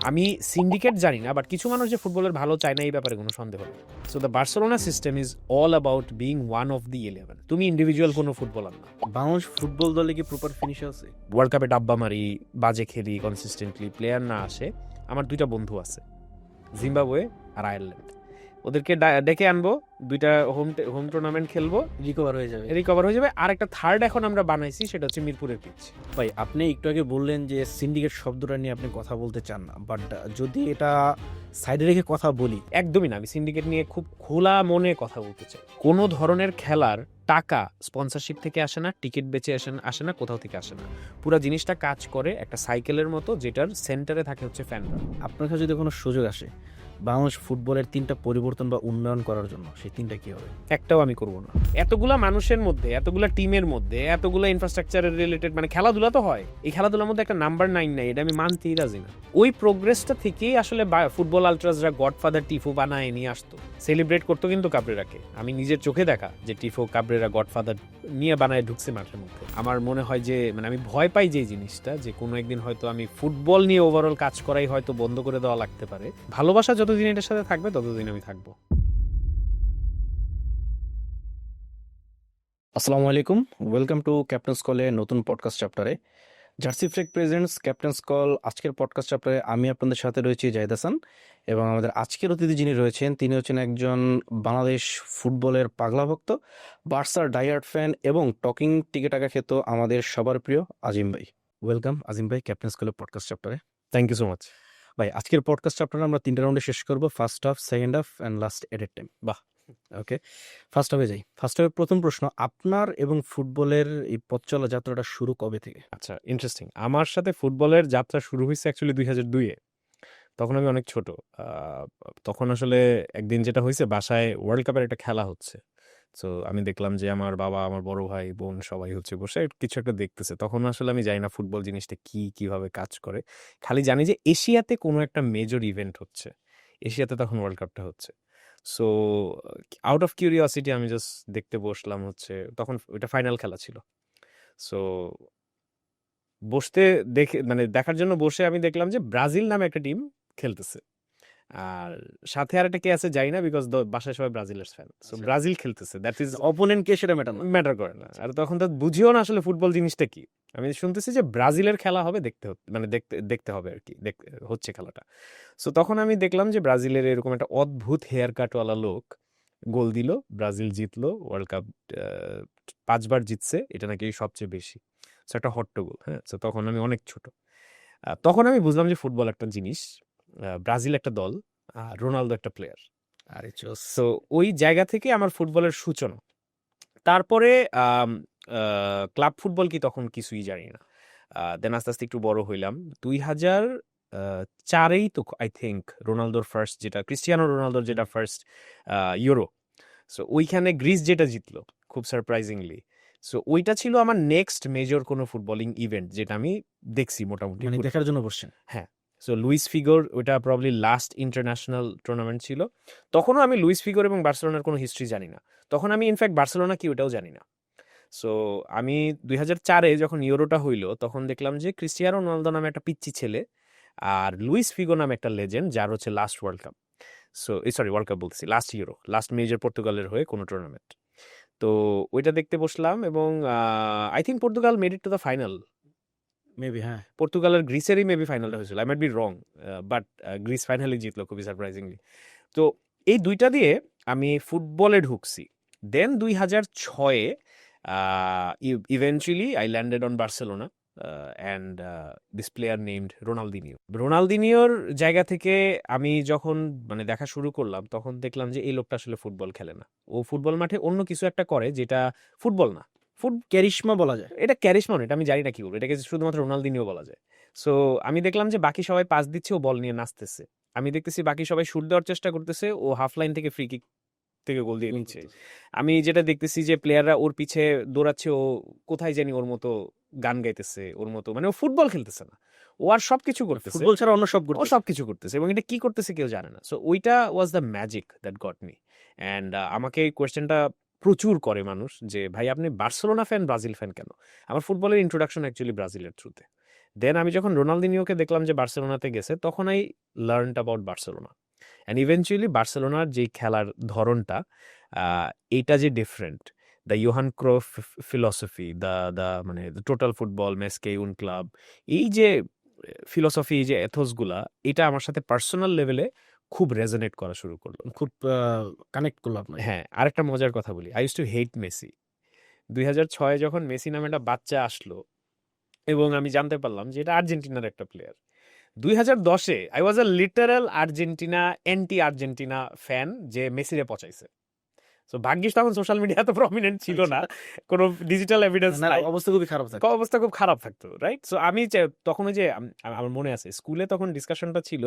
আমি সিন্ডিকেট জানি না, বাট কিছু মানুষ যে ফুটবলের ভালো চায় না এই ব্যাপারে কোনো সন্দেহ নেই। So the Barcelona system is all about being one of the 11। তুমি ইন্ডিভিজুয়াল কোনো ফুটবলার না। বাংলাদেশ ফুটবল দলে কি প্রপার ফিনিশ আছে? ওয়ার্ল্ড কাপে ডাব্বা মারি, বাজে খেলি, কনসিস্টেন্টলি প্লেয়ার না আসে। আমার দুইটা বন্ধু আছে, জিম্বাবুয়ে আর আয়ারল্যান্ড। ওদেরকে ডেকে আনবো, দুইটা হোম টুর্নামেন্ট খেলবো, রিকভার হয়ে যাবে। রিকভার হয়ে যাবে। আর একটা থার্ড এখন আমরা বানাইছি, সেটা হচ্ছে মিরপুরের পিচ। ভাই, আপনি একটু আগে বললেন যে সিন্ডিকেট শব্দটা নিয়ে আপনি কথা বলতে চান না, বাট যদি এটা সাইডে রেখে কথা বলি, একদমই না। আমি সিন্ডিকেট নিয়ে খুব খোলা মনে কথা বলতে চাই। কোনো ধরনের খেলার টাকা স্পন্সরশিপ থেকে আসে না, টিকিট বেচে আসে না, কোথাও থেকে আসে না। পুরো জিনিসটা কাজ করে একটা সাইকেলের মতো, যেটার সেন্টারে থাকে হচ্ছে ফ্যানরা। আপনার কাছে যদি কোনো সুযোগ আসে বাংলাদেশ ফুটবলের 3টা পরিবর্তন বা উন্নয়ন করার জন্য, সেই 3টা কি হবে? একটাও আমি করবো না। এতগুলা মানুষের মধ্যে, এতগুলা টিমের মধ্যে, এতগুলা ইনফ্রাস্ট্রাকচারের রিলেটেড, মানে খেলাধুলা তো হয়, এই খেলাধুলার মধ্যে একটা নাম্বার 9 নাই, এটা আমি মানতেই রাজি না। ওই প্রোগ্রেসটা থেকেই আসলে ফুটবল আলট্রাসরা গডফাদার টিফো বানায় নিয়ে আসতো, সেলিব্রেট করতো কিন্তু কাবরেরাকে। আমি নিজের চোখে দেখা যে টিফো কাবরেরা গডফাদার নিয়ে বানায় ঢুকছে মাঠের মধ্যে। আমার মনে হয় যে, মানে আমি ভয় পাই যে জিনিসটা, যে কোনো একদিন হয়তো আমি ফুটবল নিয়ে ওভারঅল কাজ করাই হয়তো বন্ধ করে দেওয়া লাগতে পারে। ভালোবাসা যতদিন এটার সাথে থাকবে ততদিন আমি থাকবো। আসসালামু আলাইকুম, ওয়েলকাম টু ক্যাপ্টেন্স কলের নতুন পডকাস্ট চ্যাপ্টারে। Jersey flake presents captain's call. আজকের পডকাস্ট চ্যাপ্টারে আমি আপনাদের সাথে রয়েছি জাহিদ হাসান, এবং আমাদের আজকের অতিথি যিনি রয়েছেন তিনি হচ্ছেন একজন বাংলাদেশ ফুটবলের পাগলা ভক্ত, বার্সার ডাইহার্ড ফ্যান এবং টকিং টিকে টাকা খেত আমাদের সবার প্রিয় আজিম ভাই। ওয়েলকাম আজিম ভাই ক্যাপ্টেন্স কলের পডকাস্ট চ্যাপ্টারে। থ্যাংক ইউ সো মাচ ভাই, আজকের পডকাস্ট চ্যাপ্টারে আমরা 3টা রাউন্ডে শেষ করবো, first half, second half and last added time. বাহ। ওকে, ফার্স্ট হাফে যাই। ফার্স্ট হাফে প্রথম প্রশ্ন, আপনার এবং ফুটবলের এই পথ চলা যাত্রাটা শুরু কবে থেকে? আচ্ছা, ইন্টারেস্টিং। আমার সাথে ফুটবলের যাত্রা শুরু হয়েছে অ্যাকচুয়ালি 2002-এ। তখন আমি অনেক ছোট। তখন আসলে একদিন যেটা হয়েছে, বাসায় ওয়ার্ল্ড কাপের একটা খেলা হচ্ছে। সো আমি দেখলাম যে আমার বাবা, আমার বড় ভাই, বোন সবাই হচ্ছে বসে কিছু একটা দেখতেছে। তখন আসলে আমি জানি না ফুটবল জিনিসটা কি, কিভাবে কাজ করে। খালি জানি যে এশিয়াতে কোনো একটা মেজর ইভেন্ট হচ্ছে। এশিয়াতে তখন ওয়ার্ল্ড কাপটা হচ্ছে। সো আউট অফ কিউরিওসিটি আমি জাস্ট দেখতে বসলাম হচ্ছে। তখন ওইটা ফাইনাল খেলা ছিল। সো বসতে দেখে, মানে দেখার জন্য বসে আমি দেখলাম যে ব্রাজিল নামে একটা টিম খেলতেছে। আর সাথে আরেকটা কে আছে জানি না, বিকজ বাসায় সবাই ব্রাজিলের ফ্যান। সো আচ্ছা। ব্রাজিল খেলতেছে, দ্যাট ইজ অপোনেন্ট কে সেটা ম্যাটার না। ম্যাটার করে না। আর তখন তো বুঝিও না আসলে ফুটবল জিনিসটা কি। আমি শুনতেছি যে ব্রাজিলের খেলা হবে, মানে দেখতে হবে আর কি, হচ্ছে খেলাটা। সো তখন আমি দেখলাম যে ব্রাজিলের এরকম একটা অদ্ভুত হেয়ার কাটওয়ালা লোক গোল দিল, ব্রাজিল জিতলো ওয়ার্ল্ড কাপ। 5বার জিতছে, এটা নাকি সবচেয়ে বেশি। সো একটা হট্টগোল। হ্যাঁ, সো তখন আমি অনেক ছোট। তখন আমি বুঝলাম যে ফুটবল একটা জিনিস, ব্রাজিল একটা দল, আর রোনালদো একটা প্লেয়ার। আরে চোস। সো ওই জায়গা থেকে আমার ফুটবলের সূচনা। তারপরে ক্লাব ফুটবল কি তখন কিছুই জানি না। দেন আস্তে আস্তে একটু বড় হইলাম। 2004-এই তো আই থিঙ্ক রোনালদোর ফার্স্ট, যেটা ক্রিস্টিয়ানো রোনালদোর যেটা ফার্স্ট ইউরো। সো ওইখানে গ্রিস যেটা জিতলো খুব সারপ্রাইজিংলি। সো ওইটা ছিল আমার নেক্সট মেজর কোনো ফুটবলিং ইভেন্ট যেটা আমি দেখছি মোটামুটি। মানে দেখার জন্য বসছেন? হ্যাঁ। সো লুইস ফিগোর, ওইটা প্রবাবলি লাস্ট ইন্টারন্যাশনাল টুর্নামেন্ট ছিল। তখনও আমি লুইস ফিগোর এবং বার্সেলোনার কোনো হিস্ট্রি জানি না। তখন আমি ইনফ্যাক্ট বার্সেলোনা কি ওটাও জানি না। সো আমি 2004-এ যখন ইউরোটা হইলো, তখন দেখলাম যে ক্রিস্টিয়ানো রোনালদো নামে একটা পিচ্চি ছেলে, আর লুইস ফিগো নামে একটা লেজেন্ড, যার হচ্ছে last world cup. So sorry, world cup বলতেছি, লাস্ট ইউরো, লাস্ট মেজর পর্তুগালের হয়ে কোনো টুর্নামেন্ট। তো ওইটা দেখতে বসলাম, এবং I think Portugal made it to the final. Maybe, হ্যাঁ। পর্তুগালের গ্রিসেরই মেবি ফাইনালটা হয়েছিল, I might be wrong, but Greece finally জিতলো খুবই সারপ্রাইজিংলি। তো এই দুইটা দিয়ে আমি ফুটবলে ঢুকছি। দেন 2006-এ eventually I landed on Barcelona and this player named Ronaldinho. রোনালদিনিওর জায়গা থেকে আমি যখন মানে দেখা শুরু করলাম, তখন দেখলাম যে এই লোকটা আসলে ফুটবল খেলে না। ও ফুটবল মাঠে অন্য কিছু একটা করে যেটা ফুটবল না। ক্যারিশমা বলা যায়। এটা ক্যারিশমা না, এটা আমি জানি না কি বলবো, এটাকে শুধুমাত্র রোনালদিনিও বলা যায়। সো আমি দেখলাম যে বাকি সবাই পাস দিচ্ছে, ও বল নিয়ে নাচতেছে। আমি দেখতেছি বাকি সবাই শুট দেওয়ার চেষ্টা করতেছে, ও হাফ লাইন থেকে ফ্রি কিক থেকে গোল দিয়ে দিচ্ছে। আমি যেটা দেখতেছি যে প্লেয়াররা ওর পিছে দৌড়াচ্ছে, ও কোথায় জানি ওর মতো গান গাইতেছে, ওর মতো, মানে ও ফুটবল খেলতেছে না, ও আর সবকিছু করতেছে, ফুটবল ছাড়া অন্য সব ও করতেছে। সবকিছু করতেছে, এবং এটা কি করতেছে কেউ জানে না। সো ওইটা was the magic that goat me. And আমাকে এই কোয়েশ্চেনটা প্রচুর করে মানুষ, যে ভাই আপনি বার্সেলোনা ফ্যান, ব্রাজিল ফ্যান কেন? আমার ফুটবলের ইন্ট্রোডাকশন অ্যাকচুয়ালি ব্রাজিলের থ্রুতে। দেন আমি যখন রোনালদিনিওকে দেখলাম যে বার্সেলোনাতে গেছে, তখন I learned about Barcelona. And eventually বার্সেলোনার যেই খেলার ধরনটা, এইটা যে different, the Johan Cruyff philosophy, the মানে total football Mes que un club, এই যে ফিলসফি, এই যে এথোসগুলা, এটা আমার সাথে পার্সোনাল লেভেলে খুব রেজোনেট করা শুরু করলো। খুব কানেক্ট করলো আপনাকে। হ্যাঁ, আরেকটা মজার কথা বলি, I use to hate Messi. 2006 যখন মেসি নামে একটা বাচ্চা আসলো এবং আমি জানতে পারলাম যে এটা আর্জেন্টিনার একটা প্লেয়ার, 2010-এ I was a literal Argentina anti Argentina fan যে মেসিরে পচাইছে। সো ভাগ্যিস তখন সোশ্যাল মিডিয়া এত প্রমিনেন্ট ছিল না, কোনো ডিজিটাল এভিডেন্স না, নাই, অবস্থা খুবই খারাপ থাকে। অবস্থা খুব খারাপ থাকতো, রাইট? সো আমি তখন ওই যে আমার মনে আছে স্কুলে তখন ডিসকাশনটা ছিল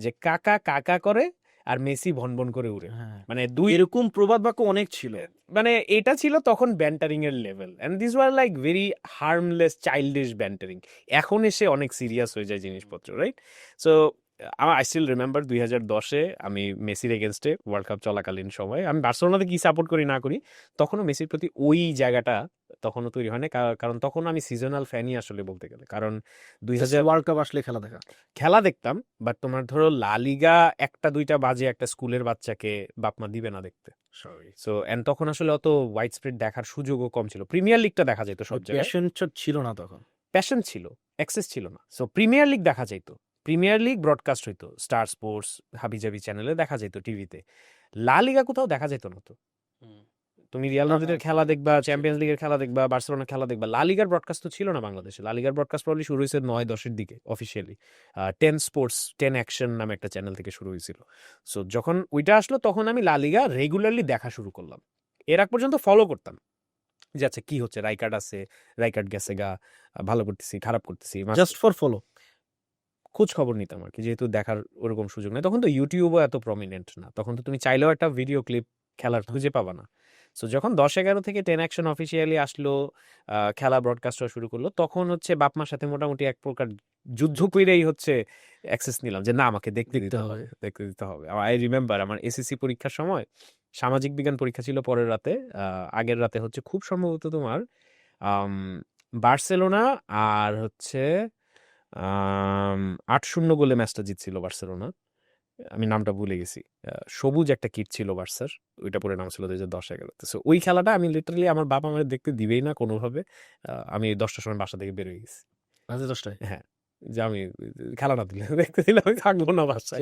যে কাকা কাকা করে আর মেসি ভনভন করে উড়ে, হ্যাঁ, মানে দুই, এরকম প্রবাদ বাক্য অনেক ছিল। মানে এটা ছিল তখন ব্যান্টারিং এর level, and this was like very harmless childish bantering. এখন এসে অনেক সিরিয়াস হয়ে যায় জিনিসপত্র, রাইট? সো আমার আই স্টিল রিমেম্বার 2010-এ আমি মেসির এগেনস্টে ওয়ার্ল্ড কাপ চলাকালীন সময়, আমি বার্সেলোনাতে কি সাপোর্ট করি না করি, তখনও মেসির প্রতি ওই জায়গাটা তখনও তৈরি হয় না, কারণ তখন আমি সিজনাল ফ্যানই আসলে বলতে গেলে, কারণ 2000 ওয়ার্ল্ড কাপ আসলে খেলা দেখা। খেলা দেখতাম, বাট তোমার ধরো লা লিগা একটা দুইটা বাজে একটা স্কুলের বাচ্চাকে বাপমা দিবে না দেখতে। সো এন্ড তখন আসলে অত ওয়াইড স্প্রেড দেখার সুযোগও কম ছিল, প্রিমিয়ার লিগটা দেখা যেত সব জায়গায়, প্যাশন ছিল না তখন। প্যাশন ছিল, অ্যাক্সেস ছিল না। সো প্রিমিয়ার লিগ দেখা যেত, প্রিমিয়ার লিগ ব্রডকাস্ট হইতো স্টার স্পোর্টস হাবিজাবি চ্যানেলে দেখা যেত টিভিতে, লা লিগা কোথাও দেখা যেত না। তো তুমি রিয়াল মাদ্রিদের খেলা দেখবা, চ্যাম্পিয়ন্স লিগের খেলা দেখবা, বার্সেলোনার খেলা দেখবা, লা লিগার ব্রডকাস্ট তো ছিল না বাংলাদেশে। লা লিগার ব্রডকাস্ট প্রবলি শুরু হয়েছে 9-10-এর দিকে অফিসিয়ালি, 10 স্পোর্টস 10 অ্যাকশন নামে একটা চ্যানেল থেকে শুরু হয়েছিল। সো যখন ওইটা আসলো তখন আমি লা লিগা রেগুলারলি দেখা শুরু করলাম। এর আগ পর্যন্ত ফলো করতাম যে আচ্ছা কি হচ্ছে, রাইকার্ড আছে, রাইকার্ড গেছে গা, ভালো করতেছি খারাপ করতেছি, জাস্ট ফর ফলো, খোঁজ খবর নিতাম আর কি, যেহেতু দেখার ওরকম সুযোগ নেই তখন। তো ইউটিউবও এত প্রমিনেন্ট না তখন, তো তুমি চাইলেও একটা ভিডিও ক্লিপ খেলার খুঁজে পাবা না। সো যখন 10-11 থেকে 10 অ্যাকশন অফিসিয়ালি আসলো, খেলা ব্রডকাস্ট হওয়া শুরু করলো, তখন হচ্ছে বাপমার সাথে মোটামুটি এক প্রকার যুদ্ধ কইরেই হচ্ছে অ্যাক্সেস নিলাম যে না, আমাকে দেখতে দিতে হবে, দেখতে দিতে হবে। আই রিমেম্বার আমার এসএসসি পরীক্ষার সময় সামাজিক বিজ্ঞান পরীক্ষা ছিল পরের রাতে, আগের রাতে হচ্ছে খুব সম্ভবত তোমার বার্সেলোনা আর হচ্ছে 8-0 গোলে ম্যাচটা জিতছিল বার্সেলোনা। আমি নামটা ভুলে গেছি। সবুজ একটা কিট ছিল বার্সার, ওইটা পরে নাম ছিল 2010-11-তে। সো ওই খেলাটা আমি লিটারালি আমার বাবা আমার দেখতে দিবেই না কোনোভাবে, আমি 10টার সময় বাসা থেকে বের হয়ে গেছি। রাতে 10টায়? হ্যাঁ, যে আমি খেলা না দিলে দেখতে দিলে আমি থাকবো না বাসায়।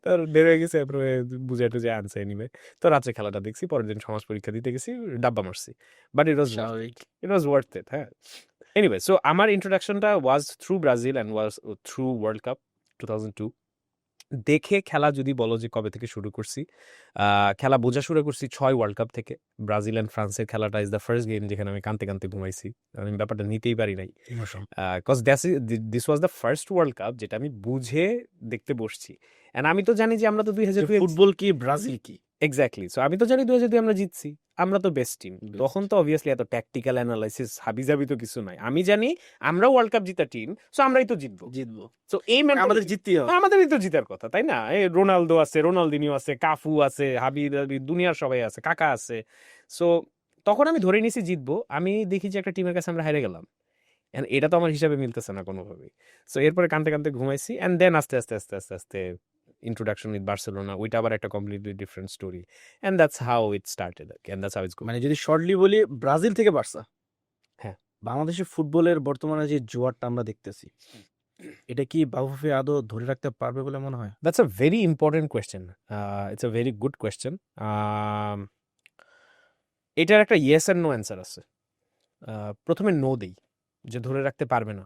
তার বের হয়ে গেছে, এরপরে বুঝে টুঝে আনছে এনিওয়ে। তো রাত্রে খেলাটা দেখছি, পরের দিন সমাজ পরীক্ষা দিতে গেছি, ডাব্বা মারছি, but it was worth it. হ্যাঁ, এনিওয়ে, সো আমার ইন্ট্রোডাকশনটা was through Brazil and was through World Cup 2002। দেখে খেলা যদি বলো যে কবে থেকে শুরু করছি, খেলা বোঝা শুরু করছি 6 ওয়ার্ল্ড কাপ থেকে। ব্রাজিল অ্যান্ড ফ্রান্সের খেলাটা ইজ দ্য ফার্স্ট গেম যেখানে আমি কাঁদতে কাঁদতে ঘুমাইছি, আমি ব্যাপারটা নিতেই পারি নাই, cause this was the first world cup যেটা আমি বুঝে দেখতে বসছি। অ্যান্ড আমি তো জানি যে আমরা তো 2002 ফুটবল কি ব্রাজিল কি, এক্স্যাক্টলি। সো আমি তো জানি 2002 আমরা জিতছি, আমরা তো বেস্ট টিম। তখন তো অবভিয়াসলি এত ট্যাকটিক্যাল অ্যানালাইসিস হাবিজাবি তো কিছু নাই, আমি জানি আমরা ওয়ার্ল্ড কাপ জিতা টিম, সো আমরাই তো জিতবো। সো এই আমাদের জিততেই হবে, আমাদেরই তো জিতার কথা, তাই না? এই রোনালদো আছে, রোনালদিনিও আছে, কাফু আছে, হাবি দুনিয়ার সবাই আছে, কাকা আছে। সো তখন আমি ধরে নিয়েছি জিতবো। আমি দেখি যে একটা টিমের কাছে আমরা হেরে গেলাম, and এটা তো আমার হিসাবে মিলতেছে না কোনোভাবেই। সো এরপরে কানতে কানতে ঘুমাইছি, অ্যান্ড দেন আস্তে আস্তে আস্তে আস্তে আস্তে ইন্ট্রোডাকশন উইথ বার্সেলোনা, ওইটা আবার একটা completely different story, and that's how it started, and that's how it's going. মানে যদি শর্টলি বলি, ব্রাজিল থেকে বার্সা। হ্যাঁ, বাংলাদেশের ফুটবলের বর্তমানে যে জোয়ারটা আমরা দেখতেছি, এটা কি বাফুফে আদৌ ধরে রাখতে পারবে বলে মনে হয়? That's a very important question, it's a very good question. এটার একটা ইয়েস অ্যান্ড নো অ্যান্সার আছে। প্রথমে নো দেই যে ধরে রাখতে পারবে না,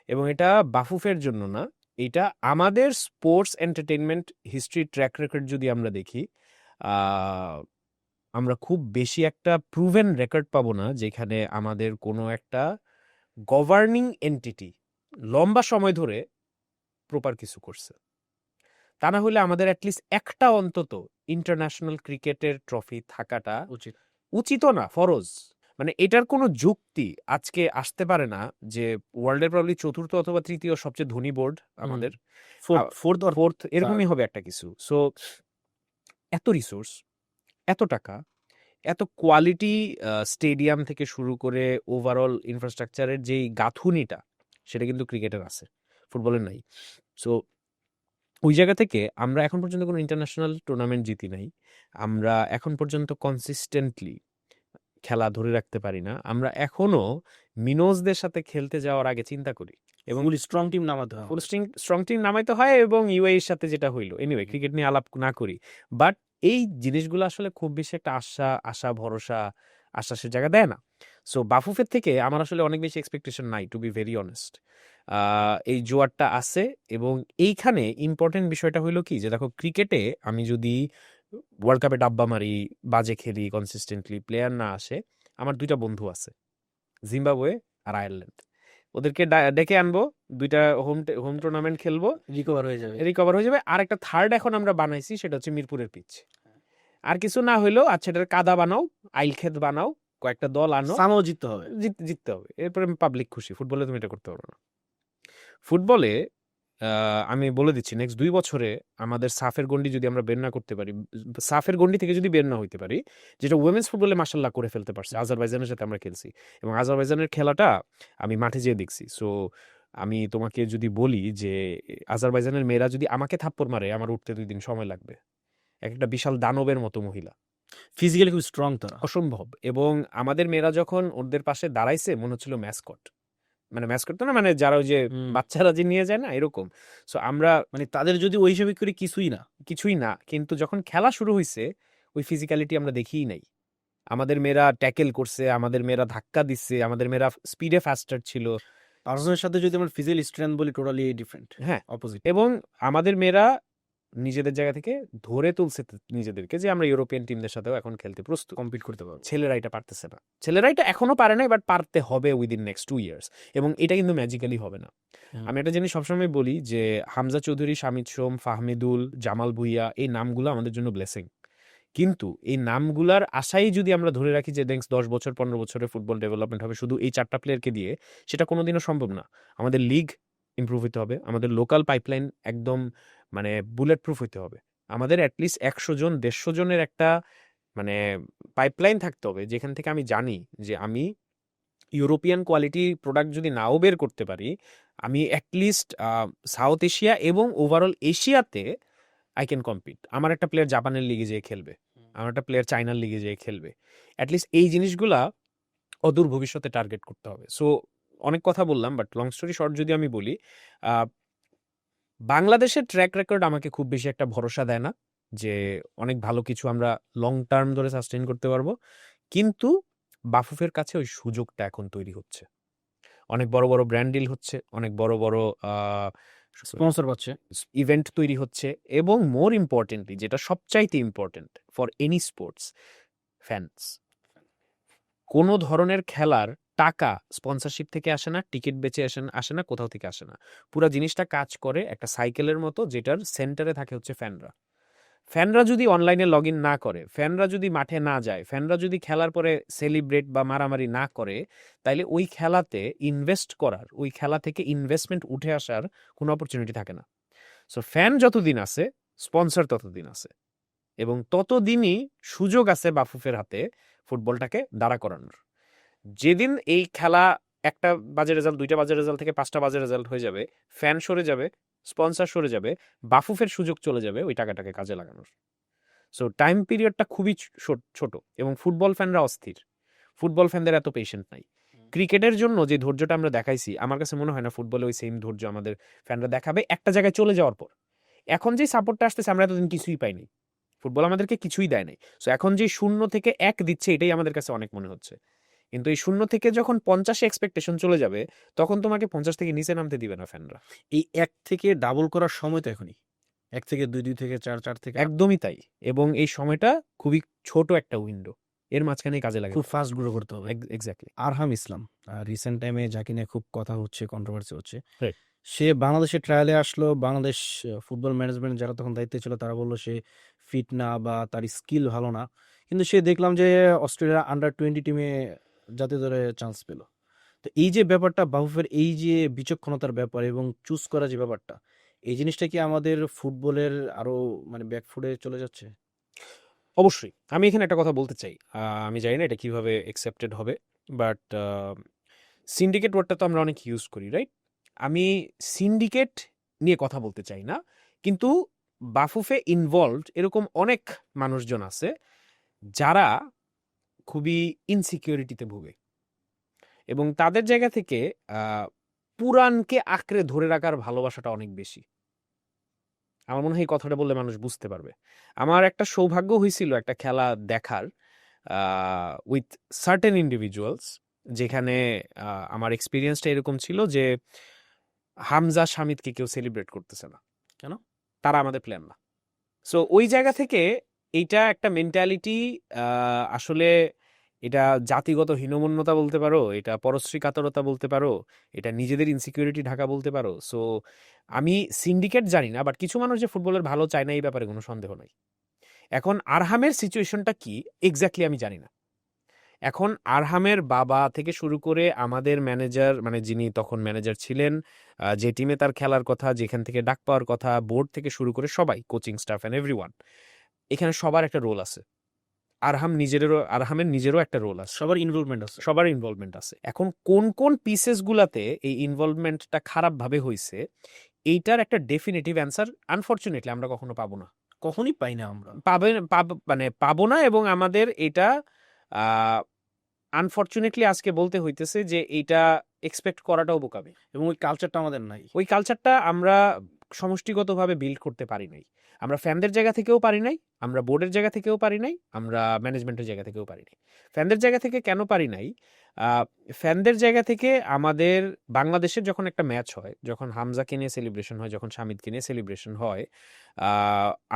এবং এটা বাফুফের জন্য না, এটা আমাদের sports entertainment history track record যদি আমরা দেখি, আমরা খুব বেশি একটা প্রুভেন রেকর্ড পাবো না যেখানে আমাদের কোনো একটা গভর্নিং এন্টিটি লম্বা সময় ধরে প্রপার কিছু করছে। তা না হলে আমাদের অ্যাটলিস্ট একটা অন্তত ইন্টারন্যাশনাল ক্রিকেটের ট্রফি থাকাটা উচিত না, ফরজ। মানে এটার কোনো যুক্তি আজকে আসতে পারে না যে ওয়ার্ল্ডের প্রবলি চতুর্থ অথবা তৃতীয় সবচেয়ে ধনী বোর্ড আমাদের, ফোর্থ এরকমই হবে একটা কিছু। সো এত রিসোর্স, এত টাকা, এত কোয়ালিটি স্টেডিয়াম থেকে শুরু করে ওভারঅল ইনফ্রাস্ট্রাকচারের যেই গাঁথুনিটা, সেটা কিন্তু ক্রিকেটের আছে, ফুটবলের নাই। সো ওই জায়গা থেকে আমরা এখন পর্যন্ত কোনো ইন্টারন্যাশনাল টুর্নামেন্ট জিতি নাই। আমরা এখন পর্যন্ত কনসিস্টেন্টলি খেলা ধরে রাখতে পারি না। আমরা এখনো মিনোজদের সাথে খেলতে যাওয়ার আগে চিন্তা করি এবং ফুল স্ট্রং টিম নামাতে হয় ফুল আমাদের। স্ট্রং টিম নামাইতে হয় এবং ইউএই এর সাথে যেটা হইলো। এনিওয়ে ক্রিকেট নিয়ে আলাপ না করি। বাট এই জিনিসগুলো আসলে খুব বেশি একটা আশা ভরসা আশ্বাসের জায়গা দেয় না। সো বাফুফের থেকে আমার আসলে অনেক বেশি এক্সপেকটেশন নাই, টু বি ভেরি অনেস্ট। এই জোয়ারটা আছে এবং এইখানে ইম্পর্টেন্ট বিষয়টা হইলো কি যে দেখো ক্রিকেটে আমি যদি ওয়ার্ল্ড কাপে ডাব্বা মারি, বাজে খেলি, কনসিস্টেন্টলি প্লেয়ার না আসে, আমার ২ টা বন্ধু আছে, জিম্বাবুয়ে আর আয়ারল্যান্ড। ওদেরকে ডেকে আনবো, ২ টা হোম টুর্নামেন্ট খেলবো, রিকভার হয়ে যাবে। রিকভার হয়ে যাবে। আর একটা থার্ড এখন আমরা বানাইছি, সেটা হচ্ছে মিরপুরের পিচ। আর কিছু না হইলেও আচ্ছা এটার কাদা বানাও, আইলক্ষেত বানাও, কয়েকটা দল আনো, সামও জিততে হবে। জিততে হবে। এরপরে পাবলিক খুশি। ফুটবলে তুমি এটা করতে পারো না। ফুটবলে আমি বলে দিচ্ছি নেক্সট ২ বছরে আমাদের সাফের গন্ডি যদি আমরা বের না করতে পারি, সাফের গন্ডি থেকে যদি বের না হইতে পারি, যেটা উইমেন্স ফুটবলে মাশাআল্লাহ করে ফেলতে পারছে। আজারবাইজানের সাথে আমরা খেলছি এবং আজারবাইজানের খেলাটা আমি মাঠে যেয়ে দেখছি। সো আমি তোমাকে যদি বলি যে আজারবাইজানের মেয়েরা যদি আমাকে থাপ্পড় মারে, আমার উঠতে ২ দিন সময় লাগবে। একটা বিশাল দানবের মতো মহিলা। ফিজিক্যালি খুব স্ট্রং তারা। অসম্ভব। এবং আমাদের মেয়েরা যখন ওদের পাশে দাঁড়াইছে মনে হচ্ছিল ম্যাসকট। মানে ম্যাসকট তো না, মানে যারা ওই যে বাচ্চারা যে নিয়ে যায় না, এরকম। সো আমরা মানে তাদের যদি ওই হিসেবে করি কিছুই না। কিন্তু যখন খেলা শুরু হইছে ওই ফিজিক্যালিটি আমরা দেখিই নাই। আমাদের মেয়েরা ট্যাকেল করছে, আমাদের মেয়েরা ধাক্কা দিচ্ছে, আমাদের মেয়েরা স্পিডে ফাস্টার ছিল। আর্জেন্টিনার সাথে যদি আমরা ফিজিক্যাল স্ট্রেংথ বলি টোটালি ডিফারেন্ট, হ্যাঁ, অপোজিট। এবং আমাদের মেয়েরা নিজেদের জায়গা থেকে ধরে তুলছে নিজেদেরকে যে আমরা ইউরোপিয়ান টিমদের সাথেও এখন খেলতে প্রস্তুত, কম্পিট করতে পারবো। ছেলেরা এটা পারতেছে না। ছেলেরা এটা এখনো পারে নাই, বাট পারতে হবে উইদিন নেক্সট 2 ইয়ার্স। এবং এটা কিন্তু ম্যাজিক্যালি হবে না। আমি একটা জিনিস সবসময় বলি যে হামজা চৌধুরী, শামিদ সোম, ফাহমিদুল, জামাল ভুইয়া, এই নামগুলো আমাদের জন্য ব্লেসিং। কিন্তু এই নামগুলার আশাই যদি আমরা ধরে রাখি যে নেক্সট 10 বছর 15 বছরে ফুটবল ডেভেলপমেন্ট হবে শুধু এই 4টা প্লেয়ারকে দিয়ে, সেটা কোনোদিনও সম্ভব না। আমাদের লিগ ইমপ্রুভ হইতে হবে, আমাদের লোকাল পাইপলাইন একদম মানে বুলেট প্রুফ হইতে হবে। আমাদের অ্যাটলিস্ট 100 জন 150 জনের একটা মানে পাইপলাইন থাকতে হবে, যেখান থেকে আমি জানি যে আমি ইউরোপিয়ান কোয়ালিটি প্রোডাক্ট যদি নাও বের করতে পারি, আমি অ্যাটলিস্ট সাউথ এশিয়া এবং ওভারঅল এশিয়াতে আই ক্যান কম্পিট। আমার একটা প্লেয়ার জাপানের লিগে যেয়ে খেলবে, আমার একটা প্লেয়ার চায়নার লিগে যেয়ে খেলবে। অ্যাটলিস্ট এই জিনিসগুলা অদূর ভবিষ্যতে টার্গেট করতে হবে। সো অনেক কথা বললাম, বাট লং স্টোরি শর্ট যদি আমি বলি, আহ, বাংলাদেশের ট্র্যাক রেকর্ড আমাকে খুব বেশি একটা ভরসা দেয় না যে অনেক ভালো কিছু আমরা লং টার্ম ধরে সাস্টেইন করতে পারবো। কিন্তু বাফুফের কাছে ওই সুযোগটা এখন তৈরি হচ্ছে। অনেক বড় বড় ব্র্যান্ড ডিল হচ্ছে, অনেক বড় বড় স্পন্সর পাচ্ছে। ইভেন্ট তৈরি হচ্ছে এবং মোর ইম্পর্টেন্টলি যেটা সবচাইতে important for any sports, fans. কোনো ধরনের খেলার টাকা স্পন্সরশিপ থেকে আসে না, টিকিট বেচে আসে না, কোথাও থেকে আসে না। পুরা জিনিসটা কাজ করে একটা সাইকেলের মতো, যেটার সেন্টারে থাকে হচ্ছে ফ্যানরা। ফ্যানরা যদি অনলাইনে লগ ইন না করে, ফ্যানরা যদি মাঠে না যায়, ফ্যানরা যদি খেলার পরে সেলিব্রেট বা মারামারি না করে, তাইলে ওই খেলাতে ইনভেস্ট করার, ওই খেলা থেকে ইনভেস্টমেন্ট উঠে আসার কোনো অপরচুনিটি থাকে না। সো ফ্যান যতদিন আছে, স্পন্সর ততদিন আছে, এবং ততদিনই সুযোগ আছে বাফুফের হাতে ফুটবলটাকে দাঁড়া করানোর। যেদিন এই খেলা একটা বাজে রেজাল্ট, 2টা বাজে রেজাল্ট থেকে 5টা বাজে রেজাল্ট হয়ে যাবে, ফ্যান সরে যাবে, স্পন্সর সরে যাবে, বাফুফের সুযোগ চলে যাবে ওই টাকাটাকে কাজে লাগানোর। সো টাইম পিরিয়ডটা খুবই ছোট এবং ফুটবল ফ্যানরা অস্থির। ফুটবল ফ্যানদের এত পেশেন্ট নাই। ক্রিকেটের জন্য যে ধৈর্যটা আমরা দেখাইছি, আমার কাছে মনে হয় না ফুটবলে ওই সেম ধৈর্য আমাদের ফ্যানরা দেখাবে একটা জায়গায় চলে যাওয়ার পর। এখন যে সাপোর্টটা আসতেছে, আমরা এতদিন কিছুই পাইনি, ফুটবল আমাদেরকে কিছুই দেয় নাই। সো এখন যে 0 থেকে 1 দিচ্ছে, এটাই আমাদের কাছে অনেক মনে হচ্ছে। কিন্তু এই 0 থেকে যখন 50-এ এক্সপেকটেশন চলে যাবে, তখন তোমাকে 50 থেকে নিচে নামতে দিবে না ফ্যানরা। এই 1 থেকে ডাবল করার সময় তো এখনই। 1 থেকে 2, 2 থেকে 4, 4 থেকে 8। একদমই তাই। এবং এই সময়টা খুবই ছোট একটা উইন্ডো, এর মাঝখানেই কাজে লাগে। খুব ফাস্ট গ্রো করতে হবে। এক্স্যাক্টলি। আরহাম ইসলাম রিসেন্ট টাইমে যাকে নিয়ে খুব কথা হচ্ছে, কন্ট্রোভার্সি হচ্ছে। Right. সে বাংলাদেশের ট্রায়ালে আসলো। বাংলাদেশ ফুটবল ম্যানেজমেন্ট যারা তখন দায়িত্বে ছিল তারা বলল সে ফিট না বা তার স্কিল ভালো না। কিন্তু সে দেখলাম যে অস্ট্রেলিয়া আন্ডার-20 টিমে জাতীয় দলে চান্স পেল। তো এই যে ব্যাপারটা বাফুফের, এই যে বিচক্ষণতার ব্যাপার এবং চুজ করা যে ব্যাপারটা, এই জিনিসটা কি আমাদের ফুটবলের আরো মানে ব্যাকফুটে চলে যাচ্ছে? অবশ্যই। আমি এখানে একটা কথা বলতে চাই। আমি জানি না এটা কিভাবে অ্যাকসেপ্টেড হবে, বাট সিন্ডিকেট ওয়ার্ডটা তো আমরা অনেক ইউজ করি, রাইট? আমি সিন্ডিকেট নিয়ে কথা বলতে চাই না, কিন্তু বাফুফে ইনভলভড এরকম অনেক মানুষজন আছে যারা খুবই ইনসিকিউরিটিতে ভোগে, এবং তাদের জায়গা থেকে পুরাণকে আঁকড়ে ধরে রাখার ভালোবাসাটা অনেক বেশি। আমার মনে হয় এই কথাটা বললে মানুষ বুঝতে পারবে। আমার একটা সৌভাগ্য হয়েছিল একটা খেলা দেখার উইথ সার্টেন ইন্ডিভিজুয়ালস, যেখানে আমার এক্সপিরিয়েন্সটা এরকম ছিল যে হামজা শামিদকে কেউ সেলিব্রেট করতেছে না। কেন? তারা আমাদের প্ল্যান না। সো ওই জায়গা থেকে এইটা একটা মেন্টালিটি, আসলে এটা জাতিগত হীনমন্যতা বলতে পারো, এটা পরশ্রী কাতরতা বলতে পারো, এটা নিজেদের ইনসিকিউরিটি ঢাকা বলতে পারো। সো আমি সিন্ডিকেট জানি না, বাট কিছু মানুষ যে ফুটবলের ভালো চায় না এই ব্যাপারে কোনো সন্দেহ নাই। এখন আরহামের সিচুয়েশনটা কি এক্স্যাক্টলি আমি জানি না। এখন আরহামের বাবা থেকে শুরু করে আমাদের ম্যানেজার, মানে যিনি তখন ম্যানেজার ছিলেন, যে টিমে তার খেলার কথা, যেখান থেকে ডাক পাওয়ার কথা, বোর্ড থেকে শুরু করে সবাই, কোচিং স্টাফ অ্যান্ড এভরিওয়ান, এখানে সবার একটা রোল আছে। আরহামের নিজেরও একটা রোল আছে, সবার ইনভলভমেন্ট আছে। সবার ইনভলভমেন্ট আছে। এখন কোন কোন পিসেস গুলাতে এই ইনভলভমেন্টটা খারাপ ভাবে হয়েছে, এইটার একটা ডেফিনেটিভ অ্যান্সার আনফরচুনেটলি আমরা কখনো পাবো না। কখনই পাই না আমরা। মানে পাবো না, এবং আমাদের এটা আনফরচুনেটলি আজকে বলতে হইতেছে যে এইটা এক্সপেক্ট করাটাও বোকামি, এবং ওই কালচারটা আমাদের নাই। ওই কালচারটা আমরা সমষ্টিগতভাবে বিল্ড করতে পারি নাই। আমরা ফ্যানদের জায়গা থেকেও পারি নাই, আমরা বোর্ডের জায়গা থেকেও পারি নাই, আমরা ম্যানেজমেন্টের জায়গা থেকেও পারি নাই। ফ্যানদের জায়গা থেকে কেন পারি নাই? ফ্যানদের জায়গা থেকে আমাদের বাংলাদেশের যখন একটা ম্যাচ হয়, যখন হামজাকে নিয়ে সেলিব্রেশন হয়, যখন শামিদকে নিয়ে সেলিব্রেশন হয়,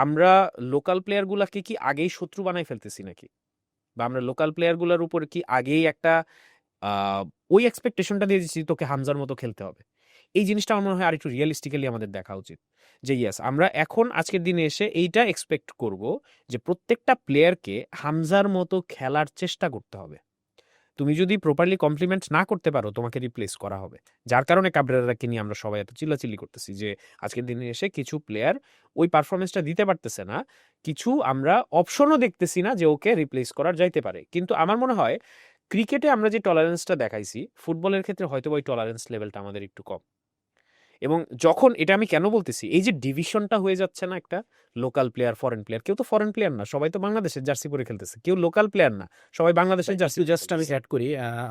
আমরা লোকাল প্লেয়ারগুলাকে কি আগেই শত্রু বানাই ফেলতেছি নাকি? বা আমরা লোকাল প্লেয়ারগুলোর উপর কি আগেই একটা ওই এক্সপেকটেশনটা দিয়ে দিচ্ছি তোকে হামজার মতো খেলতে হবে? এই জিনিসটা আমার মনে হয় আরেকটু রিয়েলিস্টিক্যালি আমাদের দেখা উচিত, যে ইয়েস আমরা এখন আজকের দিনে এসে এইটা এক্সপেক্ট করব যে প্রত্যেকটা প্লেয়ারকে হামজার মতো খেলার চেষ্টা করতে হবে। তুমি যদি প্রপারলি কমপ্লিমেন্ট না করতে পারো, তোমাকে রিপ্লেস করা হবে। যার কারণে কাবরেরাকে নিয়ে আমরা সবাই এত চিল্লাচিল্লি করতেছি যে আজকের দিনে এসে কিছু প্লেয়ার ওই পারফরমেন্সটা দিতে পারতেছে না, কিছু আমরা অপশনও দেখতেছি না যে ওকে রিপ্লেস করার যাইতে পারে। কিন্তু আমার মনে হয় ক্রিকেটে আমরা যে টলারেন্সটা দেখাইছি, ফুটবলের ক্ষেত্রে হয়তো ওই টলারেন্স লেভেলটা আমাদের একটু কম। এবং যখন এটা আমি কেন বলতেছি, এই যে ডিভিশনটা হয়ে যাচ্ছে না, একটা লোকাল প্লেয়ার, ফরেন প্লেয়ার, কেউ তো ফরেন প্লেয়ার না, সবাই তো বাংলাদেশের জার্সি পরে খেলতেছে, কেউ লোকাল প্লেয়ার না, সবাই বাংলাদেশের জার্সি। জাস্ট আমি অ্যাড করি,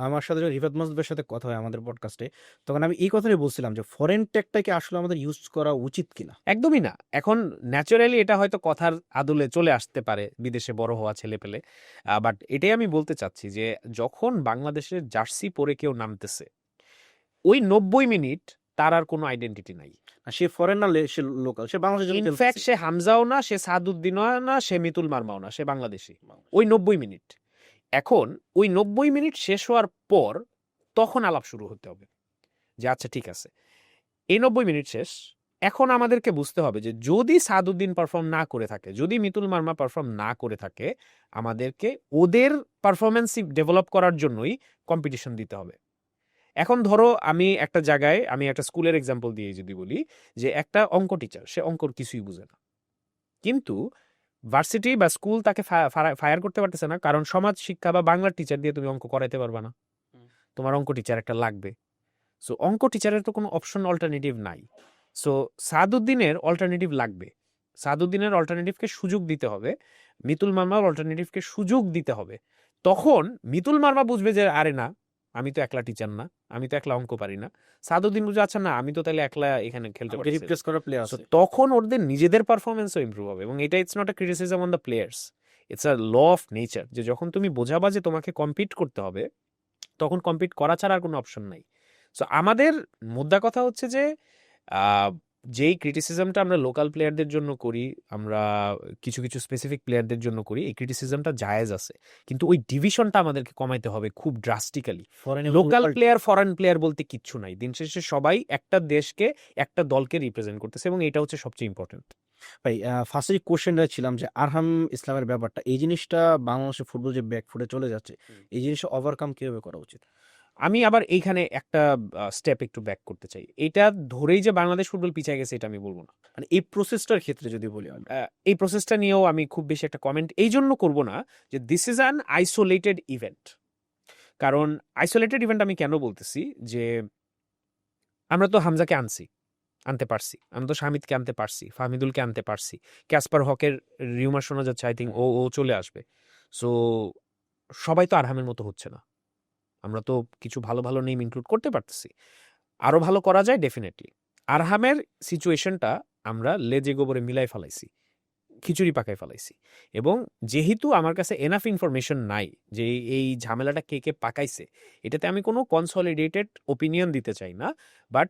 আমার সাথে যখন রিফাত মাসুদের সাথে কথা হয় আমাদের পডকাস্টে, তখন আমি এই কথাটাই বলছিলাম যে ফরেন টেকটাকে আসলে আমাদের ইউজ করা উচিত কিনা। একদমই না। এখন ন্যাচারালি এটা হয়তো কথার আদলে চলে আসতে পারে বিদেশে বড় হওয়া ছেলে পেলে, বাট এটাই আমি বলতে চাচ্ছি যে যখন বাংলাদেশের জার্সি পরে কেউ নামতেছে, ওই 90 মিনিট তার আর কোনো আইডেন্টিটি নাই। সে ফরেন না, সে লোকাল, সে বাংলাদেশের জন্য ইনফ্যাক্ট সে হামজাও না, সে সাদউদ্দিনও না, সে মিতুল মারমাও না, সে বাংলাদেশি। ওই 90 মিনিট, এখন ওই 90 মিনিট শেষ হওয়ার পর তখন আলাপ শুরু হতে হবে যে আচ্ছা ঠিক আছে, এই 90 মিনিট শেষ, এখন আমাদেরকে বুঝতে হবে যে যদি সাদউদ্দিন পারফর্ম না করে থাকে, যদি মিতুল মার্মা পারফর্ম না করে থাকে, আমাদেরকে ওদের পারফরমেন্স ডেভেলপ করার জন্যই কম্পিটিশন দিতে হবে। এখন ধরো আমি একটা জায়গায়, আমি একটা স্কুলের এক্সাম্পল দিয়ে যদি বলি যে একটা অঙ্ক টিচার, সে অঙ্কর কিছুই বুঝে না, কিন্তু ভার্সিটি বা স্কুল তাকে ফায়ার করতে পারতেছে না, কারণ সমাজ শিক্ষা বা বাংলার টিচার দিয়ে তুমি অঙ্ক করাইতে পারবা না, তোমার অঙ্ক টিচার একটা লাগবে। সো অঙ্ক টিচারের তো কোনো অপশন অল্টারনেটিভ নাই। সো সাদউদ্দিনের অল্টারনেটিভ লাগবে, সাদউদ্দিনের অল্টারনেটিভকে সুযোগ দিতে হবে, মিতুল মার্মার অল্টারনেটিভকে সুযোগ দিতে হবে। তখন মিতুল মার্মা বুঝবে যে আরে না, আমি তো একলা টিচার না, আমি তো একলা অঙ্ক পারি না। সাদউদ্দিন বুঝবে আচ্ছা না, আমি তো তাহলে একলা এখানে খেলতে পারি, রিপ্লেস করার প্লেয়ার সো আছে। তখন ওদের নিজেদের পারফরমেন্সও ইমপ্রুভ হবে। এবং এটা it's not a criticism on the players, it's a law of nature, যে যখন তুমি বোঝাবা যে তোমাকে কম্পিট করতে হবে, তখন কম্পিট করা ছাড়া আর কোনো অপশন নাই। সো আমাদের মুদ্রা কথা হচ্ছে যে যেই ক্রিটিসিজমটা আমরা লোকাল প্লেয়ারদের জন্য করি, আমরা কিছু কিছু স্পেসিফিক প্লেয়ারদের জন্য করি, এই ক্রিটিসিজমটা জায়েজ আছে, কিন্তু ওই ডিভিশনটা আমাদেরকে কমাইতে হবে খুব drastically. Local player, foreign player বলতে কিচ্ছু নাই, দিন শেষে সবাই একটা দেশকে, একটা দলকে রিপ্রেজেন্ট করতেছে, এবং এটা হচ্ছে সবচেয়ে ইম্পর্টেন্ট। ভাই ফার্স্টে কোশ্চেনটা ছিলাম যে আরহাম ইসলামের ব্যাপারটা, এই জিনিসটা বাংলাদেশের ফুটবল যে ব্যাকফুটে চলে যাচ্ছে, এই জিনিসটা ওভারকাম কিভাবে করা উচিত? আমি আবার এইখানে একটা স্টেপ একটু ব্যাক করতে চাই। এটা ধরেই যে বাংলাদেশ ফুটবল পিছিয়ে গেছে এটা আমি বলবো না। মানে এই প্রসেসটার ক্ষেত্রে যদি বলি, এই প্রসেসটা নিয়েও আমি খুব বেশি একটা কমেন্ট এই জন্য করবো না যে this is an isolated event. কারণ আইসোলেটেড ইভেন্ট আমি কেন বলতেছি, যে আমরা তো হামজাকে আনতে পারছি, আমরা তো শামিদকে আনতে পারছি, ফাহমিদুলকে আনতে পারছি, ক্যাসপার হকের রিউমার শোনা যাচ্ছে, আই থিঙ্ক ও চলে আসবে। সো সবাই তো আরহামের মতো হচ্ছে না, আমরা তো কিছু ভালো ভালো নেম ইনক্লুড করতে পারতেছি, আরো ভালো করা যায় ডেফিনেটলি। আরহামের সিচুয়েশনটা আমরা লেজে গোবরে মিলাই ফেলাইছি, খিচুড়ি পাকায় ফেলাইছি, এবং যেহেতু আমার কাছে এনাফ ইনফরমেশন নাই যে এই ঝামেলাটা কে কে পাকাইছে, এটাতে আমি কোনো কনসলিডেটেড ওপিনিয়ন দিতে চাই না, বাট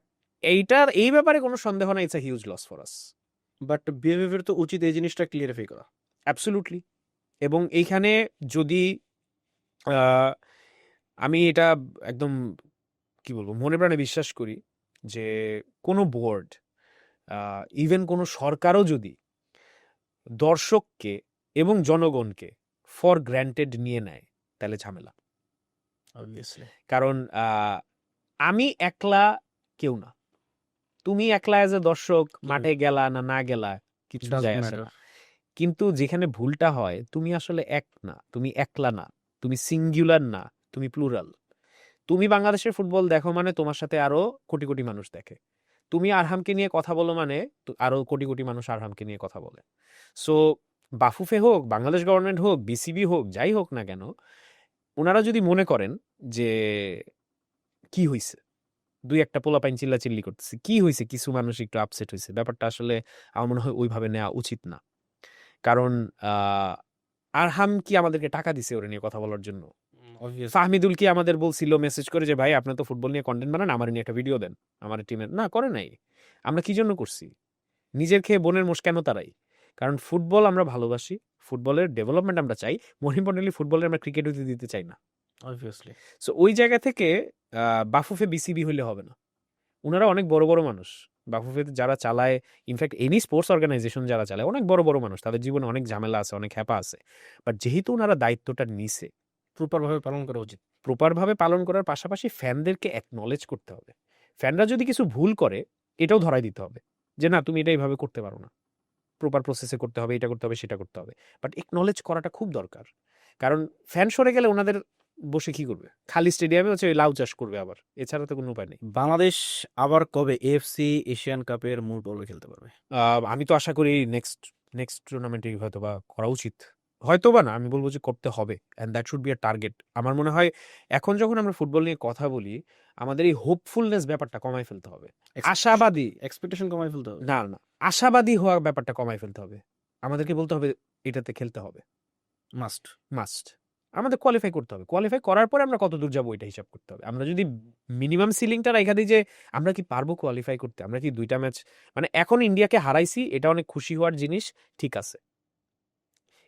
এই ব্যাপারে কোনো সন্দেহ নাই, it's a huge loss for us. But behaviour তো উচিত এই জিনিসটা ক্লিয়ারিফাই করা। অ্যাবসলুটলি। এবং এইখানে যদি আহ, আমি এটা একদম কি বলবো মনে প্রাণে বিশ্বাস করি যে কোনো বোর্ড, ইভেন কোনো সরকারও যদি দর্শককে এবং জনগণকে ফর গ্র্যান্টেড নিয়ে নেয়, তাহলে ঝামেলা। অবভিয়াসলি। কারণ আমি একলা কেউ না, তুমি একলা এজ এ দর্শক মাঠে গেলা না না গেলা কিছু যায় আসে না, কিন্তু যেখানে ভুলটা হয় তুমি আসলে এক না, তুমি একলা না, তুমি সিঙ্গুলার না, তুমি প্লুরাল। তুমি বাংলাদেশের ফুটবল দেখো মানে তোমার সাথে আরো কোটি কোটি মানুষ দেখে, তুমি আরহামকে নিয়ে কথা বলো মানে আরো কোটি কোটি মানুষ আরহামকে নিয়ে কথা বলে। সো বাফুফে হোক, বাংলাদেশ গভর্নমেন্ট হোক, বিসিবি হোক, যাই হোক না কেন, ওনারা যদি মনে করেন যে কি হইছে, দুই একটা পোলাপাইন চিল্লাচিল্লি করতেছে, কি হয়েছে, কিছু মানুষ একটু আপসেট হয়েছে, ব্যাপারটা আসলে আমার মনে হয় ওইভাবে নেওয়া উচিত না। কারণ আরহাম কি আমাদেরকে টাকা দিছে ওরা নিয়ে কথা বলার জন্য? ফাহমিদুল কি আমাদের বলছিল মেসেজ করে যে ভাই আপনার তো ফুটবল নিয়ে কন্টেন্ট বানান, আমার নিয়ে একটা ভিডিও দেন আমার টিমের? না, করে নাই। আমরা কি জন্য করছি? নিজের খেয়ে বোনের মোষ কেন তারাই? কারণ ফুটবল আমরা ভালোবাসি, ফুটবলের ডেভেলপমেন্ট আমরা চাই, মোর ইম্পর্টেন্টলি ফুটবলের আমরা ক্রিকেট হইতে দিতে চাই না। অবভিয়াসলি। সো ওই জায়গা থেকে বাফুফে বিসিবি হইলে হবে না। ওনারা অনেক বড় বড় মানুষ, বাফুফে যারা চালায়, ইনফ্যাক্ট এনি স্পোর্টস অর্গানাইজেশন যারা চালায়, অনেক বড় বড় মানুষ, তাদের জীবনে অনেক ঝামেলা আছে, অনেক হ্যাপা আছে, বাট যেহেতু ওনারা দায়িত্বটা নিছে, প্রপারভাবে পালন করা উচিত। প্রপারভাবে পালন করার পাশাপাশি ফ্যানদেরকে অ্যাকনলেজ করতে হবে। ফ্যানরা যদি কিছু ভুল করে এটাও ধরাই দিতে হবে যে না তুমি এটা এইভাবে করতে পারো না, প্রপার প্রসেসে করতে হবে, এটা করতে হবে, সেটা করতে হবে। বাট একনলেজ করাটা খুব দরকার, কারণ ফ্যান সরে গেলে ওনাদের বসে কি করবে? খালি স্টেডিয়ামে হচ্ছে ওই লাউ চাষ করবে আবার, এছাড়া তো কোনো উপায় নেই। বাংলাদেশ আবার কবে এএফসি এশিয়ান কাপের মূল পর্বে খেলতে পারবে? আমি তো আশা করি নেক্সট টুর্নামেন্টে হয়তো বা করা উচিত, হয়তো বা না, আমি বলবো যে করতে হবে, and that should be a target. আমার মনে হয় এখন যখন আমরা ফুটবল নিয়ে কথা বলি, আমাদের এই হোপফুলনেস ব্যাপারটা কমাই ফেলতে হবে, আশাবাদী এক্সপেকটেশন কমাই ফেলতে হবে। না না, আশাবাদী হওয়ার ব্যাপারটা কমাই ফেলতে হবে। আমাদেরকে বলতে হবে এটাতে খেলতে হবে, মাস্ট। মাস্ট। আমাদের কোয়ালিফাই করতে হবে, কোয়ালিফাই করার পরে আমরা কত দূর যাবো এটা হিসাব করতে হবে। আমরা যদি মিনিমাম সিলিংটা রাখা দিই যে আমরা কি পারবো কোয়ালিফাই করতে, আমরা কি দুইটা ম্যাচ, মানে এখন ইন্ডিয়াকে হারাইছি, এটা অনেক খুশি হওয়ার জিনিস, ঠিক আছে।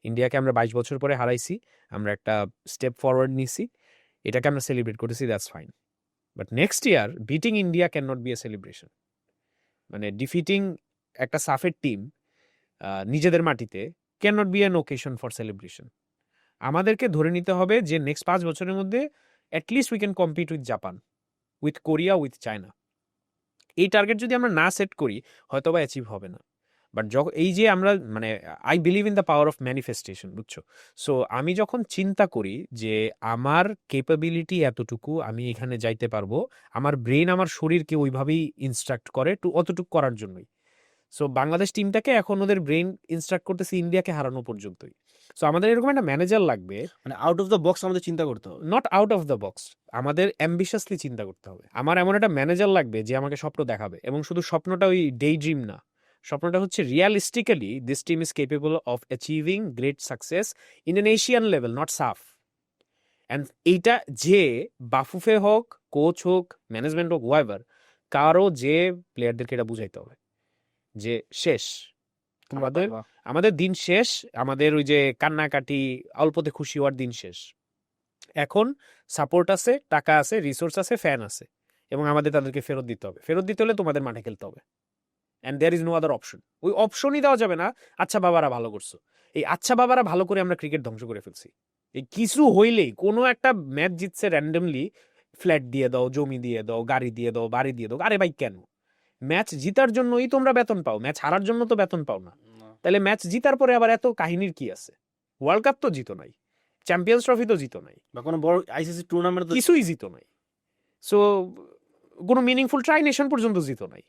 ইন্ডিয়াকে আমরা 22 বছর পরে হারাইছি, আমরা একটা স্টেপ ফরওয়ার্ড নিছি, এটাকে আমরা সেলিব্রেট করেছি, that's fine. But next year beating India can not be a celebration. মানে ডিফিটিং একটা সাফের টিম নিজেদের মাটিতে can not be an occasion for celebration. আমাদেরকে ধরে নিতে হবে যে নেক্সট 5 বছরের মধ্যে at least we can compete with Japan, with Korea, with China. এই টার্গেট যদি আমরা না সেট করি হয়তো বা অ্যাচিভ হবে না। বাট এই যে আমরা, মানে I believe in the power of manifestation, বুঝছো? সো আমি যখন চিন্তা করি যে আমার কেপাবিলিটি এতটুকু, আমি এখানে যাইতে পারবো, আমার ব্রেন আমার শরীরকে ওইভাবেই ইনস্ট্রাক্ট করে অতটুকু করার জন্যই। সো বাংলাদেশ টিমটাকে এখন ওদের ব্রেন ইনস্ট্রাক্ট করতেছে ইন্ডিয়াকে হারানো পর্যন্তই। সো আমাদের এরকম একটা ম্যানেজার লাগবে, মানে আউট অফ দ্য বক্স আমাদের চিন্তা করতে হবে। Not out of the box, আমাদের অ্যাম্বিশাসলি চিন্তা করতে হবে। আমার এমন একটা ম্যানেজার লাগবে যে আমাকে স্বপ্ন দেখাবে, এবং শুধু স্বপ্নটা ওই ডে ড্রিম না, স্বপ্নটা হচ্ছে realistically this team is capable of achieving great success in an Asian level, not SAFF. And এইটা যে বাফুফে হোক, কোচ হোক, ম্যানেজমেন্ট হোক, ওয়াইভার, কারো যে প্লেয়ারদেরকে এটা বুঝাইতে হবে যে শেষ, আমাদের দিন শেষ, আমাদের ওই যে কান্নাকাটি অল্পতে খুশি হওয়ার দিন শেষ। এখন সাপোর্ট আছে, টাকা আছে, রিসোর্স আছে, ফ্যান আছে, এবং আমাদের তাদেরকে ফেরত দিতে হবে। ফেরত দিতে হলে তোমাদের মাঠে খেলতে হবে, and there is no other option. ওই অপশনই দেওয়া যাবে না আচ্ছা বাবারা ভালো করছো, এই আচ্ছা বাবারা ভালো করে আমরা ক্রিকেট ধ্বংস করে ফেলছি। এই কিছু হইলেই কোনো একটা ম্যাচ জিতছে র্যান্ডমলি, ফ্ল্যাট দিয়ে দাও, জমি দিয়ে দাও, গাড়ি দিয়ে দাও, বাড়ি দিয়ে দাও। আরে ভাই কেন? ম্যাচ জিতার জন্যই তোমরা বেতন পাও, ম্যাচ হারার জন্য তো বেতন পাও না। তাহলে ম্যাচ জিতার পরে আবার এত কাহিনীর কি আছে? ওয়ার্ল্ড কাপ তো জিতো নাই, চ্যাম্পিয়ন্স ট্রফি তো জিতো নাই, বা কোনো বড় আইসিসি টুর্নামেন্ট কিছুই জিতো নাই। সো কোনো মিনিংফুল ট্রাই নেশন পর্যন্ত জিতো নাই।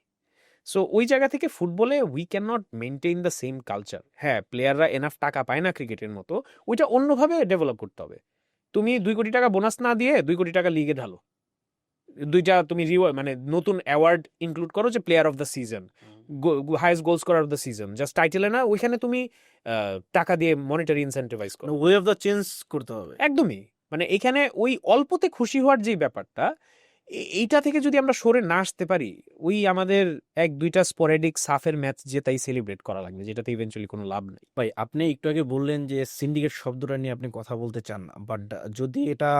সো ওই জায়গা থেকে ফুটবলে we can not maintain the same culture. হ্যাঁ, প্লেয়াররা এনাফ টাকা পায় না ক্রিকেটের মতো, ওইটা অন্যভাবে ডেভেলপ করতে হবে। তুমি 2 কোটি টাকা বোনাস না দিয়ে 2 কোটি টাকা লিগে ঢালো, দুইটা তুমি মানে নতুন অ্যাওয়ার্ড ইনক্লুড করো, যে player of the season, highest goal scorer of the season, just টাইটেলে না, ওইখানে তুমি টাকা দিয়ে মনিটারি ইনসেন্টিভাইজ করো। ওয়ে অফ দ্য চেঞ্জ করতে হবে একদমই, মানে এখানে ওই অল্পতে খুশি হওয়ার যে ব্যাপারটা, এইটা থেকে যদি আমরা সরে না আসতে পারি, ওই আমাদের 1-2টা স্পোরেডিক সাফের ম্যাচ জেতাই সেলিব্রেট করা লাগবে, যেটাতে ইভেন্চুয়ালি কোনো লাভ নেই। ভাই। আপনি একটু আগে বললেন যে সিন্ডিকেট শব্দটা নিয়ে আপনি কথা বলতে চান না, বাট যদি এটা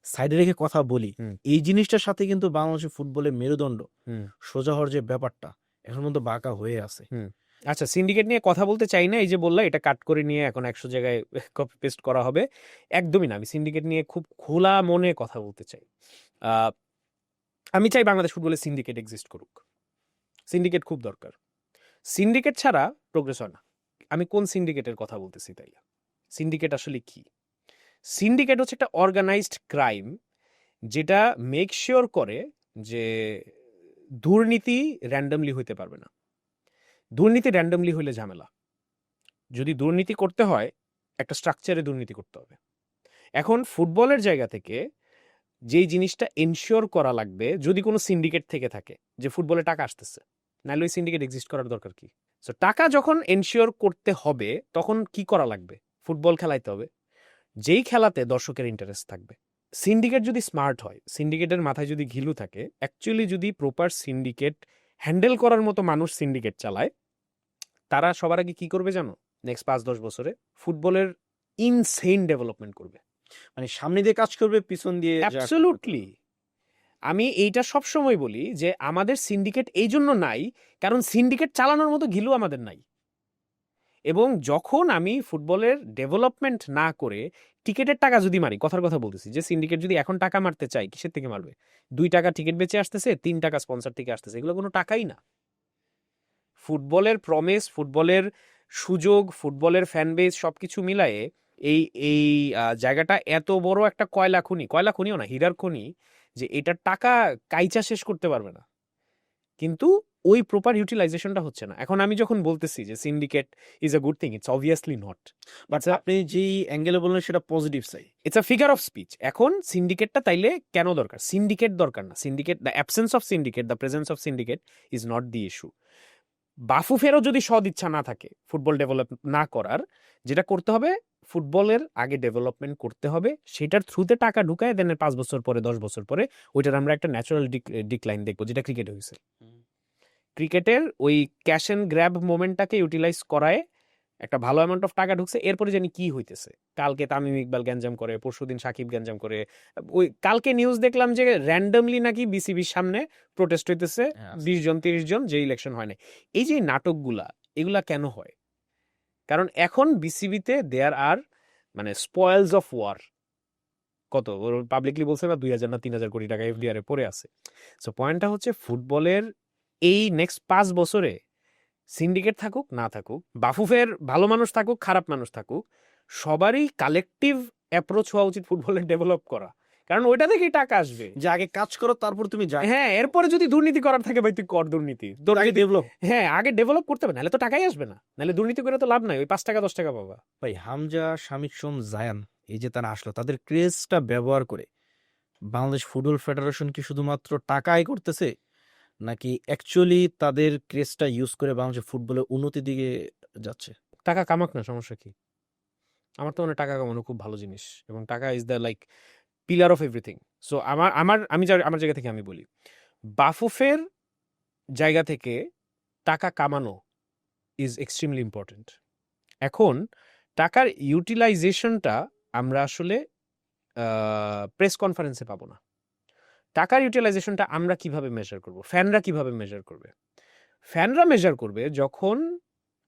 সাইডে রেখে কথা বলি, এই জিনিসটার সাথে কিন্তু বাংলাদেশের ফুটবলের মেরুদণ্ড সোজা হওয়ার যে ব্যাপারটা এখন পর্যন্ত বাঁকা হয়ে আছে। আচ্ছা, সিন্ডিকেট নিয়ে কথা বলতে চাই না, এই যে বললা এটা কাট করে নিয়ে এখন 100 জায়গায় কপি পেস্ট করা হবে, একদমই না। আমি সিন্ডিকেট নিয়ে খুব খোলা মনে কথা বলতে চাই। আমি চাই বাংলাদেশ ফুটবলে সিন্ডিকেট এক্সিস্ট করুক। সিন্ডিকেট খুব দরকার। সিন্ডিকেট ছাড়া প্রোগ্রেস হয় না। আমি কোন সিন্ডিকেটের কথা বলতেছি তাইলে? সিন্ডিকেট আসলে কি? সিন্ডিকেট হচ্ছে একটা অর্গানাইজড ক্রাইম, যেটা মেক শিওর করে যে দুর্নীতি র্যান্ডমলি হইতে পারবে না। দুর্নীতি র্যান্ডমলি হইলে ঝামেলা। যদি দুর্নীতি করতে হয়, একটা স্ট্রাকচারে দুর্নীতি করতে হবে। এখন ফুটবলের জায়গা থেকে যেই জিনিসটা এনশিওর করা লাগবে, যদি কোনো সিন্ডিকেট থেকে থাকে যে ফুটবলে টাকা আসতেছে, নাহলে ওই সিন্ডিকেট এক্সিস্ট করার দরকার কি? সো টাকা যখন এনশিওর করতে হবে, তখন কি করা লাগবে? ফুটবল খেলাইতে হবে, যেই খেলাতে দর্শকের ইন্টারেস্ট থাকবে। সিন্ডিকেট যদি স্মার্ট হয়, সিন্ডিকেটের মাথায় যদি ঘিলু থাকে, অ্যাকচুয়ালি যদি প্রপার সিন্ডিকেট হ্যান্ডেল করার মতো মানুষ সিন্ডিকেট চালায়, তারা সবার আগে কি করবে জানো? নেক্সট 5-10 বছরে ফুটবলের ইনসেইন ডেভেলপমেন্ট করবে। মানে সামনে দিয়ে কাজ করবে, পিছন দিয়ে অ্যাবসলিউটলি। আমি এইটা সবসময় বলি যে আমাদের সিন্ডিকেট এই জন্য নাই কারণ সিন্ডিকেট চালানোর মতো ঘিলু আমাদের নাই। এবং যখন আমি ফুটবলের ডেভেলপমেন্ট না করে টিকেটের টাকা যদি মারি, কথার কথা বলতেছি, যে সিন্ডিকেট যদি এখন টাকা মারতে চাই, কিসের থেকে মারবে? 2 টাকা টিকিট বেচে আসতেছে, 3 টাকা স্পন্সর থেকে আসতেছে, এগুলো কোনো টাকাই না। ফুটবলের প্রমিস, ফুটবলের সুযোগ, ফুটবলের ফ্যান বেস সবকিছু মিলায়ে এই এই জায়গাটা এত বড় একটা কয়লা খনিও না, হীরার খনি, যে এটার টাকা কাইচা শেষ করতে পারবে না। কিন্তু ওই প্রপার ইউটিলাইজেশনটা হচ্ছে না। এখন আমি যখন বলতেছি যে syndicate is a good thing, it's obviously not. But আপনি যেই অ্যাঙ্গেলে বললেন সেটা positive side. It's a figure of speech. এখন সিন্ডিকেটটা তাইলে কেন দরকার? সিন্ডিকেট দরকার না। Syndicate, the absence of syndicate, the presence of syndicate is not the issue. বাফুফেরও যদি সদ ইচ্ছা না থাকে ফুটবল ডেভেলপ না করার, যেটা করতে হবে, ফুটবলের আগে ডেভেলপমেন্ট করতে হবে, সেটার থ্রুতে টাকা ঢুকায়, দেন 5 বছর পরে 10 বছর পরে ওইটার আমরা একটা ন্যাচারাল ডিক্লাইন দেখবো, যেটা ক্রিকেটে হয়েছে। ক্রিকেটের ওই ক্যাশ অ্যান্ড গ্র্যাব মোমেন্টটাকে ইউটিলাইজ করায় একটা ভালো অ্যামাউন্ট অফ টাকা ঢুকছে, এরপরে জানি কি হইতেছে। কালকে তামিম ইকবাল গ্যাঞ্জাম করে, পরশুদিন সাকিব গ্যাঞ্জাম করে, ওই কালকে নিউজ দেখলাম যে র্যান্ডমলি নাকি বিসিবির সামনে প্রোটেস্ট হইতেছে, 20 জন 30 জন, যে ইলেকশন হয় না। এই যে নাটকগুলা, এগুলা কেন হয়? কারণ এখন বিসিবিতে দেয়ার আর মানে স্পয়েলস অফ ওয়ার, কত পাবলিকলি বলছে না, 2000 না 3000 কোটি টাকা এফডিআর এ পড়ে আছে। সো পয়েন্টটা হচ্ছে, ফুটবলের এই নেক্সট 5 বছরে সিন্ডিকেট থাকুক না থাকুক, বাফুফের ভালো মানুষ থাকুক খারাপ মানুষ থাকুক, সবারই কালেকটিভ অ্যাপ্রোচ হওয়া উচিত ফুটবলের ডেভেলপ করা। কারণ ওইটা থেকেই টাকা আসবে। যে আগে কাজ করো, তারপর তুমি যাও। হ্যাঁ, এরপরে যদি দুর্নীতি করার থাকে, ভাই তুই কর দুর্নীতি, আগে ডেভেলপ। হ্যাঁ, আগে ডেভেলপ করতে হবে, নাহলে তো টাকাই আসবে না। নাহলে দুর্নীতি করে তো লাভ নাই, ওই 5 টাকা 10 টাকা পাবা। ভাই হামজা, শামিক সোম, জায়ান, এই যে তারা আসলো, তাদের ক্রেজটা ব্যবহার করে বাংলাদেশ ফুটবল ফেডারেশন কি শুধুমাত্র টাকা আয় করতেছে, নাকি অ্যাকচুয়ালি তাদের ক্রেজটা ইউজ করে বাংলাদেশের ফুটবলের উন্নতির দিকে যাচ্ছে? টাকা কামাক না, সমস্যা কি? আমার তো মনে হয় টাকা কামানো খুব ভালো জিনিস, এবং টাকা is the like pillar of everything. So আমার জায়গা থেকে আমি বলি, বাফুফের জায়গা থেকে টাকা কামানো ইজ এক্সট্রিমলি ইম্পর্টেন্ট। এখন টাকার ইউটিলাইজেশনটা আমরা আসলে প্রেস কনফারেন্সে পাবো না। টাকার ইউটিলাইজেশনটা আমরা কিভাবে মেজার করব? ফ্যানরা কিভাবে মেজার করবে? ফ্যানরা মেজার করবে যখন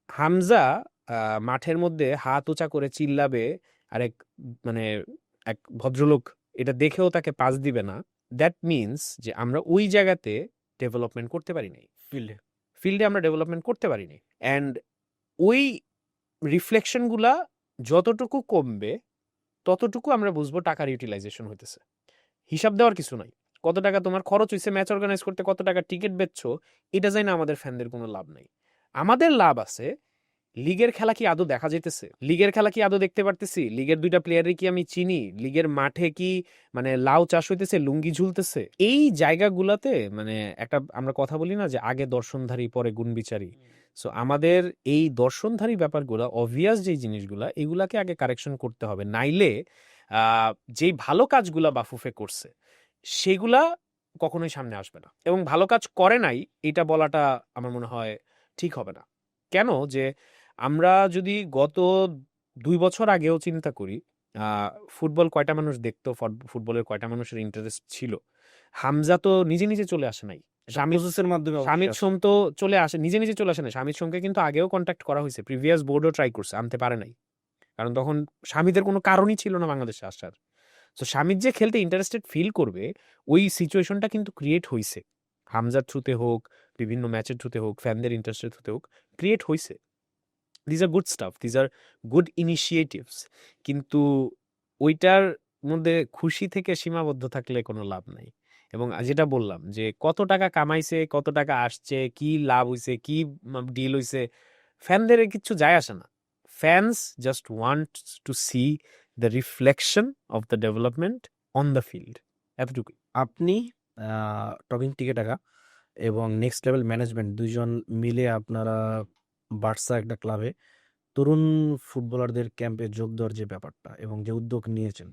হামজা মাঠের মধ্যে হাত উঁচা করে চিল্লাবে, আর এক ভদ্রলোক এটা দেখেও তাকে পাস দিবে না। দ্যাট মিনস যে আমরা ওই জায়গাতে ডেভেলপমেন্ট করতে পারি নাই। ফিল্ডে আমরা ডেভেলপমেন্ট করতে পারি নাই। অ্যান্ড ওই রিফ্লেকশনগুলা যতটুকু কমবে, ততটুকু আমরা বুঝবো টাকার ইউটিলাইজেশন হইতেছে। হিসাব দেওয়ার কিছু নাই। কত টাকা তোমার খরচ হইছে ম্যাচ অর্গানাইজ করতে, কত টাকা টিকিট বেচছো, এটা যাই না আমাদের ফ্যানদের কোনো লাভ নাই। আমাদের লাভ আছে লিগের খেলা কি আদৌ দেখা যাইতেছে, লিগের খেলা কি আদৌ দেখতে পারতেছি, লিগের 2টা প্লেয়ারে কি আমি চিনি, লিগের মাঠে কি মানে লাউ চাষ হইতেছে, লুঙ্গি ঝুলতেছে, এই জায়গাগুলাতে মানে একটা আমরা কথা বলি না যে আগে দর্শনধারী পরে গুণবিচারী। সো আমাদের এই দর্শনধারী ব্যাপারগুলা, অবভিয়াস যেই জিনিসগুলা, এগুলাকে আগে কারেকশন করতে হবে, নাইলে যেই ভালো কাজগুলা বাফুফে করছে সেগুলা কখনোই সামনে আসবে না। এবং ভালো কাজ করে নাই এটা বলাটা আমার মনে হয় ঠিক হবে না। কেন যে আমরা যদি গত 2 বছর আগেও চিন্তা করি, ফুটবল কয়টা মানুষ দেখতো, ফুটবলের কয়টা মানুষের ইন্টারেস্ট ছিল, হামজা তো নিজে নিজে চলে আসে নাই, প্রসেসের মাধ্যমে শামিদ সোম তো চলে আসে নিজে নিজে চলে আসে না। শামিদ সোমকে কিন্তু আগেও কন্ট্যাক্ট করা হয়েছে, প্রিভিয়াস বোর্ডও ট্রাই করছে, আনতে পারে নাই, কারণ তখন শামিদের কোনো কারণই ছিল না বাংলাদেশে আসার। তো শামিদ যে খেলতে ইন্টারেস্টেড ফিল করবে, ওই সিচুয়েশনটা কিন্তু ক্রিয়েট হয়েছে, হামজার থ্রুতে হোক, বিভিন্ন ম্যাচের থ্রুতে হোক, ফ্যানদের ইন্টারেস্টের থ্রুতে হোক, ক্রিয়েট হয়েছে। These are good staff, these are good initiatives. কিন্তু ওইটার মধ্যে খুশি থেকে সীমাবদ্ধ থাকলে কোনো লাভ নাই। এবং যেটা বললাম যে কত টাকা কামাইছে, কত টাকা আসছে, কি লাভ হইছে, কি ডিল হইছে, ফ্যানদের কিচ্ছু যায় আসে না। Fans just want to C the reflection of the development on the field, এতটুকুই। আপনি টকিং টিকে টাকা এবং নেক্সট লেভেল ম্যানেজমেন্ট দুইজন মিলে আপনারা বার্সা একটা ক্লাবে তরুণ ফুটবলারদের ক্যাম্পে যোগ দেওয়ার যে ব্যাপারটা এবং যে উদ্যোগ নিয়েছেন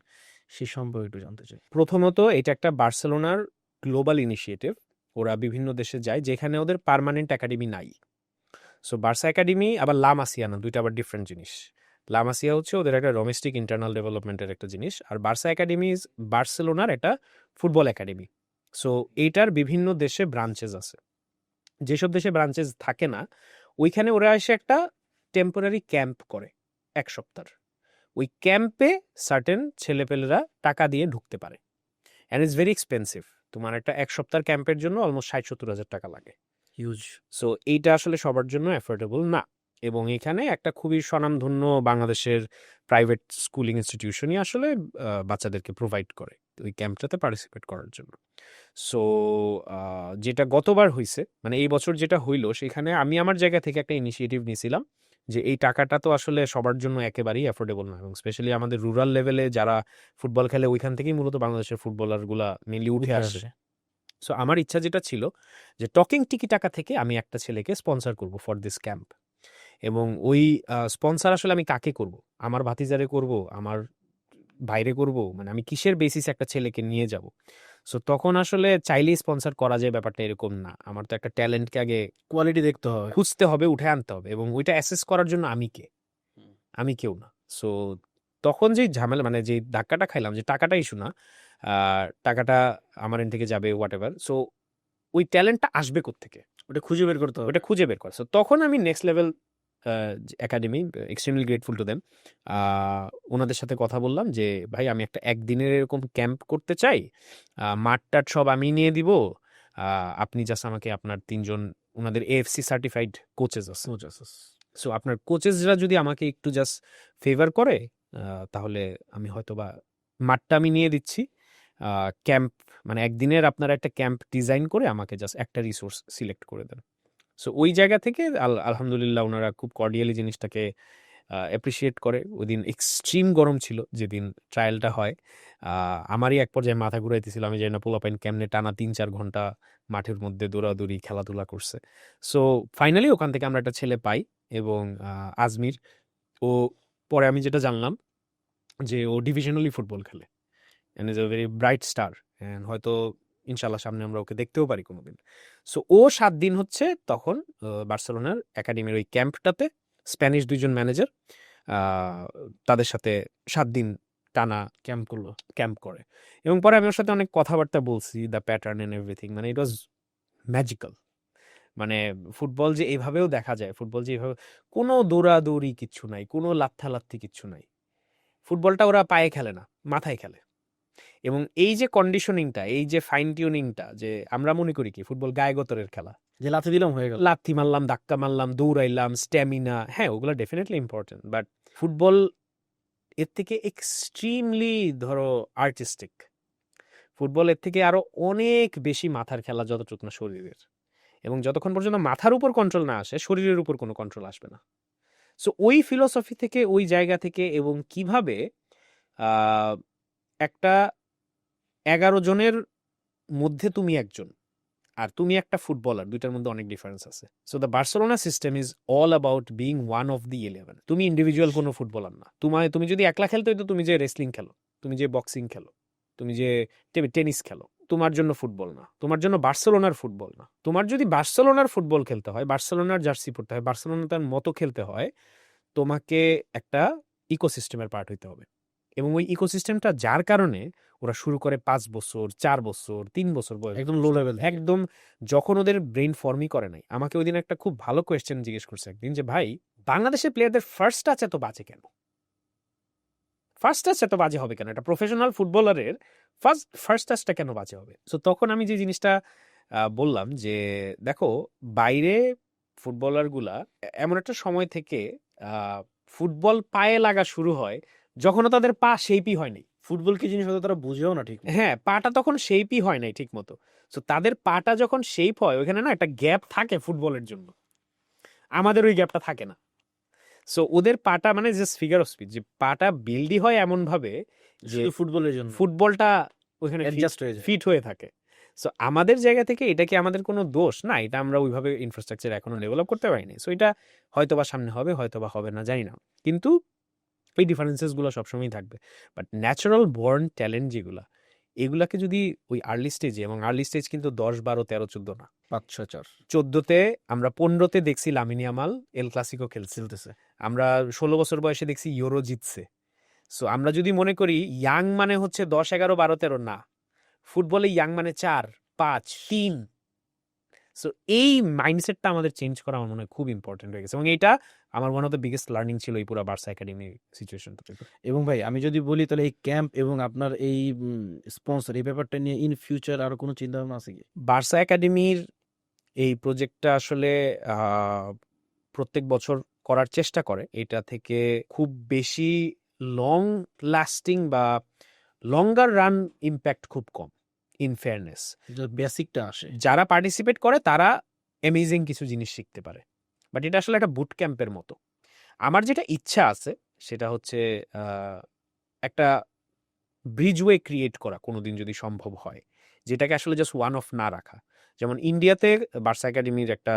সে সম্পর্কে একটু জানতে চাই। প্রথমত এটা একটা বার্সেলোনার গ্লোবাল ইনিশিয়েটিভ। ওরা বিভিন্ন দেশে যায় যেখানে ওদের পার্মানেন্ট একাডেমি নাই। সো বার্সা একাডেমি আবার লা মাসিয়া না, দুইটা আবার ডিফারেন্ট জিনিস। লা মাসিয়া হচ্ছে ওদের একটা ডোমেস্টিক ইন্টারনাল ডেভেলপমেন্টের একটা জিনিস, আর বার্সা একাডেমি ইজ বার্সেলোনার একটা ফুটবল একাডেমি। সো এইটার বিভিন্ন দেশে ব্রাঞ্চেস আছে। যেসব দেশে ব্রাঞ্চেস থাকে না, ওইখানে ওরা এসে একটা টেম্পোরারি ক্যাম্প করে 1 সপ্তাহ। ওই ক্যাম্পে সার্টেন ছেলেপেলেরা টাকা দিয়ে ঢুকতে পারে, অ্যান্ড ইটস ভেরি এক্সপেন্সিভ। তোমার একটা 1 সপ্তাহ ক্যাম্পের জন্য অলমোস্ট 60-70 হাজার টাকা লাগে, হিউজ। সো এইটা আসলে সবার জন্য অ্যাফোর্ডেবল না। এবং এখানে একটা খুবই স্বনামধন্য বাংলাদেশের প্রাইভেট স্কুলিং ইনস্টিটিউশনই আসলে বাচ্চাদেরকে প্রোভাইড করে ওই ক্যাম্পটাতে পার্টিসিপেট করার জন্য। সো যেটা গতবার হইছে, মানে এই বছর যেটা হইলো, সেখানে আমি আমার জায়গা থেকে একটা ইনিশিয়েটিভ নিয়েছিলাম যে এই টাকাটা তো আসলে সবার জন্য একেবারেই অ্যাফোর্ডেবল না, এবং স্পেশালি আমাদের রুরাল লেভেলে যারা ফুটবল খেলে ওইখান থেকেই মূলত বাংলাদেশের ফুটবলারগুলা মেনলি উঠে আসে। সো আমার ইচ্ছা যেটা ছিল যে টকিং টিকি টাকা থেকে আমি একটা ছেলেকে স্পন্সর করব ফর দিস ক্যাম্প। এবং ওই স্পন্সর আসলে আমি কাকে করব, আমার ভাতিজারে করব, আমার বাইরে করব, মানে আমি কিসের বেসিস একটা ছেলেকে নিয়ে যাব। সো তখন আসলে চাইলেই স্পন্সর করা যায় ব্যাপারটা এরকম না, আমার তো একটা ট্যালেন্টকে আগে কোয়ালিটি দেখতে হবে, খুঁজতে হবে, উঠে আনতে হবে, এবং ওইটা অ্যাসেস করার জন্য আমি কে, আমি কেউ না। সো তখন যেই ঝামেলা, মানে যে ধাক্কাটা খাইলাম যে টাকাটা ইস্যু না, টাকাটা আমার এন থেকে যাবে হোয়াট এভার, সো ওই ট্যালেন্টটা আসবে কোত্থেকে, ওটা খুঁজে বের করতে হবে। ওটা খুঁজে বের করে। সো তখন আমি next level academy, extremely grateful to them, ওনাদের সাথে কথা বললাম যে ভাই আমি একটা একদিনের এরকম ক্যাম্প করতে চাই, মাঠ টাট সব আমি নিয়ে দিব, আপনি জাস্ট আমাকে আপনার 3জন ওনাদের এএফসি সার্টিফাইড কোচেস আছে, সো আপনার কোচেসরা যদি আমাকে একটু জাস্ট ফেভার করে, তাহলে আমি হয়তো বা মাঠটা আমি নিয়ে দিচ্ছি, ক্যাম্প মানে একদিনের আপনারা একটা ক্যাম্প ডিজাইন করে আমাকে জাস্ট একটা রিসোর্স সিলেক্ট করে দেন। সো ওই জায়গা থেকে আলহামদুলিল্লাহ ওনারা খুব কর্ডিয়ালি জিনিসটাকে অ্যাপ্রিসিয়েট করে। ওই দিন এক্সট্রিম গরম ছিল যেদিন ট্রায়ালটা হয়, আমারই এক পর্যায়ে মাথা ঘুরাইতেছিল, আমি জানি না পোলাপাইন কেমনে টানা 3-4 ঘন্টা মাঠের মধ্যে দৌড়াদৌড়ি খেলাধুলা করছে। সো ফাইনালি ওখান থেকে আমরা একটা ছেলে পাই, এবং আজমির, ও পরে আমি যেটা জানলাম যে ও ডিভিশনালি ফুটবল খেলে, and is a very bright star, and হয়তো ইনশাল্লাহ সামনে আমরা ওকে দেখতেও পারি কোনোদিন। সো ও 7 দিন হচ্ছে তখন বার্সেলোনার একাডেমির ওই ক্যাম্পটাতে, স্প্যানিশ 2জন ম্যানেজার তাদের সাথে 7 দিন টানা ক্যাম্প করে। এবং পরে আমি ওর সাথে অনেক কথাবার্তা বলছি, দ্য প্যাটার্ন এন্ড এভরিথিং, মানে ইট ওয়াজ ম্যাজিক্যাল। মানে ফুটবল যে এভাবেও দেখা যায়, ফুটবল যে এভাবে কোনো দৌড়াদৌড়ি কিচ্ছু নাই, কোনো লাত্থালাত্থি কিচ্ছু নাই, ফুটবলটা ওরা পায়ে খেলে না, মাথায় খেলে। এবং এই যে কন্ডিশনিংটা, এই যে ফাইন টিউনিংটা, যে আমরা মনে করি কি ফুটবল গায়ে গতরের খেলা, যে লাথি দিলাম হয়ে গেল, লাথি মারলাম, ধাক্কা মারলাম, দৌড়াইলাম, স্ট্যামিনা, হ্যাঁ ওগুলো ডেফিনেটলি ইম্পর্টেন্ট, বাট ফুটবল এর থেকে এক্সট্রিমলি ধরো আর্টিস্টিক। ফুটবলের থেকে আরো অনেক বেশি মাথার খেলা যতটুকু না শরীরের, এবং যতক্ষণ পর্যন্ত মাথার উপর কন্ট্রোল না আসে শরীরের উপর কোনো কন্ট্রোল আসবে না। সো ওই ফিলোসফি থেকে, ওই জায়গা থেকে, এবং কিভাবে আহ, একটা 11 জনের মধ্যে তুমি একজন আর তুমি একটা ফুটবলার, দুইটার মধ্যে অনেক ডিফারেন্স আছে। So the Barcelona system is all about being one of the 11। তুমি ইন্ডিভিজুয়াল কোনো ফুটবলার না। তুমি যদি একলা খেলতে হইতো, তুমি যে রেসলিং খেলো, তুমি যে বক্সিং খেলো, তুমি যে টেনিস খেলো, তোমার জন্য ফুটবল না, তোমার জন্য বার্সেলোনার ফুটবল না। তোমার যদি বার্সেলোনার ফুটবল খেলতে হয়, বার্সেলোনার জার্সি পরতে হয়, বার্সেলোনার মতো খেলতে হয়, তোমাকে একটা ইকোসিস্টেমের পার্ট হইতে হবে। এবং ওই ইকোসিস্টেমটা যার কারণে ওরা শুরু করে 5 বছর, 4 বছর, 3 বছর বয়স, একদম লো লেভেল একদম যখন ওদের ব্রেন ফর্মই করে নাই। আমাকে ওই দিন একটা খুব ভালো কোয়েশ্চেন জিজ্ঞেস করছে একদিন, যে ভাই, বাংলাদেশের প্লেয়ারদের ফার্স্ট টাচ এত বাজে কেন? ফার্স্ট টাচ এত বাজে হবে কেন? একটা প্রফেশনাল ফুটবলারের ফার্স্ট টাচটা কেন বাজে হবে? সো তখন আমি যে জিনিসটা বললাম যে, দেখো, বাইরে ফুটবলারগুলা এমন একটা সময় থেকে ফুটবল পায়ে লাগা শুরু হয় যখনও তাদের পা শেপই হয়নি। ফুটবল কি জিনিস হয়তো তারা বুঝেও না ঠিক মতো। হ্যাঁ, পাটা তখন শেপই হয় নাই ঠিক মতো। সো তাদের পাটা যখন শেপ হয়, ওখানে না একটা গ্যাপ থাকে ফুটবলের জন্য, আমাদের ওই গ্যাপটা থাকে না। সো ওদের পাটা মানে জাস্ট ফিগার অফ স্পিচ, যে পাটা বিল্ডই হয় এমন ভাবে যে শুধু ফুটবলের জন্য ফুটবলটা ওখানে অ্যাডজাস্ট হয়ে যায়। ফিট হয়ে থাকে। সো আমাদের জায়গা থেকে এটা কি আমাদের কোনো দোষ না? এটা আমরা ওইভাবে ইনফ্রাস্ট্রাকচার এখনো ডেভেলপ করতে পারিনি। সো এটা হয়তো বা সামনে হবে, হয়তো বা হবে না, জানি না। কিন্তু এই ডিফারেন্সেস গুলো সবসময় থাকবে। বাট ন্যাচারাল বর্ন ট্যালেন্ট যেগুলা, এগুলাকে যদি ওই আর্লি স্টেজে, এবং আর্লি স্টেজ কিন্তু 10, 12, 13, 14 না, 5, 6, 4 14তে, আমরা 15তে দেখছি লামিন ইয়ামাল এল ক্লাসিকো খেলতেছে, আমরা 16 বছর বয়সে দেখছি ইউরো জিতছে। সো আমরা যদি মনে করি ইয়াং মানে হচ্ছে 10, 11, 12, 13, না, ফুটবলে ইয়াং মানে 4, 5, 3। সো এই মাইন্ডসেটটা আমাদের চেঞ্জ করা আমার মনে হয় খুব ইম্পর্টেন্ট হয়ে গেছে, এবং এইটা আমার one of the biggest learning ছিল এই পুরো বার্সা একাডেমি সিচুয়েশনটা থেকে। এবং ভাই আমি যদি বলি তাহলে এই ক্যাম্প এবং আপনার এই স্পন্সর এই ব্যাপারটা নিয়ে ইন ফিউচার আরো কোনো চিন্তা ভাবনা আছে কি? বার্সা একাডেমির এই প্রজেক্টটা আসলে প্রত্যেক বছর করার চেষ্টা করে। এটা থেকে খুব বেশি লং লাস্টিং বা লঙ্গার রান ইম্প্যাক্ট খুব কম, ইন ফেয়ারনেস। বেসিকটা আসে, যারা পার্টিসিপেট করে তারা অ্যামেজিং কিছু জিনিস শিখতে পারে, বাট এটা আসলে একটা বুট ক্যাম্পের মতো। আমার যেটা ইচ্ছা আছে সেটা হচ্ছে একটা ব্রিজওয়ে ক্রিয়েট করা কোনোদিন, যদি সম্ভব হয়, যেটাকে আসলে জাস্ট ওয়ান অফ না রাখা। যেমন ইন্ডিয়াতে বার্সা একাডেমির একটা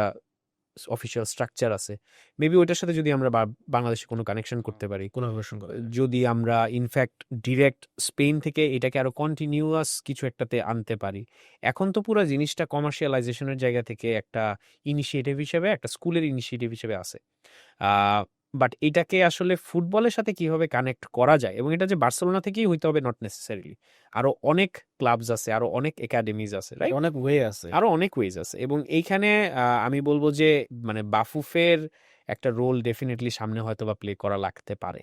অফিসিয়াল স্ট্রাকচার আছে, মেবি ওইটার সাথে যদি আমরা বাংলাদেশে কোনো কানেকশন করতে পারি, কোলাবোরেশন করে। যদি আমরা ইনফ্যাক্ট ডিরেক্ট স্পেন থেকে এটাকে আরো কন্টিনিউয়াস কিছু একটাতে আনতে পারি। এখন তো পুরো জিনিসটা কমার্শিয়ালাইজেশনের জায়গা থেকে একটা ইনিশিয়েটিভ হিসেবে, একটা স্কুলের ইনিশিয়েটিভ হিসেবে আছে। বাট এটাকে আসলে ফুটবলের সাথে কিভাবে কানেক্ট করা যায়, এবং এটা যে বার্সেলোনা থেকেই হইতে হবে নট নেসেসারিলি, আরো অনেক ক্লাবস আছে, আরো অনেক একাডেমিজ আছে, রাইট? অনেক ওয়ে আছে, আরো অনেক ওয়েজ আছে। এবং এইখানে আমি বলবো যে মানে বাফুফের একটা রোল ডেফিনেটলি সামনে হয়তো বা প্লে করা লাগতে পারে।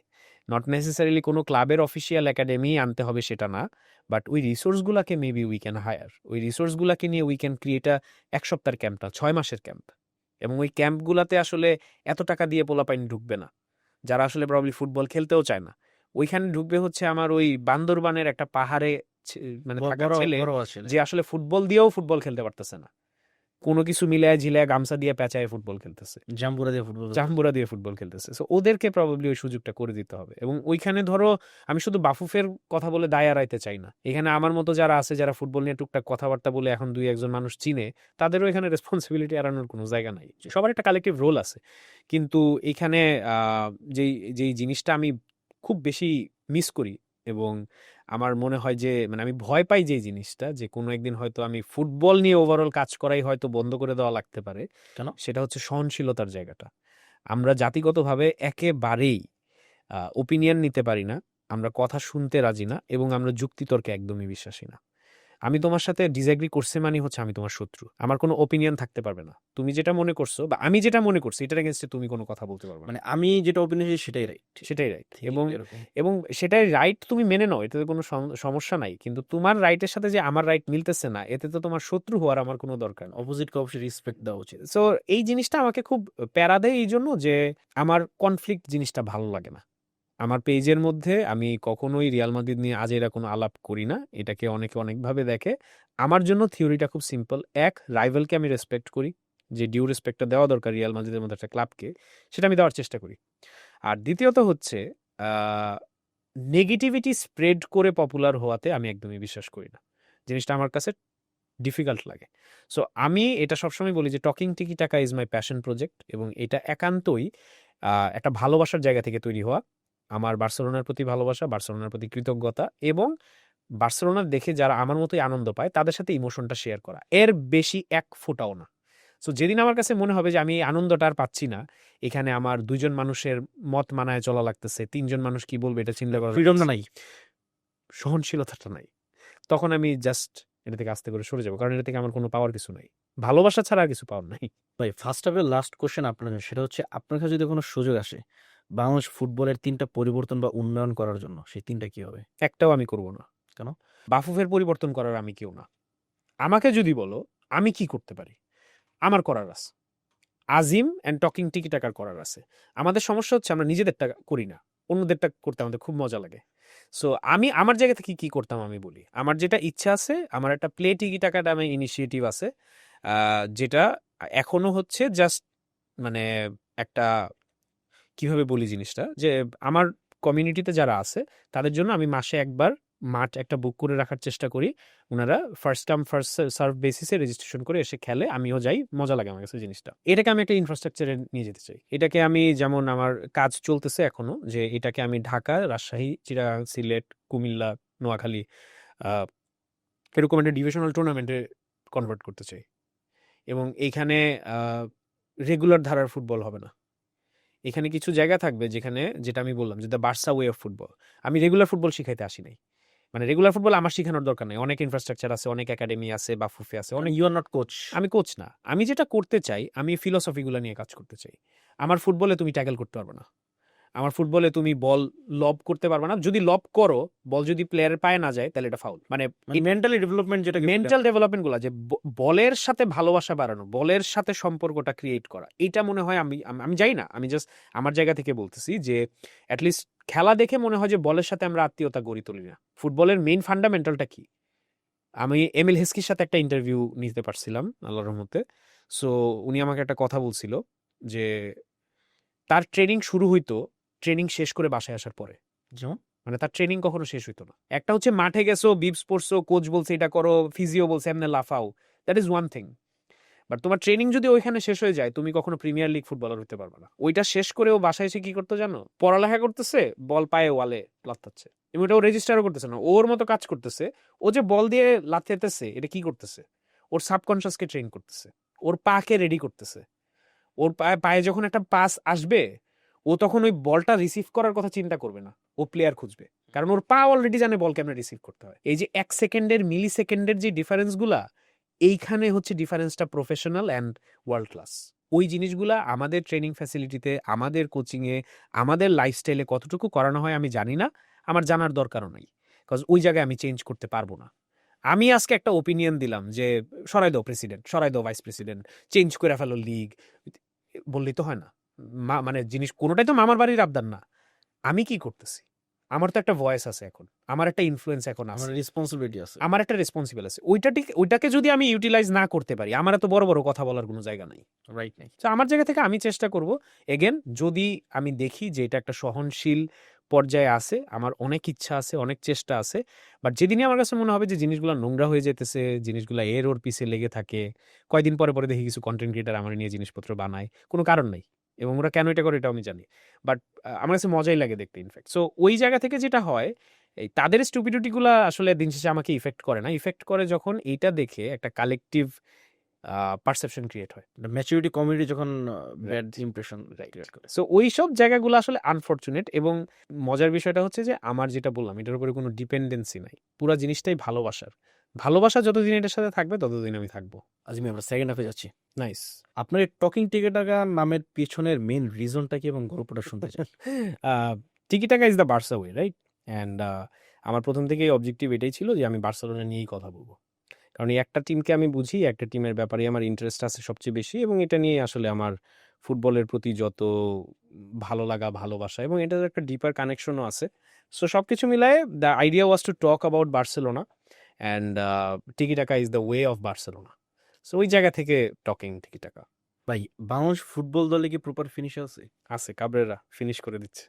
নট নেসেসারিলি কোনো ক্লাবের অফিসিয়াল একাডেমি আনতে হবে সেটা না, বাট ওই রিসোর্সগুলোকে মেবি উই ক্যান হায়ার। ওই রিসোর্সগুলোকে নিয়ে উই ক্যান ক্রিয়েট 1 সপ্তাহের ক্যাম্প না, 6 মাসের ক্যাম্প। এবং ওই ক্যাম্পগুলোতে আসলে এত টাকা দিয়ে পোলাপাইন ঢুকবে না, যারা আসলে প্রবাবলি ফুটবল খেলতেও চায় না। ওইখানে ঢুকবে হচ্ছে আমার ওই বান্দরবানের একটা পাহাড়ে মানে থাকা ছেলে, বড় আসলে যে আসলে ফুটবল দিয়েও ফুটবল খেলতে পারতেছে না, কোনো কিছু মিলায় ঝিলায় গামছা দিয়ে পেঁচায় ফুটবল খেলতেছে, জাম্বুরা দিয়ে ফুটবল জাম্বুরা দিয়ে ফুটবল খেলতেছে। সো ওদেরকে প্রবাবলি ওই সুযোগটা করে দিতে হবে। এবং ওইখানে ধরো, আমি শুধু বাফুফের কথা বলে দায় এড়াইতে চাই না, এখানে আমার মতো যারা আছে, যারা ফুটবল নিয়ে টুকটাক কথাবার্তা বলে এখন 2-1 জন মানুষ চিনে, তাদেরও এখানে রেসপন্সিবিলিটি এড়ানোর কোনো জায়গা নাই। সবার একটা কালেকটিভ রোল আছে। কিন্তু এখানে যেই যেই জিনিসটা আমি খুব বেশি মিস করি, এবং আমার মনে হয় যে মানে আমি ভয় পাই যে জিনিসটা, যে কোনো একদিন হয়তো আমি ফুটবল নিয়ে ওভারঅল কাজ করাই হয়তো বন্ধ করে দেওয়া লাগতে পারে, কেন? সেটা হচ্ছে সহনশীলতার জায়গাটা। আমরা জাতিগতভাবে একেবারেই ওপিনিয়ন নিতে পারি না, আমরা কথা শুনতে রাজি না, এবং আমরা যুক্তিতর্কে একদমই বিশ্বাসী না। আমি তোমার সাথে ডিসএগ্রি করছি মানে হচ্ছে আমি তোমার শত্রু, আমার কোনো ওপিনিয়ন থাকতে পারবে না। তুমি যেটা মনে করছো বা আমি যেটা মনে করছি, এটার এগেইনস্টে তুমি কোনো কথা বলতে পারবে না, মানে আমি যেটা ওপিনিয়ন সেটাই রাইট, সেটাই রাইট। এবং এরকম এবং সেটাই রাইট, তুমি মেনে নাও, এতে কোনো সমস্যা নাই। কিন্তু তোমার রাইটের সাথে যে আমার রাইট মিলতেছে না, এতে তো তোমার শত্রু হওয়ার আমার কোনো দরকার নেই। অপোজিটকে অবশ্যই রেসপেক্ট দেওয়া উচিত। সো এই জিনিসটা আমাকে খুব প্যারা দেয়, এই জন্য যে আমার কনফ্লিক্ট জিনিসটা ভালো লাগে না। আমার পেজের মধ্যে আমি কখনোই রিয়াল মাদ্রিদ নিয়ে আজেরা কোনো আলাপ করি না। এটাকে অনেকে অনেকভাবে দেখে। আমার জন্য থিওরিটা খুব সিম্পল। এক, রাইভালকে আমি রেসপেক্ট করি। যে ডিউ রেসপেক্টটা দেওয়া দরকার রিয়াল মাদ্রিদের মতো একটা ক্লাবকে, সেটা আমি দেওয়ার চেষ্টা করি। আর দ্বিতীয়ত হচ্ছে নেগেটিভিটি স্প্রেড করে পপুলার হওয়াতে আমি একদমই বিশ্বাস করি না। জিনিসটা আমার কাছে ডিফিকাল্ট লাগে। সো আমি এটা সবসময় বলি যে টকিং টিকি টাকা ইজ মাই প্যাশন প্রজেক্ট, এবং এটা একান্তই একটা ভালোবাসার জায়গা থেকে তৈরি হওয়া। আমার বার্সেলোনার প্রতি ভালোবাসা, বার্সেলোনার প্রতি কৃতজ্ঞতা, এবং বার্সেলোনার দেখে যারা আমার মতোই আনন্দ পায় তাদের সাথে ইমোশনটা শেয়ার করা। এর বেশি এক ফোঁটাও না। সো যেদিন আমার কাছে মনে হবে যে আমি এই আনন্দটা আর পাচ্ছি না, এখানে আমার ২ জন মানুষের মত মানায় চলা লাগতেছে, ৩ জন মানুষ কি বলবে এটা চিন্তা করা ফ্রিডমটা লাগতেছে, নাই। সহনশীলতাটা নাই, তখন আমি জাস্ট এটা থেকে আস্তে করে সরে যাবো, কারণ এটা থেকে আমার কোনো পাওয়ার কিছু নাই। ভালোবাসা ছাড়া আর কিছু পাওয়ার নাই। ভাই ফার্স্ট হাফের লাস্ট কোশ্চেন আপনার জন্য, সেটা হচ্ছে আপনার কাছে যদি কোনো সুযোগ আসে বাংলাদেশ ফুটবলের ৩টা পরিবর্তন বা উন্নয়ন করার জন্য, সেই ৩টা কি হবে? একটাও আমি করব না। কেন? বাফুফের পরিবর্তন করার আমি কেউ না। আমাকে যদি বলো আমি কি করতে পারি, আমার করার আছে। আজিম অ্যান্ড টকিং টিকি টাকার করার আছে। আমাদের সমস্যা হচ্ছে আমরা নিজেদেরটা করি না, অন্যদেরটা করতে আমাদের খুব মজা লাগে। সো আমি আমার জায়গা থেকে কি করতাম আমি বলি। আমার যেটা ইচ্ছা আছে, আমার একটা প্লে টিকি টাকাটা আমার ইনিশিয়েটিভ আছে, যেটা এখনো হচ্ছে জাস্ট মানে একটা, কিভাবে বলি জিনিসটা, যে আমার কমিউনিটিতে যারা আছে তাদের জন্য আমি মাসে একবার মাঠ একটা বুক করে রাখার চেষ্টা করি। ওনারা ফার্স্ট কাম ফার্স্ট সার্ভ বেসিসে রেজিস্ট্রেশন করে এসে খেলে, আমিও যাই, মজা লাগে আমার কাছে জিনিসটা। এটাকে আমি একটা ইনফ্রাস্ট্রাকচারে নিয়ে যেতে চাই। এটাকে আমি, যেমন আমার কাজ চলতেছে এখনো, যে এটাকে আমি ঢাকা, রাজশাহী, চিটাগাং, সিলেট, কুমিল্লা, নোয়াখালী এরকম একটা ডিভিশনাল টুর্নামেন্টে কনভার্ট করতে চাই। এবং এইখানে রেগুলার ধারার ফুটবল হবে না। এখানে কিছু জায়গা থাকবে যেখানে, যেটা আমি বললাম যে the Barca way of football. আমি রেগুলার ফুটবল শিখাইতে আসি নাই। মানে রেগুলার ফুটবল আমার শিখানোর দরকার নেই। অনেক ইনফ্রাস্ট্রাকচার আছে, অনেক একাডেমি আছে, বাফুফে আছে, অনেক। You are not coach. আমি কোচ না। আমি যেটা করতে চাই, আমি ফিলোসফিগুলো নিয়ে কাজ করতে চাই। আমার ফুটবলে তুমি ট্যাকল করতে পারবে না। আমার ফুটবলে তুমি বল লব করতে পারবে না। যদি লব করো, বল যদি প্লেয়ারের পায়ে না যায়, তাহলে এটা ফাউল। মানে মেন্টালি ডেভেলপমেন্ট, যেটা মেন্টাল ডেভেলপমেন্ট গুলা, যে বলের সাথে ভালোবাসা বাড়ানো, বলের সাথে সম্পর্কটা ক্রিয়েট করা, এটা মনে হয় আমি আমি যাই না, আমি জাস্ট আমার জায়গা থেকে বলতেছি যে অ্যাটলিস্ট খেলা দেখে মনে হয় যে বলের সাথে আমরা আত্মীয়তা গড়ি তুলি না। ফুটবলের মেইন ফান্ডামেন্টালটা কি? আমি এমিল হেস্কির সাথে একটা ইন্টারভিউ নিতে পারছিলাম আল্লাহর রহমতে। সো উনি আমাকে একটা কথা বলছিল যে তার ট্রেনিং শুরু হইতো ট্রেনিং শেষ করে বাসায় আসার পরে। যেমন মানে তার ট্রেনিং কখনো শেষ হইতো না। একটা হচ্ছে মাঠে গেছো, বিপস পড়ছো, কোচ বলছে এটা করো, ফিজিও বলছে এমনি লাফাও, that is one thing. But তোমার ট্রেনিং যদি ওইখানে শেষ হয়ে যায়, তুমি কখনো প্রিমিয়ার লিগ ফুটবলার হতে পারবে না। ওইটা শেষ করে ও বাসায় এসে কি করতে জানো? পড়ালেখা করতেছে, বল পায়ে ওয়ালে লাত্তাচ্ছে, এবং এটা ও রেজিস্টারও করতেছে না, ওর মতো কাজ করতেছে। ও যে বল দিয়ে লাথেতেছে, এটা কি করতেছে? ওর সাবকনশিয়াসকে ট্রেন করতেছে, ওর পাকে রেডি করতেছে। ওর পায়ে যখন একটা পাস আসবে, ও তখন ওই বলটা রিসিভ করার কথা চিন্তা করবে না, ও প্লেয়ার খুঁজবে, কারণ ওর পা অলরেডি জানে বল কেমনে রিসিভ করতে হয়। এই যে 1 সেকেন্ডের, মিলি সেকেন্ডের যে ডিফারেন্সগুলা, এইখানে হচ্ছে ডিফারেন্সটা প্রফেশনাল অ্যান্ড ওয়ার্ল্ড ক্লাস। ওই জিনিসগুলা আমাদের ট্রেনিং ফ্যাসিলিটিতে, আমাদের কোচিংয়ে, আমাদের লাইফস্টাইলে কতটুকু করানো হয় আমি জানি না, আমার জানার দরকারও নাই, বিকজ ওই জায়গায় আমি চেঞ্জ করতে পারবো না। আমি আজকে একটা ওপিনিয়ন দিলাম যে সরাই দাও প্রেসিডেন্ট, সরাই দাও ভাইস প্রেসিডেন্ট, চেঞ্জ করে ফেলো লিগ, বললেই তো হয় না। মানে জিনিস কোনোটাই তো মামার বাড়ির আবদার না। আমি কি করতেছি? আমার তো একটা ভয়েস আছে এখন, আমার একটা ইনফ্লুয়েন্স এখন আমার আছে, রেসপন্সিবিলিটি আছে। আমার একটা রেসপন্সিবল আছে। ওইটাকে যদি আমি ইউটিলাইজ না করতে পারি, আমার এত বড় বড় কথা বলার কোনো জায়গা নাই। রাইট নাই। তো আমার জায়গা থেকে আমি চেষ্টা করব, এগেন যদি আমি দেখি যে এটা একটা সহনশীল পর্যায়ে আছে, আমার অনেক ইচ্ছা আছে, অনেক চেষ্টা আছে, বাট যেদিনই আমার কাছে মনে হবে যে জিনিসগুলো নোংরা হয়ে যেতেছে, জিনিসগুলো এর ওর পিছে লেগে থাকে, কয়দিন পরে পরে দেখি কিছু কন্টেন্ট ক্রিয়েটার আমার নিয়ে জিনিসপত্র বানায়, কোনো কারণ নাই, এবং ওরা কেন এটা করে এটাও আমি জানি, বাট আমার কাছে মজাই লাগে দেখতে ইনফ্যাক্ট। সো ওই জায়গা থেকে যেটা হয়, এই তাদের স্টুপিডিটিগুলো আসলে দিন শেষে আমাকে ইফেক্ট করে না, ইফেক্ট করে যখন এইটা দেখে একটা কালেকটিভ পারসেপশন ক্রিয়েট হয়। ম্যাচুরিটি কমিউনিটি যখন ব্যাড ইমপ্রেশন ক্রিয়েট করে। সো ওই সব জায়গাগুলো আসলে আনফরচুনেট, এবং মজার বিষয়টা হচ্ছে যে আমার যেটা বললাম, এটার উপরে কোনো ডিপেন্ডেন্সি নাই, পুরো জিনিসটাই ভালোবাসার। ভালোবাসা যতদিন এটার সাথে থাকবে ততদিন আমি থাকবো। আজ আমরা সেকেন্ড হাফে যাচ্ছি। নাইস। আপনার এই টকিং টিকে টাকা নামের পিছনের মেইন রিজনটা কি এবং গল্পটা শুনতে চাই। টিকি টাকা is the Barca way, right? And আমার প্রথম থেকেই অবজেক্টিভ এটাই ছিল যে আমি বার্সেলোনা নিয়েই কথা বলবো, কারণ এই একটা টিমকে আমি বুঝি, একটা টিমের ব্যাপারে আমার ইন্টারেস্ট আছে সবচেয়ে বেশি, এবং এটা নিয়ে আসলে আমার ফুটবলের প্রতি যত ভালো লাগা, ভালোবাসা এবং এটার একটা ডিপার কানেকশনও আছে। সো সবকিছু মিলায়ে the idea was to talk about Barcelona and টিকি টাকা is the way of Barcelona. So ওই জায়গা থেকে টকিং টিকি টাকা। ভাই, বাংলাদেশ ফুটবল দলে কি প্রপার ফিনিশ আছে? আছে, কাবরেরা ফিনিশ করে দিচ্ছে।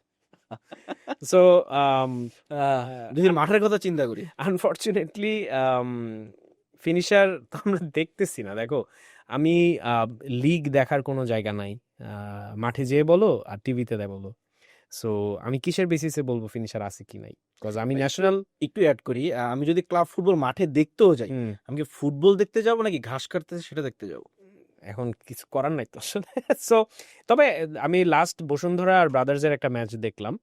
সো যদি মাঠের কথা চিন্তা করি, আনফর্চুনেটলি ফিনিশার তো আমরা দেখতেছি না। দেখো, আমি লিগ দেখার কোনো জায়গা নাই, মাঠে যেয়ে বলো আর টিভিতে দেয় বলো। সো আমি কিসের বেসিসে বলবো ফিনিশার আছে কি নাই? বিকজ আমি ভাই, ন্যাশনাল একটু অ্যাড করি, আমি যদি ক্লাব ফুটবল মাঠে দেখতেও যাই, আমি কি ফুটবল দেখতে যাবো নাকি ঘাস কাটতেছে সেটা দেখতে যাবো? এখন কিছু করার নাই তো আসলে। সো তবে আমি লাস্ট বসুন্ধরা আর ব্রাদার্সের একটা ম্যাচ দেখলাম,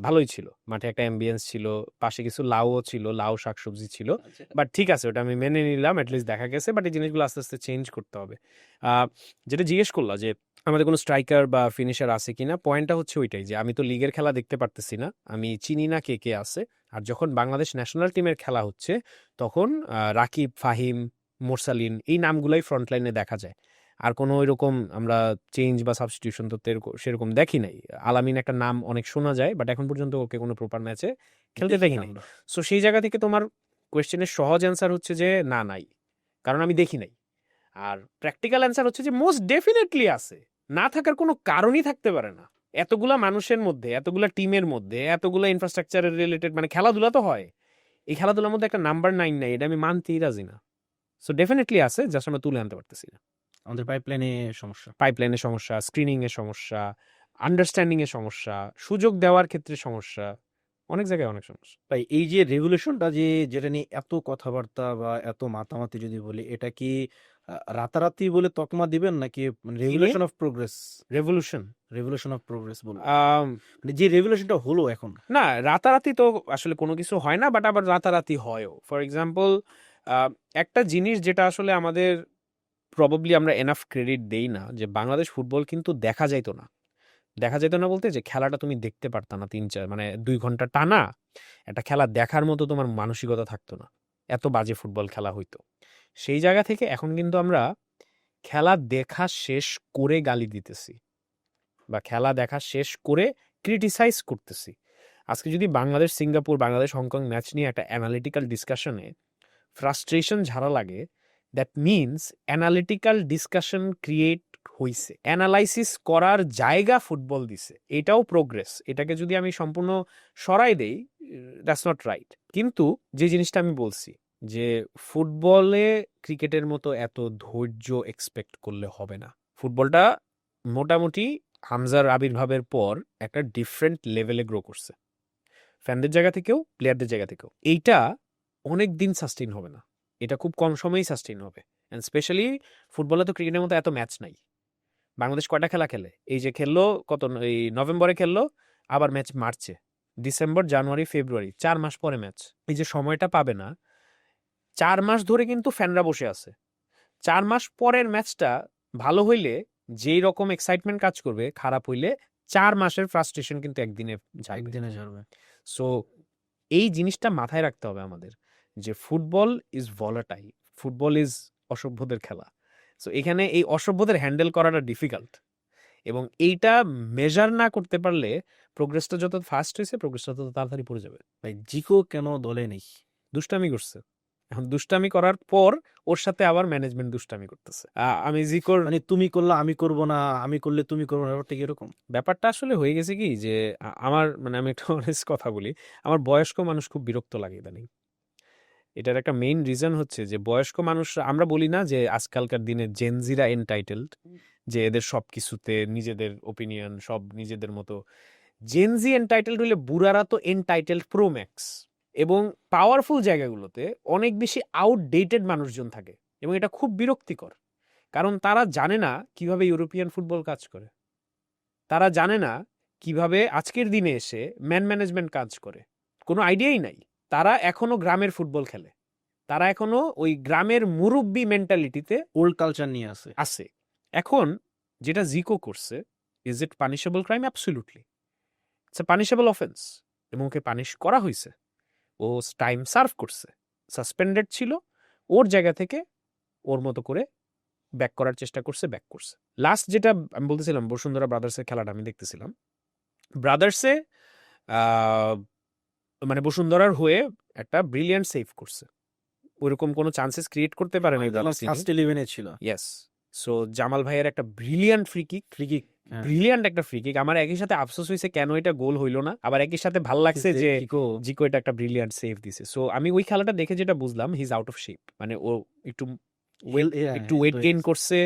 ভালোই ছিল। মাঠে একটা অ্যাম্বিয়েন্স ছিল, পাশে কিছু লাউও ছিল, লাউ শাকসবজি ছিল। বাট ঠিক আছে, ওটা আমি মেনে নিলাম, অ্যাটলিস্ট দেখা গেছে। বাট এই জিনিসগুলো আস্তে আস্তে চেঞ্জ করতে হবে। যেটা জিজ্ঞেস করলা যে আমাদের কোনো স্ট্রাইকার বা ফিনিশার আছে কিনা, পয়েন্টটা হচ্ছে ওইটাই যে আমি তো লিগের খেলা দেখতে পারতেছি না, আমি চিনি না কে কে আছে। আর যখন বাংলাদেশ ন্যাশনাল টিমের খেলা হচ্ছে তখন রাকিব, ফাহিম, মোরসালিন এই নামগুলাই ফ্রন্টলাইনে দেখা যায়। আর কোনো ওইরকম আমরা চেঞ্জ বা সাবস্টিটিউশন তো সেরকম দেখি নাই। আলামিন একটা নাম অনেক শোনা যায়, বাট এখন পর্যন্ত ওকে কোনো প্রপার ম্যাচে খেলতে দেখি নাই। সো সেই জায়গা থেকে তোমার কোয়েশ্চেনের সহজ অ্যান্সার হচ্ছে যে না, নাই, কারণ আমি দেখি নাই। আর প্র্যাকটিক্যাল অ্যান্সার হচ্ছে যে মোস্ট ডেফিনেটলি আছে, না থাকার কোনো কারণই থাকতে পারে না। এতগুলা মানুষের মধ্যে, এতগুলা টিমের মধ্যে, এতগুলা ইনফ্রাস্ট্রাকচারের রিলেটেড, মানে খেলাধুলা তো হয়, এই খেলাধুলার মধ্যে একটা নাম্বার 9 নাই, এটা আমি মানতেই রাজি না। সো ডেফিনেটলি আছে, জাস্ট আমরা তুলে আনতে পারতেছি না। আমাদের পাইপলাইনে সমস্যা, পাইপলাইনের সমস্যা, স্ক্রিনিং এর সমস্যা, আন্ডারস্ট্যান্ডিং এর সমস্যা, সুযোগ দেওয়ার ক্ষেত্রে সমস্যা, অনেক জায়গায় অনেক সমস্যা। ভাই। এই যে রেভলিউশনটা যেটা নিয়ে এত কথাবার্তা বা এত মাতামাতি যদি বলি, এটা কি রাতারাতি বলে তকমা দিবেন নাকি revolution of progress? Revolution, revolution of progress বলবো, মানে যে রেভলিউশনটা হলো এখন। না, রাতারাতি তো আসলে কোনো কিছু হয় না, বাট আবার রাতারাতি হয়ও। ফর এক্সাম্পল, একটা জিনিস যেটা আসলে আমাদের প্রবাবলি আমরা এনাফ ক্রেডিট দেই না, যে বাংলাদেশ ফুটবল কিন্তু দেখা যাইতো না। দেখা যেত না বলতে যে খেলাটা তুমি দেখতে পারতা না 3-4 মানে 2 ঘন্টা টানা একটা খেলা দেখার মতো তোমার মানসিকতা থাকতো না, এত বাজে ফুটবল খেলা হইতো। সেই জায়গা থেকে এখন কিন্তু আমরা খেলা দেখা শেষ করে গালি দিতেছি বা খেলা দেখা শেষ করে ক্রিটিসাইজ করতেছি। আজকে যদি Bangladesh Singapore, Bangladesh Hong Kong match নিয়ে একটা অ্যানালিটিক্যাল ডিসকাশনে ফ্রাস্ট্রেশন ঝাড়া লাগে, that means analytical discussion create হইছে, অ্যানালাইসিস করার জায়গা ফুটবল দিছে, এটাও প্রোগ্রেস। এটাকে যদি আমি সম্পূর্ণ সরাই দেই, দ্যাটস নট রাইট। কিন্তু যে জিনিসটা আমি বলছি যে ফুটবলে ক্রিকেটের মতো এত ধৈর্য এক্সপেক্ট করলে হবে না। ফুটবলটা মোটামুটি হামজার আবির্ভাবের পর একটা ডিফারেন্ট লেভেলে গ্রো করছে, ফ্যানদের জায়গা থেকেও, প্লেয়ারদের জায়গা থেকেও। এইটা অনেক দিন সাস্টেইন হবে না, এটা খুব কম সময়েই সাস্টেইন হবে। অ্যান্ড স্পেশালি ফুটবলে তো ক্রিকেটের মতো এত ম্যাচ নাই। বাংলাদেশ কয়টা খেলা খেলে? এই যে খেললো কত, এই নভেম্বরে খেললো, আবার ম্যাচ মার্চে, ডিসেম্বর, জানুয়ারি, ফেব্রুয়ারি, 4 মাস পরে ম্যাচ। এই যে সময়টা পাবে না, 4 মাস ধরে কিন্তু ফ্যানরা বসে আছে। 4 মাস পরের ম্যাচটা ভালো হইলে যেই রকম এক্সাইটমেন্ট কাজ করবে, খারাপ হইলে 4 মাসের ফ্রাস্ট্রেশন কিন্তু একদিনে যাবে। সো এই জিনিসটা মাথায় রাখতে হবে আমাদের, যে football is volatile, football is অসভ্যদের খেলা। সো এখানে এই অসভ্যদের হ্যান্ডেল করাটা ডিফিকাল্ট, এবং এইটা মেজার না করতে পারলে প্রোগ্রেসটা যত ফাস্ট হয়েছে, প্রোগ্রেসটা তত তাড়াতাড়ি পড়ে যাবে। ভাই, জিকো কেন দলে নেই? দুষ্টামি করছে। এখন দুষ্টামি করার পর ওর সাথে আবার ম্যানেজমেন্ট দুষ্টামি করতেছে। আমি জিকোর, মানে তুমি করলে আমি করব না, আমি করলে তুমি করবো না, ব্যাপারটা কি এরকম? ব্যাপারটা আসলে হয়ে গেছে কি যে আমার, মানে আমি একটা অনেস্ট কথা বলি, আমার বয়স্ক মানুষ খুব বিরক্ত লাগে ইদানিং। এটার একটা মেইন রিজন হচ্ছে যে বয়স্ক মানুষরা, আমরা বলি না যে আজকালকার দিনে জেনজিরা এনটাইটেলড, যে এদের সব কিছুতে নিজেদের ওপিনিয়ন, সব নিজেদের মতো। জেনজি এনটাইটেলড হইলে বুড়ারা তো এনটাইটেলড প্রো ম্যাক্স। এবং পাওয়ারফুল জায়গাগুলোতে অনেক বেশি আউটডেটেড মানুষজন থাকে, এবং এটা খুব বিরক্তিকর, কারণ তারা জানে না কিভাবে ইউরোপিয়ান ফুটবল কাজ করে, তারা জানে না কিভাবে আজকের দিনে এসে ম্যান ম্যানেজমেন্ট কাজ করে, কোনো আইডিয়াই নাই। তারা এখনো গ্রামের ফুটবল খেলে, তারা এখনো ওই গ্রামের মুরব্বি মেন্টালিটিতে ওল্ড কালচার নিয়ে আছে। এখন যেটা জিকো করছে, is it punishable crime? Absolutely it's a punishable offence, এবং ওকে পানিশ করা হয়েছে। ও টাইম সার্ভ করছে, সাসপেন্ডেড ছিল, ওর জায়গা থেকে ওর মতো করে ব্যাক করার চেষ্টা করছে, ব্যাক করছে। লাস্ট যেটা আমি বলতেছিলাম, বসুন্ধরা ব্রাদার্সের খেলাটা আমি দেখতেছিলাম। ব্রাদার্সে মানে বসুন্ধরার হয়ে একটা ব্রিলিয়ান্ট সেভ করছে, ওইরকম কোনো চান্সেস ক্রিয়েট করতে পারে নাই ব্রাদার্স। ফার্স্ট 11 ছিল। ইয়েস। সো জামাল ভাইয়ের একটা ব্রিলিয়ান্ট ফ্রি কিক, ব্রিলিয়ান্ট একটা ফ্রি কিক। আমার একই সাথে আফসোস হয়েছে কেন এটা গোল হইলো না, আবার একই সাথে ভাল লাগছে যে জিকো এটা একটা ব্রিলিয়ান্ট সেভ দিছে। সো আমি ওই খেলাটা দেখে যেটা বুঝলাম, he is out of shape. মানে ও একটু ওয়েট গেইন করছে,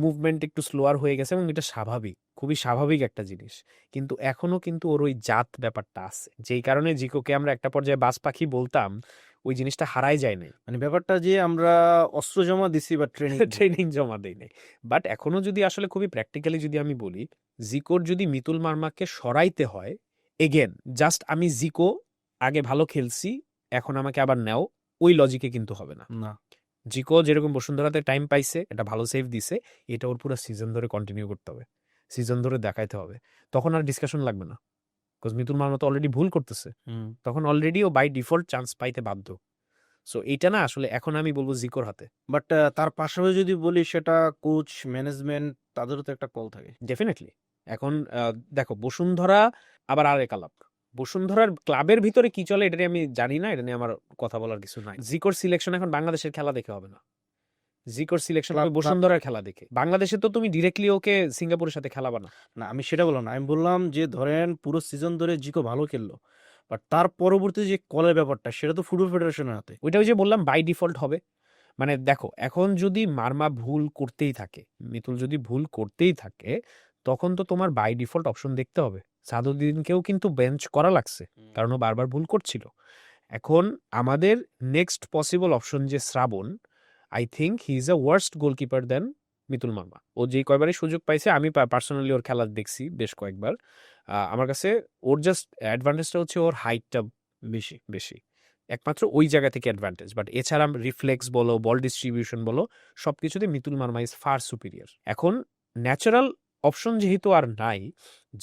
মুভমেন্ট একটু স্লোয়ার হয়ে গেছে, এবং এটা স্বাভাবিক, খুবই স্বাভাবিক একটা জিনিস। কিন্তু এখনো কিন্তু ওর ওই জাত ব্যাপারটা আছে, যেই কারণে জিকোকে আমরা একটা পর্যায়ে বাজ পাখি বলতাম, ওই জিনিসটা হারাই যায় নাই। মানে ব্যাপারটা যে আমরা অস্ত্র জমা দিছি বা ট্রেনিং জমা দেই নাই। বাট এখনো যদি আসলে খুবই প্র্যাকটিক্যালি যদি আমি বলি, জিকোর যদি মিতুল মার্মাকে সরাইতে হয়, এগেন জাস্ট আমি জিকো আগে ভালো খেলছি, এখন আমাকে আবার নেও, ওই লজিকে কিন্তু হবে না। না, জিকো যেরকম বসুন্ধরাতে টাইম পাইছে, এটা ভালো সেভ দিছে, এটা ওর পুরো সিজন ধরে কন্টিনিউ করতে হবে, সিজন ধরে দেখাইতে হবে। তখন আর ডিসকাশন লাগবে না, বিকজ মিতুল মার্মা তো অলরেডি ভুল করতেছে, তখন অলরেডি ও বাই ডিফল্ট চান্স পাইতে বাধ্য। সো এইটা না আসলে এখন আমি বলবো জিকোর হাতে। বাট তার পাশাপাশি যদি বলি, সেটা কোচ, ম্যানেজমেন্ট, তাদেরও তো একটা কল থাকে। ডেফিনেটলি। এখন দেখো বসুন্ধরা আবার আরেক আলাপ, বসুন্ধরার ক্লাবের ভিতরে কি চলে এটা নিয়ে আমি জানি না, এটা নিয়ে আমার কথা বলার কিছু নাই। জিকোর সিলেকশন এখন বাংলাদেশের খেলা দেখে হবে না, জিকোর সিলেকশন হবে বসুন্ধরার খেলা দেখে। বাংলাদেশে তো তুমি ডিরেক্টলি ওকে সিঙ্গাপুরের সাথে খেলাবা না। না, আমি সেটা বললাম না, আমি বললাম যে ধরেন পুরো সিজন ধরে জিকো ভালো খেললো, বাট তার পরবর্তী যে কলের ব্যাপারটা, সেটা তো ফুটবল ফেডারেশনের হাতে। ওইটা ওই যে বললাম বাই ডিফল্ট হবে। মানে দেখো এখন যদি মার্মা ভুল করতেই থাকে, মিতুল যদি ভুল করতেই থাকে, তখন তো তোমার বাই ডিফল্ট অপশন দেখতে হবে। সাদুদ্দিনকেও কিন্তু বেঞ্চ করা লাগছে, কারণ ও বারবার ভুল করছিল। এখন আমাদের নেক্সট পসিবল অপশন যে Shrabon, I think he is a worst goalkeeper then Mitul Marma. ও যে কয়বারই সুযোগ পাইছে, আমি পার্সোনালি ওর খেলা দেখছি বেশ কয়েকবার, আমার কাছে ওর জাস্ট অ্যাডভান্টেজটা হচ্ছে ওর হাইটটা বেশি বেশি, একমাত্র ওই জায়গা থেকে অ্যাডভান্টেজ। বাট এছাড়া রিফ্লেক্স বলো, বল ডিস্ট্রিবিউশন বলো, সবকিছুতে Mitul Marma is far superior. এখন ন্যাচারাল অপশন যেহেতু আর নাই,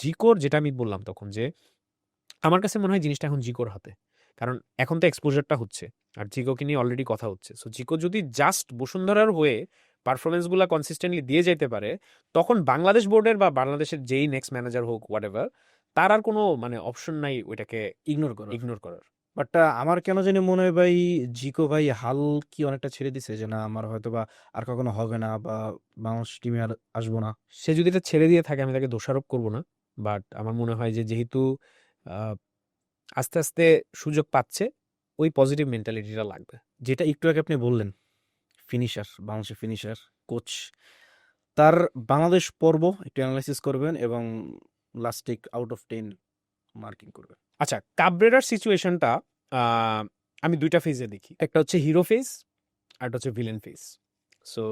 জিকোর যেটা আমি বললাম তখন, যে আমার কাছে মনে হয় জিনিসটা এখন জিকোর হাতে, কারণ এখন তো এক্সপোজারটা হচ্ছে, আর জিকোকে নিয়ে অলরেডি কথা হচ্ছে। সো জিকো যদি জাস্ট বসুন্ধরার হয়ে পারফরমেন্সগুলো কনসিস্টেন্টলি দিয়ে যেতে পারে, তখন বাংলাদেশ বোর্ডের বা বাংলাদেশের যেই নেক্সট ম্যানেজার হোক হোয়াট এভার, তার আর কোনো মানে অপশন নাই ওইটাকে ইগনোর করার। বাট আমার কেন জানি মনে হয় ভাই, জিকো ভাই হাল কি অনেকটা ছেড়ে দিছে, যে না আমার হয়তো বা আর কখনো হবে না, বা বাংলাদেশ টিমে আর আসবো না। সে যদি এটা ছেড়ে দিয়ে থাকে, আমি তাকে দোষারোপ করব না। বাট আমার মনে হয় যে যেহেতু আস্তে আস্তে সুযোগ পাচ্ছে, ওই পজিটিভ মেন্টালিটিটা লাগবে। যেটা একটু আগে আপনি বললেন, ফিনিশার, বাংলাদেশের ফিনিশার কোচ, তার বাংলাদেশ পর্ব একটু অ্যানালাইসিস করবেন এবং লাস্টিক আউট অফ 10 মার্কিং করবেন। আচ্ছা, কাবরেরার সিচুয়েশনটা আমি দুইটা ফেজে দেখি, একটা হচ্ছে হিরো ফেজ, আর একটা হচ্ছে ভিলেন ফেজ। সো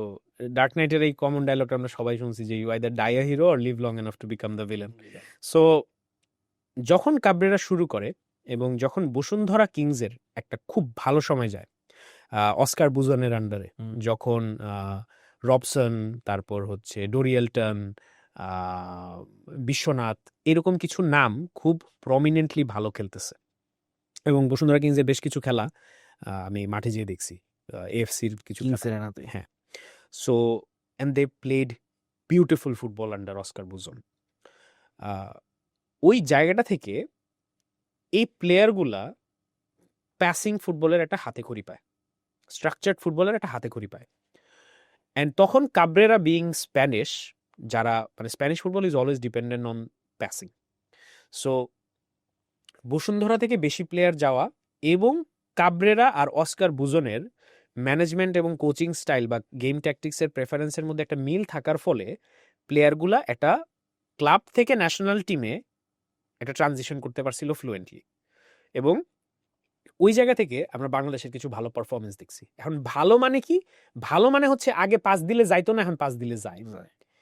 ডার্ক নাইটের এই কমন ডায়লগটা আমরা সবাই শুনছি যে you either die a hero or live long enough to become the villain. So যখন কাবরেরা শুরু করে এবং যখন বসুন্ধরা কিংসের একটা খুব ভালো সময় যায়, অস্কার বুজনের আন্ডারে, যখন রবসন, তারপর হচ্ছে ডোরিয়েলটন, বিশ্বনাথ, এরকম কিছু নাম খুব প্রমিনেন্টলি ভালো খেলতেছে, এবং বসুন্ধরা কিংসের বেশ কিছু খেলা আমি মাঠে যেয়ে দেখছি, এএফসির কিছু খেলা। হ্যাঁ। So and they played beautiful football under Oscar Bruzon. ওই জায়গাটা থেকে এই প্লেয়ারগুলা প্যাসিং ফুটবলের একটা হাতেখড়ি পায়, স্ট্রাকচার্ড ফুটবলের একটা হাতেখড়ি পায়। অ্যান্ড তখন কাবরেরা বিং স্প্যানিশ, যারা মানে Spanish football is always dependent on passing. So Bashundhara থেকে বেশি প্লেয়ার যাওয়া এবং কাবরেরা আর অস্কার বুজনের ম্যানেজমেন্ট এবং কোচিং স্টাইল বা গেম ট্যাকটিক্সের প্রেফারেন্সের মধ্যে একটা মিল থাকার ফলে প্লেয়ারগুলা একটা ক্লাব থেকে ন্যাশনাল টিমে একটা ট্রানজিশন করতে পারছিল ফ্লুয়েন্টলি, এবং ওই জায়গা থেকে আমরা বাংলাদেশের কিছু ভালো পারফরমেন্স দেখছি। এখন ভালো মানে কি? ভালো মানে হচ্ছে আগে পাস দিলে যাইতো না, এখন পাস দিলে যায়,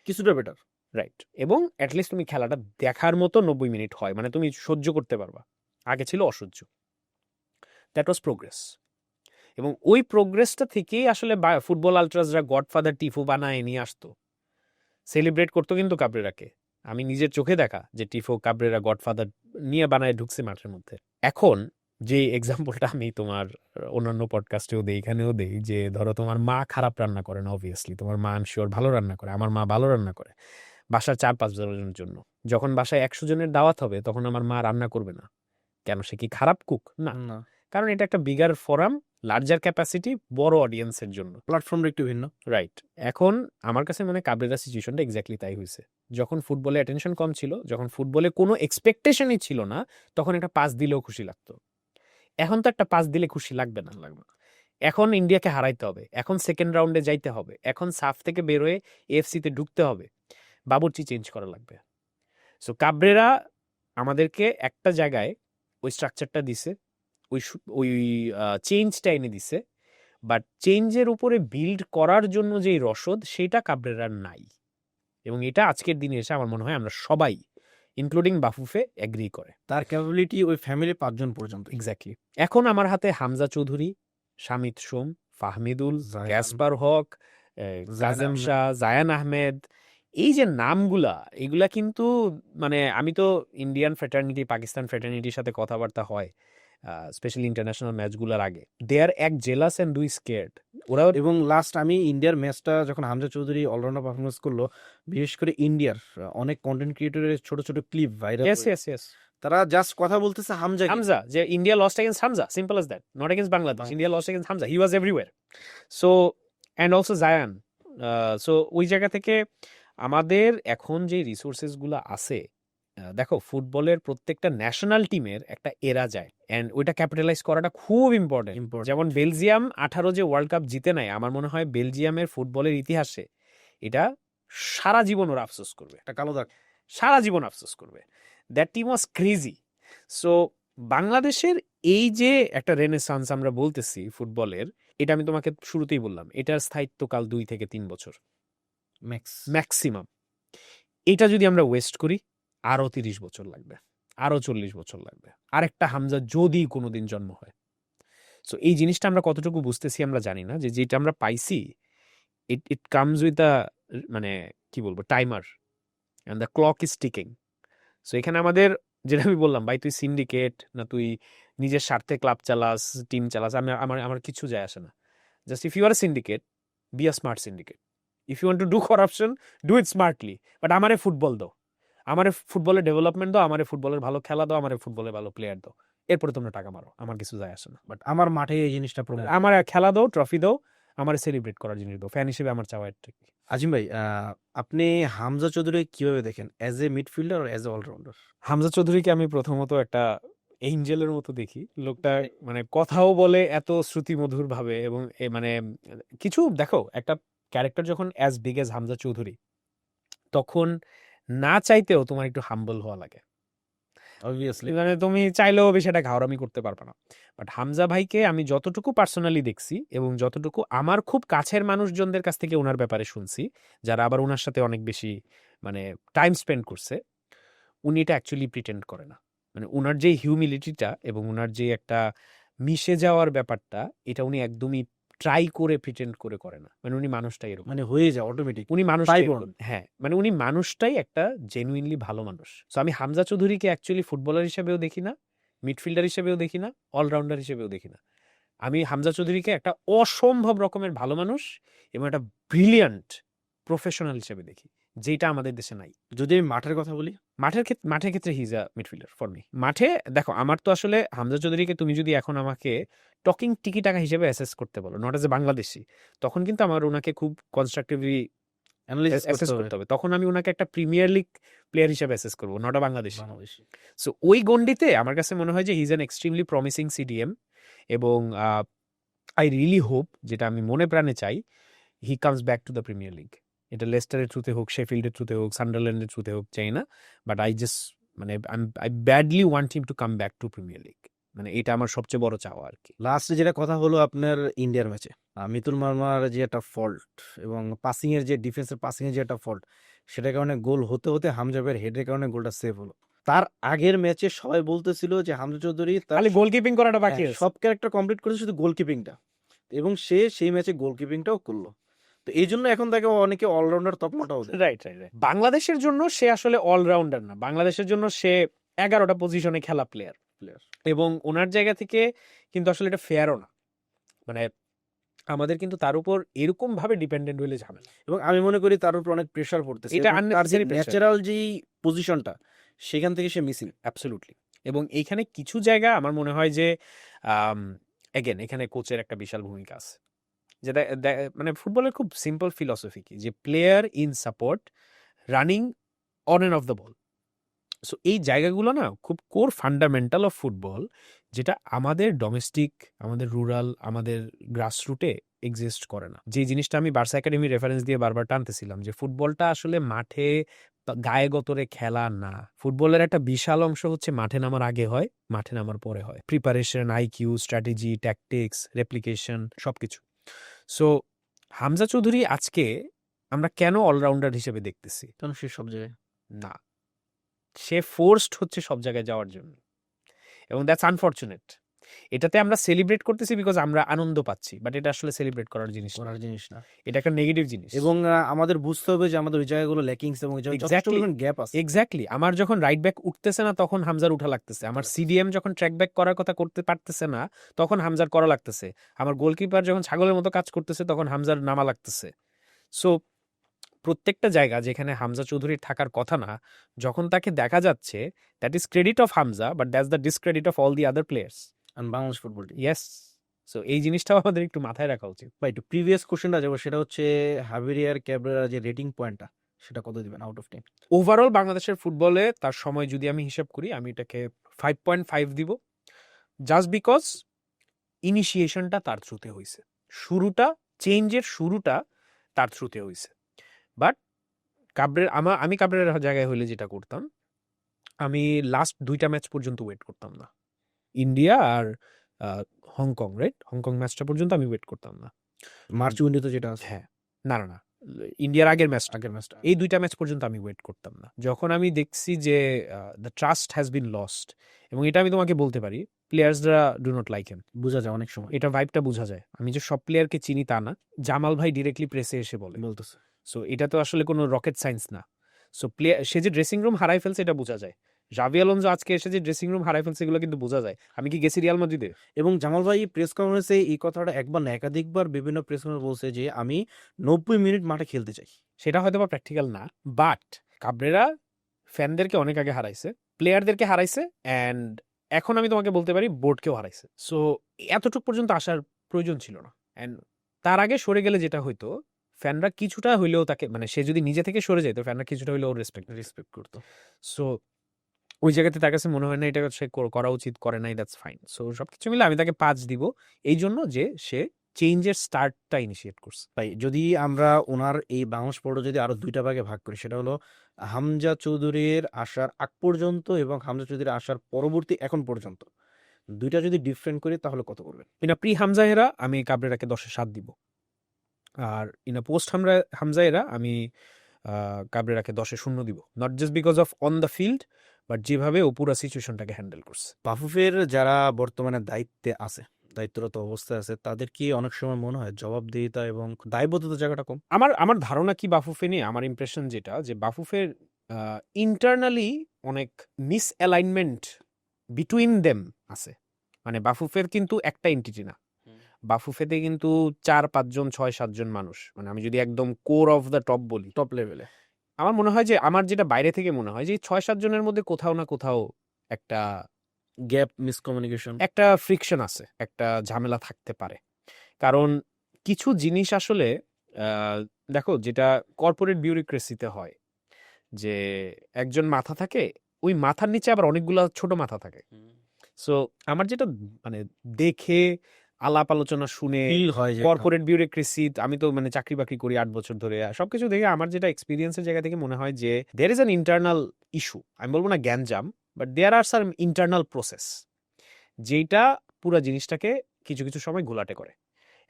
কিছুটা বেটার, রাইট। এবং অ্যাটলিস্ট তুমি খেলাটা দেখার মতো 90 মিনিট হয়, মানে তুমি সহ্য করতে পারবা। আগে ছিল অসহ্য। দ্যাট ওয়াজ প্রোগ্রেস, এবং ওই প্রোগ্রেসটা থেকেই আসলে ফুটবল আলট্রাসরা গডফাদার টিফো বানায় নিয়ে আসতো, সেলিব্রেট করতো কিন্তু কাবরেরাকে। আমি নিজের চোখে দেখা যে টিফো কাবরেরা গডফাদার নিয়ে বানায় ঢুকছে মাঠের মধ্যে। এখন যে এক্সাম্পলটা আমি তোমার অন্যান্য পডকাস্টেও দেই, এখানেও দেই, যে ধরো তোমার মা খারাপ রান্না করে না, অবভিয়াসলি তোমার মা আই এম শিওর ভালো রান্না করে, আমার মা ভালো রান্না করে বাসার 4-5 জনের জন্য। যখন বাসায় 100 জনের দাওয়াত হবে তখন আমার মা রান্না করবে না। কেন? সে কি খারাপ কুক? না, না, কারণ এটা একটা বিগার ফোরাম, লার্জার ক্যাপাসিটি, বড় অডিয়েন্সের জন্য। প্ল্যাটফর্মটা একটু ভিন্ন। রাইট। এখন আমার কাছে মানে কাবরেরা সিচুয়েশনটা এক্স্যাক্টলি তাই হয়েছে। যখন ফুটবলে অ্যাটেনশন কম ছিল, যখন ফুটবলে কোনো এক্সপেকটেশনই ছিল না, তখন একটা পাস দিলেও খুশি লাগতো। এখন তো একটা পাস দিলে খুশি লাগবে না। এখন ইন্ডিয়াকে হারাইতে হবে, এখন সেকেন্ড রাউন্ডে যাইতে হবে, এখন সাফ থেকে বেরোয় এএফসিতে ঢুকতে হবে, বাবুর্চি চেঞ্জ করা লাগবে। সো কাবরেরা আমাদেরকে একটা জায়গায় ওই স্ট্রাকচারটা দিছে, ওই চেঞ্জটা এনে দিছে, বাট চেঞ্জের উপরে বিল্ড করার জন্য যেই রসদ সেটা কাবরেরার নাই। এবং এটা আজকের দিনে এসে আমার মনে হয় আমরা সবাই ইনক্লুডিং বাফুফে এগ্রি করে। তার ক্যাপাবিলিটি ওই ফ্যামিলি 5 জন পর্যন্ত। এক্স্যাক্টলি। এখন আমার হাতে হামজা চৌধুরী, শামিত সোম, ফাহমিদুল, জায়ান, গ্যাসপার হক, কাজেম আহমেদ। শাহ, জায়ান আহমেদ, এই যে নামগুলা, এগুলা কিন্তু মানে আমি তো ইন্ডিয়ান ফ্রেটার্নিটি, পাকিস্তান ফ্রেটার্নিটির সাথে কথাবার্তা হয় স্পেশালি ইন্টারন্যাশনাল ম্যাচগুলোর আগে, দে আর এক জেলাস অ্যান্ড দুই স্কেয়ার্ড। ওরা এবং লাস্ট আমি ইন্ডিয়ার ম্যাচটা যখন হামজা চৌধুরী অলরাউন্ডার পারফরমেন্স করলো, বিশেষ করে ইন্ডিয়ার অনেক কন্টেন্ট ক্রিয়েটরের ছোট ছোট ক্লিপ ভাইরাল, ইয়েস তারা জাস্ট কথা বলতেছে হামজা। হামজা, যে India lost against Hamza, simple as that, not against Bangladesh. India lost against Hamza, he was everywhere. So and also Zayan. So ওই জায়গা থেকে আমাদের এখন যে রিসোর্সেসগুলো আছে, দেখো ফুটবলের প্রত্যেকটা ন্যাশনাল টিমের একটা এরা যায়, অ্যান্ড ওইটা ক্যাপিটালাইজ করাটা খুব ইম্পর্টেন্ট। যেমন বেলজিয়াম 18 যে ওয়ার্ল্ড কাপ জিতে নেয়, আমার মনে হয় বেলজিয়ামের ফুটবলের ইতিহাসে এটা সারা জীবন ওরা আফসোস করবে, একটা কালো দাগ। সারা জীবন আফসোস করবে। That team was crazy. So বাংলাদেশের এই যে একটা রেনেসান্স আমরা বলতেছি ফুটবলের, এটা আমি তোমাকে শুরুতেই বললাম, এটার স্থায়িত্বকাল 2 থেকে 3 বছর ম্যাক্সিমাম। এটা যদি আমরা ওয়েস্ট করি আরো 30 বছর লাগবে, আরো 40 বছর লাগবে, আরেকটা হামজা যদি কোনোদিন জন্ম হয়। সো এই জিনিসটা আমরা কতটুকু বুঝতেছি আমরা জানি না, যে যেটা আমরা পাইছি ইট কামস উইথ আ মানে কি বলবো timer, and the clock is ticking. So এখানে আমাদের, যেটা আমি বললাম, ভাই তুই সিন্ডিকেট না তুই নিজের স্বার্থে ক্লাব চালাস, টিম চালাস, আমার কিছু যায় আসে না। Just if you are syndicate, be a smart syndicate. If you want to do corruption, do it smartly. But আমারে ফুটবল দাও, আমারে ফুটবলের ডেভেলপমেন্ট দাও, আমারে ফুটবলের ভালো খেলা দাও, আমারে ফুটবলের ভালো প্লেয়ার দাও, এরপরে তোমরা টাকা মারো, আমার কিছু যায় আসে না। বাট আমার মাঠে এই জিনিসটা প্রমোট। আমার খেলা দাও, ট্রফি দাও, আমার সেলিব্রেট করার জিনিস দাও, ফ্যান হিসেবে আমার চাওয়া এটা কি। আজিম ভাই, আপনি হামজা চৌধুরী কিভাবে দেখেন, as a midfielder as a allrounder? Hamza চৌধুরীকে আমি প্রথমত একটা এঞ্জেলের মতো দেখি। লোকটা মানে কথাও বলে এত শ্রুতিমধুর ভাবে, এবং মানে কিছু দেখো, একটা ক্যারেক্টার যখন as big as Hamza Chowdhury, তখন না চাইতেও তোমার একটু হাম্বল হওয়া লাগে। অবভিয়াসলি। মানে তুমি চাইলেও বিষয়টা ঘাওরামি করতে পারবে না। বাট হামজা ভাইকে আমি যতটুকু পার্সোনালি দেখছি, এবং যতটুকু আমার খুব কাছের মানুষজনদের কাছ থেকে ওনার ব্যাপারে শুনছি, যারা আবার ওনার সাথে অনেক বেশি মানে টাইম স্পেন্ড করছে, উনি এটা অ্যাকচুয়ালি প্রিটেন্ড করে না। মানে উনার যে হিউমিলিটিটা এবং উনার যে একটা মিশে যাওয়ার ব্যাপারটা, এটা উনি একদমই ট্রাই করে প্রিটেন্ড করে না। মানে উনি মানুষটাই এরকম, মানে হয়ে যায় অটোমেটিক। উনি মানুষটাই Type on. এরকম। হ্যাঁ, মানে উনি মানুষটাই একটা জেনুইনলি ভালো মানুষ। সো আমি হামজা চৌধুরীকে অ্যাকচুয়ালি ফুটবলার হিসেবেও দেখি না, মিডফিল্ডার হিসেবেও দেখি না, অলরাউন্ডার হিসেবেও দেখি না। আমি হামজা চৌধুরীকে একটা অসম্ভব রকমের ভালো মানুষ এবং একটা ব্রিলিয়ান্ট প্রফেশনাল হিসেবে দেখি, যেটা আমাদের দেশে নাই। যদি আমি মাঠের কথা বলি, মাঠের ক্ষেত্রে হি is a midfielder for me. মাঠে দেখো, আমার তো আসলে হামজা চৌধুরীকে তুমি যদি এখন আমাকে টকিং টিকি টাকা হিসেবে অ্যাসেস করতে বলো, নট এজ এ বাংলাদেশি, তখন কিন্তু আমার ওনাকে খুব কনস্ট্রাকটিভলি অ্যানালাইসিস অ্যাসেস করতে করতে হবে। হবে। তখন আমি ওনাকে একটা প্রিমিয়ার লিগ প্লেয়ার হিসেবে অ্যাসেস করবো, not a Bangladeshi. Bangladeshi. So ওই গন্ডিতে আমার কাছে মনে হয় যে he is an extremely promising CDM, এবং আই রিয়েলি হোপ, যেটা আমি মনে প্রাণে চাই, he comes back to the premier league. এটা লেস্টারের থ্রুতে হোক, শেফিল্ডের থ্রুতে হোক, সান্ডারল্যান্ডের থ্রুতে হোক, চাই না। বাট আই জাস্ট মানে I badly want him to come back to Premier League. মানে এটা আমার সবচেয়ে বড় চাওয়া আর কি। লাস্টে যেটা কথা হলো আপনার ইন্ডিয়ার ম্যাচে, মিতুল মার্মার যে একটা ফল্ট এবং পাসিং এর যে ডিফেন্সের পাসিং এর যে একটা ফল্ট, সেটার কারণে গোল হতে হতে হামজা ভাইয়ের হেডের কারণে গোলটা সেভ হলো। তার আগের ম্যাচে সবাই বলতেছিল যে হামজা চৌধুরী তার খালি গোলকিপিং করাটা বাকি আছে। সব ক্যারেক্টার কমপ্লিট করেছে, শুধু গোলকিপিংটা, এবং সে সেই ম্যাচে গোলকিপিংটাও করলো। তো এই জন্য এখন তাকে অনেকে অলরাউন্ডার তকমাটাও দেয়। রাইট। বাংলাদেশের জন্য সে আসলে অলরাউন্ডার না, বাংলাদেশের জন্য সে 11টা পজিশনে খেলা প্লেয়ার। প্লেয়ার। এবং ওনার জায়গা থেকে কিন্তু আসলে এটা ফেয়ারও না, মানে আমাদের কিন্তু তার উপর এরকম ভাবে ডিপেন্ডেন্ট হইলে ঝামেলা। এবং আমি মনে করি তার উপর অনেক প্রেশার পড়তেছে, এটা এবং তার যে unnecessary pressure। ন্যাচারাল যেই পজিশনটা সেখান থেকে সে মিসিং। অ্যাবসলিউটলি। এবং এইখানে কিছু জায়গা আমার মনে হয় যে এগেন এখানে কোচের একটা বিশাল ভূমিকা আছে, যেটা মানে ফুটবলের খুব সিম্পল ফিলসফি কি, যে player in support, running on and of the ball. So এই জায়গাগুলো না খুব কোর ফান্ডামেন্টাল অফ ফুটবল, যেটা আমাদের ডোমেস্টিক, আমাদের রুরাল, আমাদের গ্রাসরুটে এক্সিস্ট করে না। যে জিনিসটা আমি বার্সা একাডেমি রেফারেন্স দিয়ে বারবার টানতেছিলাম, যে ফুটবলটা আসলে মাঠে গায়ে গতরে খেলা না। ফুটবলের একটা বিশাল অংশ হচ্ছে মাঠে নামার আগে হয়, মাঠে নামার পরে হয়। Preparation, IQ, strategy, tactics, replication, সবকিছু। সো হামজা চৌধুরী আজকে আমরা কেন অলরাউন্ডার হিসেবে দেখতেছি? কারণ সে সব জায়গায় না, সে ফোর্সড হচ্ছে সব জায়গায় যাওয়ার জন্য, এবং দ্যাটস আনফরচুনেট। এটাতে আমরা সেলিব্রেট করতেছি বিকজ আমরা আনন্দ পাচ্ছি, বাট এটা আসলে সেলিব্রেট করার জিনিস না, করার জিনিস না। এটা একটা নেগেটিভ জিনিস। এবং আমাদের বুঝতে হবে যে আমাদের ওই জায়গাগুলো ল্যাকিংস, এবং ওই জায়গায় যথেষ্ট Exactly. পরিমাণ গ্যাপ আছে। এক্স্যাক্টলি। আমার যখন রাইট ব্যাক উঠতেছে না তখন হামজার উঠা লাগতেছে, আমার সিডিএম যখন ট্র্যাক ব্যাক করার কথা করতে পারতেছে না তখন হামজার করা লাগতেছে, আমার গোলকিপার যখন ছাগলের মতো কাজ করতেছে তখন হামজার নামা লাগতেছে। সো প্রত্যেকটা জায়গা যেখানে হামজা চৌধুরীর থাকার কথা না, যখন তাকে দেখা যাচ্ছে, that is credit of Hamza, but that's the discredit of all the other players. And Bangladesh football team. Yes. So এই জিনিসটাও আমাদের একটু মাথায় রাখা উচিত। বা একটু প্রিভিয়াস কোশ্চেনটা যাবো, সেটা হচ্ছে হাভিরিয়ার ক্যাবরেরা যে রেটিং পয়েন্টটা, সেটা কত দিবেন আউট অফ 10? ওভারঅল বাংলাদেশের ফুটবলে তার সময় যদি আমি হিসাব করি, আমি এটাকে 5.5 দিব, জাস্ট বিকজ ইনিশিয়েশনটা তার থ্রুতে হয়েছে, শুরুটা, চেঞ্জের শুরুটা তার থ্রুতে হয়েছে। বাট আমি কাবরের জায়গায় হইলে যেটা করতাম, আমি লাস্ট 2টা ম্যাচ পর্যন্ত ওয়েট করতাম না, ইন্ডিয়া আর হংকং, রাইট, হংকং ম্যাচটা পর্যন্ত আমি ওয়েট করতাম না। মার্চ উইন্ডোতে যেটা আছে, হ্যাঁ, না না না, ইন্ডিয়ার আগের ম্যাচটা, আগের ম্যাচটা। এই 2টা ম্যাচ পর্যন্ত আমি ওয়েট করতাম না। যখন আমি দেখছি যে the trust has been lost, এবং এটা আমি তোমাকে বলতে পারি প্লেয়ার্সরা ডু নট লাইক হিম, বোঝা যায় অনেক সময়, এটা ভাইবটা বোঝা যায়। আমি যে সব প্লেয়ারকে চিনি তা না, জামাল ভাই ডিরেক্টলি প্রেসে এসে বলে। বলতেছে। সো এটা তো আসলে কোনো রকেট সায়েন্স না। সো প্লেয়ার, সে যে ড্রেসিং রুম হারাই ফেলছে এটা বোঝা যায়। রাভি আলোনসো আজকে এসে যে ড্রেসিং রুম হারাই ফেলছে এগুলো কিন্তু বোঝা যায়। আমি কি গেছি রিয়াল মাদ্রিদে? এবং জামাল ভাই প্রেস কনফারেন্সে এই কথাটা একবার না একাধিকবার বিভিন্ন প্রেস কনফারেন্সে বলছে যে আমি 90 মিনিট মাঠে খেলতে চাই। সেটা হয়তো বা প্র্যাকটিক্যাল না, বাট কাবরেরা ফ্যানদেরকে অনেক আগে হারাইছে, প্লেয়ারদেরকে হারাইছে, অ্যান্ড এখন আমি তোমাকে বলতে পারি বোর্ডকেও হারাইছে। সো এতটুকু পর্যন্ত আসার প্রয়োজন ছিল না। অ্যান্ড তার আগে সরে গেলে যেটা হইতো, ফ্যানরা কিছুটা হইলেও তাকে, মানে সে যদি নিজে থেকে সরে যেত, ফ্যানরা কিছুটা হইলেও রেসপেক্ট করতো। সো ওই জায়গাতে তার কাছে মনে হয় না এটা সে করা উচিত, করে নাই, দ্যাটস ফাইন। সো সবকিছু মিলে আমি তাকে 5 দিব, এই জন্য যে সে চেঞ্জের স্টার্টটা ইনিশিয়েট করছে। ভাই যদি আমরা ওনার এই বাংলাদেশ পর্ব যদি আরো 2টা ভাগে ভাগ করি, সেটা হলো হামজা চৌধুরীর আসার আগ পর্যন্ত এবং হামজা চৌধুরীর আসার পরবর্তী এখন পর্যন্ত, 2টা যদি ডিফারেন্ট করি তাহলে কত করবেন? ইনা প্রি হামজা এরা আমি কাবরেরাকে 10-এ 7 দিব, আর ইনা পোস্ট হামজা এরা আমি কাবরেরাকে 10-এ 0 দিব, not just because of on the field, but যেভাবে ও পুরো সিচুয়েশনটাকে হ্যান্ডেল করছে। বাফুফের যারা বর্তমানে দায়িত্বে আছে, দায়িত্বরত অবস্থায় আছে, তাদের কি অনেক সময় মনে হয় জবাবদিহিতা এবং দায়বদ্ধতা জায়গাটা কম? আমার ধারণা কি বাফুফে নিয়ে, আমার ইমপ্রেশন যেটা, যে বাফুফের ইন্টারনালি অনেক মিস অ্যালাইনমেন্ট বিটুইন দেম আছে। মানে বাফুফের কিন্তু একটা এন্টিটি না, বাফুফেতে কিন্তু 4-5 জন 6-7 জন মানুষ, মানে আমি যদি একদম কোর অফ দ্য টপ বলি, টপ লেভেলে আমার মনে হয় যে, আমার যেটা বাইরে থেকে মনে হয় যে 6-7 জনের মধ্যে কোথাও না কোথাও একটা গ্যাপ, মিসকমিউনিকেশন, একটা ফ্রিকশন আছে, একটা ঝামেলা থাকতে পারে। কারণ কিছু জিনিস আসলে দেখো, যেটা কর্পোরেট বিউরোক্রেসিতে হয়, যে একজন মাথা থাকে, ওই মাথার নিচে আবার অনেকগুলা ছোট মাথা থাকে। সো আমার যেটা মানে দেখে, আলাপ আলোচনা শুনে, ফিল হয় যে কর্পোরেট বিউরোক্রেসি, আমি তো মানে চাকরি বাকরি করি 8 বছর ধরে, সবকিছু দেখে আমার যেটা এক্সপিরিয়েন্সের জায়গা থেকে মনে হয় যে there is an internal issue, আমি বলবো না গ্যাঞ্জাম, but there are some internal process, যেটা পুরো জিনিসটাকে কিছু কিছু সময় ঘোলাটে করে।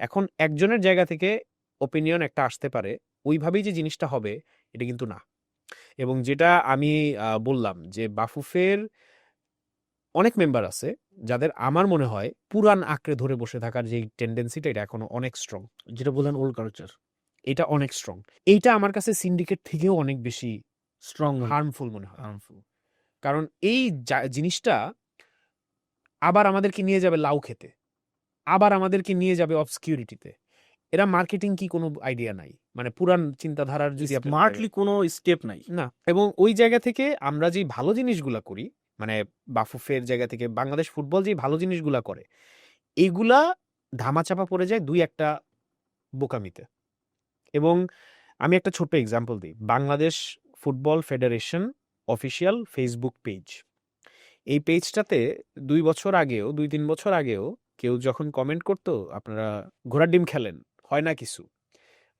এখন একজনের জায়গা থেকে ওপিনিয়ন একটা আসতে পারে, ওইভাবেই যে জিনিসটা হবে এটা কিন্তু না। এবং যেটা আমি বললাম যে বাফুফের অনেক মেম্বার আছে যাদের আমার মনে হয় পুরান আঁকড়ে ধরে বসে থাকার যে টেন্ডেন্সিটা, এটা এখনো অনেক স্ট্রং। যেটা বললেন ওল্ড কালচার, এটা অনেক স্ট্রং। এইটা আমার কাছে সিন্ডিকেট থেকেও অনেক বেশি স্ট্রং, হার্মফুল মনে হয়। হার্মফুল। কারণ এই জিনিসটা আবার আমাদেরকে নিয়ে যাবে লাউ খেতে, আবার আমাদেরকে নিয়ে যাবে অবসকিউরিটিতে। এরা মার্কেটিং কি কোনো আইডিয়া নাই, মানে পুরান চিন্তাধারার যদি আপনি স্মার্টলি কোনো স্টেপ নাই। না। এবং ওই জায়গা থেকে আমরা যে ভালো জিনিসগুলা করি, মানে বাফুফের জায়গা থেকে বাংলাদেশ ফুটবল যে ভালো জিনিসগুলা করে, এইগুলা ধামাচাপা পড়ে যায় দুই একটা বোকামিতে। এবং আমি একটা ছোট্ট এক্সাম্পল দিই, Bangladesh football federation official Facebook page, এই পেজটাতে 2-3 বছর আগেও কেউ যখন কমেন্ট করতো আপনারা ঘোড়ার ডিম খেলেন, হয় না কিছু,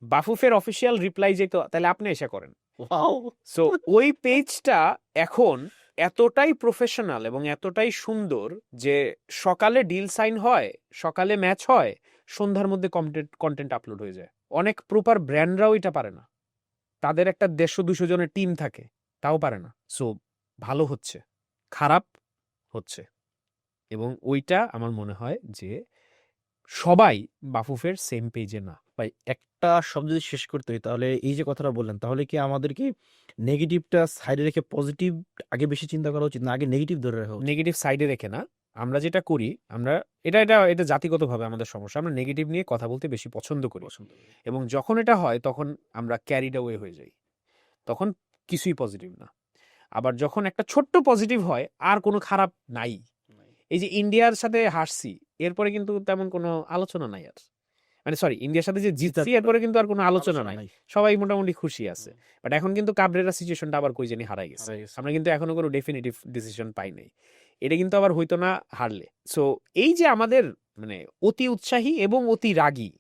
বাফুফের অফিসিয়াল রিপ্লাই যেত তাহলে আপনি এসে করেন। ওয়াও, সো ওই পেজটা এখন এতটাই প্রফেশনাল এবং এতটাই সুন্দর যে সকালে ডিল সাইন হয়, সকালে ম্যাচ হয়, সন্ধ্যার মধ্যে কন্টেন্ট আপলোড হয়ে যায়। অনেক প্রপার ব্র্যান্ডরাও এটা পারে না, তাদের একটা 150-200 জনের টিম থাকে, তাও পারে না। সো ভালো হচ্ছে, খারাপ হচ্ছে। এবং ওইটা আমার মনে হয় যে সবাই বাফুফের সেম পেজে না। ভাই একটা শব্দ যদি শেষ করতে হয় তাহলে এই যে কথাটা বললেন, তাহলে কি আমাদেরকে নেগেটিভটা সাইডে রেখে পজিটিভ আগে বেশি চিন্তা করা উচিত, না আগে নেগেটিভ ধরে রাখা উচিত? নেগেটিভ সাইডে রেখে না, আমরা যেটা করি, আমরা এটা এটা এটা জাতিগতভাবে আমাদের সমস্যা, আমরা নেগেটিভ নিয়ে কথা বলতে বেশি পছন্দ করি। এবং যখন এটা হয় তখন আমরা ক্যারিড অ্যাওয়ে হয়ে যাই, তখন কিছুই পজিটিভ না। আবার যখন একটা ছোট্ট পজিটিভ হয়, আর কোনো খারাপ নাই। এই যে ইন্ডিয়ার সাথে হারছি, এরপরে কিন্তু তেমন কোনো আলোচনা নাই আর, মানে সরি, ইন্ডিয়ার সাথে যে জিতছি এরপরে কিন্তু আর কোনো আলোচনা নাই, সবাই মোটামুটি খুশি আছে। বাট এখন কিন্তু কাবরেরা সিচুয়েশনটা আবার কই জানি হারাই গেছে, আমরা কিন্তু এখনো কোনো ডেফিনিটিভ ডিসিশন পাই নাই। এটা কিন্তু আবার হইতো না হারলে। সো এই যে আমাদের মানে অতি উৎসাহী এবং অতি রাগী,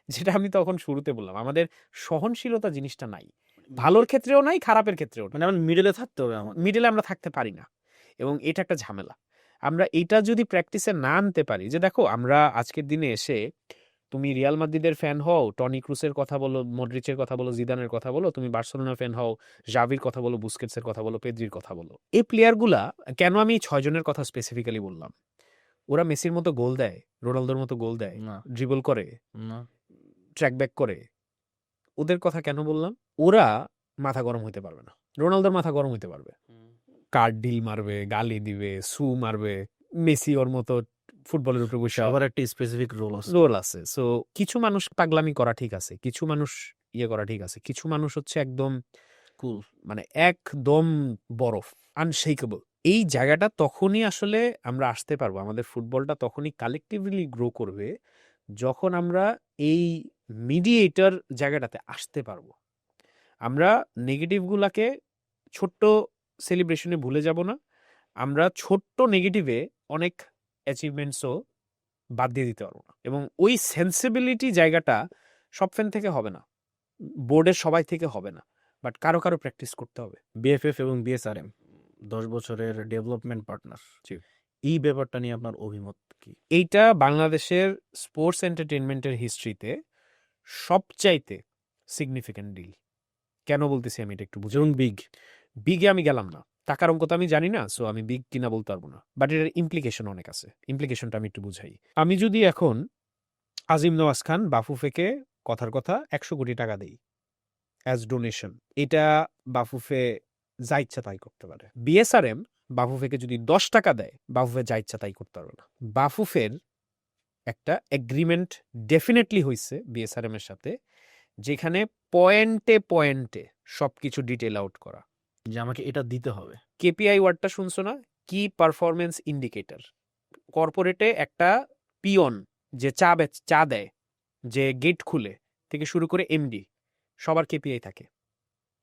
যেটা আমি তখন শুরুতে বললাম, আমাদের সহনশীলতা জিনিসটা নাই, ভালোর ক্ষেত্রেও নাই, খারাপের ক্ষেত্রেও নাই, মানে আমার মিডলে থাকতে হবে, আমার মিডলে আমরা থাকতে পারি না। এবং এটা একটা ঝামেলা। আমরা এটা যদি প্র্যাকটিসে না আনতে পারি, যে দেখো আমরা আজকের দিনে এসে, তুমি রিয়াল মাদ্রিদের ফ্যান হও, টনি ক্রুসের কথা বলো, মডরিচের কথা বলো, জিদানের কথা বলো, তুমি বার্সেলোনার ফ্যান হও, জাভির কথা বলো, বুস্কেটসের কথা বলো, পেদ্রির কথা বলো, এই প্লেয়ারগুলা, কেন আমি 6 জনের কথা স্পেসিফিক্যালি বললাম, ওরা মেসির মতো গোল দেয়, রোনালদোর মতো গোল দেয়, না, ড্রিবল করে, না, ট্র্যাক ব্যাক করে, ওদের কথা কেন বললাম? ওরা মাথা গরম হইতে পারবে না, রোনালদোর মাথা গরম হইতে পারবে, কার্ড ডিল মারবে, গালি দিবে, সু মারবে, মেসি ওর মতো ফুটবলের উপরে বসে সবার একটা স্পেসিফিক রোল আছে। সো কিছু মানুষ পাগলামি করা ঠিক আছে, কিছু মানুষ ইয়ে করা ঠিক আছে, কিছু মানুষ হচ্ছে একদম কুল, মানে একদম বরফ, আনশেকেবল। এই জায়গাটা তখনই আসলে আমরা আসতে পারবো, আমাদের ফুটবলটা তখনই কালেকটিভলি গ্রো করবে, যখন আমরা এই মিডিয়েটর জায়গাটাতে আসতে পারবো। আমরা নেগেটিভগুলাকে ছোট্ট সেলিব্রেশনে ভুলে যাব না, আমরা ছোট্ট নেগেটিভে অনেক অ্যাচিভমেন্টসও বাদ দিয়ে দিতে পারবো না। এবং ওই সেন্সিবিলিটি জায়গাটা সব ফ্যান থেকে হবে না, বোর্ডের সবাই থেকে হবে না, বাট কারো কারো প্র্যাকটিস করতে হবে। বিএফএফ এবং বিএসআরএম 10 বছরের ডেভেলপমেন্ট পার্টনার, এই ব্যাপারটা নিয়ে আপনার অভিমত কি? এইটা বাংলাদেশের স্পোর্টস এন্টারটেইনমেন্টের হিস্ট্রিতে সবচাইতে সিগনিফিক্যান্ট ডিল। কেন বলতেছি আমি এটা একটু বুঝুন। যেমন বিগে আমি গেলাম না, টাকার অঙ্ক তো আমি জানি না, সো আমি বিগ কিনা বলতে পারবো না, বাট এটার ইমপ্লিকেশন অনেক আছে। ইমপ্লিকেশনটা আমি একটু বুঝাই। আমি যদি এখন আজিম নওয়াজ খান বাফুফেকে কথার কথা 100 কোটি টাকা দেই অ্যাজ ডোনেশন, এটা বাফুফে যা ইচ্ছা তাই করতে পারে। বিএসআরএম বাফুফেকে যদি 10 টাকা দেয়, বাফুফে যা ইচ্ছা তাই করতে পারবে না। বাফুফের একটা এগ্রিমেন্ট ডেফিনেটলি হয়েছে বিএসআরএম এর সাথে, যেখানে পয়েন্টে পয়েন্টে সবকিছু ডিটেল আউট করা, যে আমাকে এটা দিতে হবে। কেপিআই ওয়ার্ডটা শুনছো না? কি পারফরমেন্স ইন্ডিকেটর। কর্পোরেটে একটা পিয়ন যে চা দেয়, যে গেট খুলে থেকে শুরু করে এমডি, সবার কেপিআই থাকে।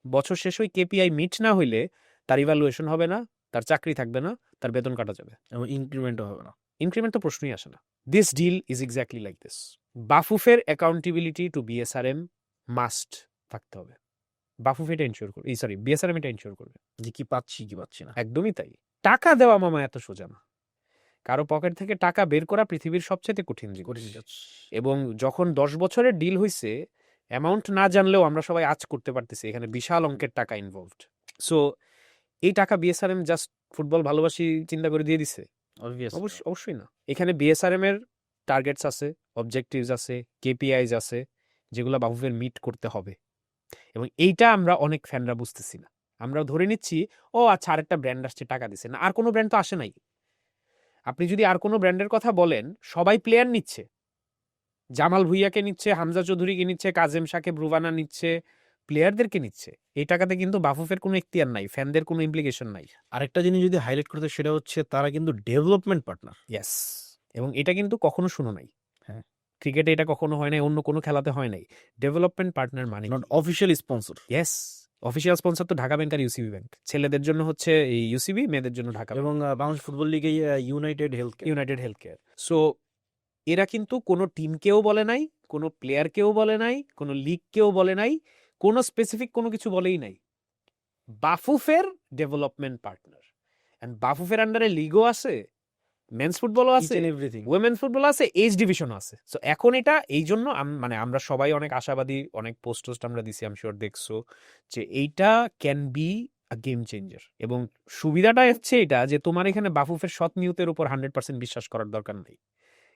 বছর শেষ ওই কেপিআই মিট না হইলে তার ইভ্যালুয়েশন হবে না, তার চাকরি থাকবে না, তার বেতন কাটা যাবে, এবং ইনক্রিমেন্টও হবে না। ইনক্রিমেন্ট তো প্রশ্নই আসে না। This deal is exactly like this. বাফুফের অ্যাকাউন্টেবিলিটি টু বিএসআরএম মাস্ট থাকতে হবে। বাফুফে এটা এনশিওর করবে, সরি বিএসআরএম এটা এনশিওর করবে যে কি পাচ্ছি কি পাচ্ছি না। একদমই তাই। টাকা দেওয়া মামা এত সোজা না, কারো পকেট থেকে টাকা বের করা পৃথিবীর সবচেয়ে কঠিন জিনিস। এবং যখন 10 বছরের ডিল হয়েছে, অ্যামাউন্ট না জানলেও আমরা সবাই আজ করতে পারতেছি, এখানে বিশাল অঙ্কের টাকা ইনভলভড। সো এই টাকা বিএসআরএম জাস্ট ফুটবল ভালোবাসি চিন্তা করে দিয়ে দিছে? অবশ্যই না। এখানে বিএসআরএম এর টার্গেটস আছে, অবজেক্টিভস আছে, কেপিআইজ আছে, যেগুলো বাফুফের মিট করতে হবে। এবং এইটা আমরা অনেক ফ্যানরা বুঝতেছি না। আমরা ধরে নিচ্ছি ও আচ্ছা আরেকটা ব্র্যান্ড আসছে টাকা দিছে না, আর কোনো ব্র্যান্ড তো আসে নাই। আপনি যদি আর কোনো ব্র্যান্ডের কথা বলেন, সবাই প্লেয়ার নিচ্ছে। জামাল ভুঁইয়াকে নিচ্ছে, হামজা চৌধুরীকে নিচ্ছে, কাজেম সাকিব, রুবানা নিচ্ছে, প্লেয়ারদেরকে নিচ্ছে। এই টাকাতে কিন্তু বাফুফের কোনো এখতিয়ার নাই, ফ্যানদের কোনো ইমপ্লিকেশন নাই। আরেকটা জিনিস যদি হাইলাইট করতে, সেটা হচ্ছে তারা কিন্তু ডেভেলপমেন্ট পার্টনার। ইয়েস, এবং এটা কিন্তু কখনো শুনো নাই। হ্যাঁ। ক্রিকেটে এটা কখনো হয় নাই, অন্য কোনো খেলাতে হয় নাই। ডেভেলপমেন্ট পার্টনার মানে not official sponsor. Yes, official sponsor তো ঢাকা ব্যাংক আর ইউসিবি ব্যাংক। ছেলেদের জন্য হচ্ছে এই ইউসিবি, মেয়েদের জন্য ঢাকা এবং বাংলাদেশ ফুটবল লিগে United health United health care. So এরা কিন্তু কোনো টিমকেও বলে নাই, কোনো প্লেয়ারকেও বলে নাই, কোনো লিগকেও বলে নাই, কোনো স্পেসিফিক কোনো কিছু বলেই নাই। বাফুফের ডেভেলপমেন্ট পার্টনার। অ্যান্ড বাফুফের আন্ডারে লিগও আছে, মেন্স ফুটবলও আছে, এভরিথিং। উইমেন ফুটবল আছে, এজ ডিভিশনও আছে। সো এখন এটা এই জন্য মানে আমরা সবাই অনেক আশাবাদী, অনেক পোস্ট আমরা দিছি, আমি শিওর দেখছো, যে এইটা can be a game changer. এবং সুবিধাটা হচ্ছে এটা যে তোমার এখানে বাফুফের সৎ নিয়তের উপর 100% বিশ্বাস করার দরকার নেই।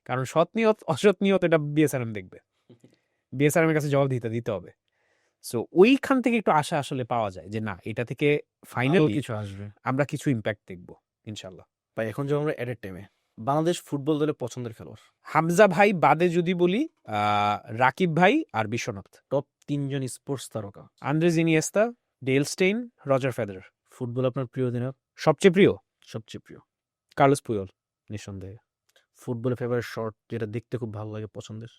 কারণ সৎ নিয়ত অসৎ নিয়ত এটা বিএসআরএম দেখবে, বিএসআরএম এর কাছে জবাব দিতে হবে। সো ওইখান থেকে একটু আশা আসলে পাওয়া যায় যে না, এটা থেকে ফাইনালি কিছু আসবে, আমরা কিছু ইম্প্যাক্ট দেখবো ইনশাল্লাহ। বা এখন যখন আমরা এডেড টাইমে বাংলাদেশ ফুটবল দলের পছন্দের খেলোয়াড় হামজা ভাই বাদে যদি বলি, রাকিব ভাই আর বিশ্বনাথ। টপ 3 জন স্পোর্টস তারকা। Andres Iniesta, Dale Steyn, Roger Federer. Football আপনার প্রিয় অধিনায়ক? সবচেয়ে প্রিয় সবচেয়ে প্রিয় কার্লোস পুয়োল, নিঃসন্দেহে। ফুটবলের ফেভারিট শট যেটা দেখতে খুব ভালো লাগে, পছন্দের?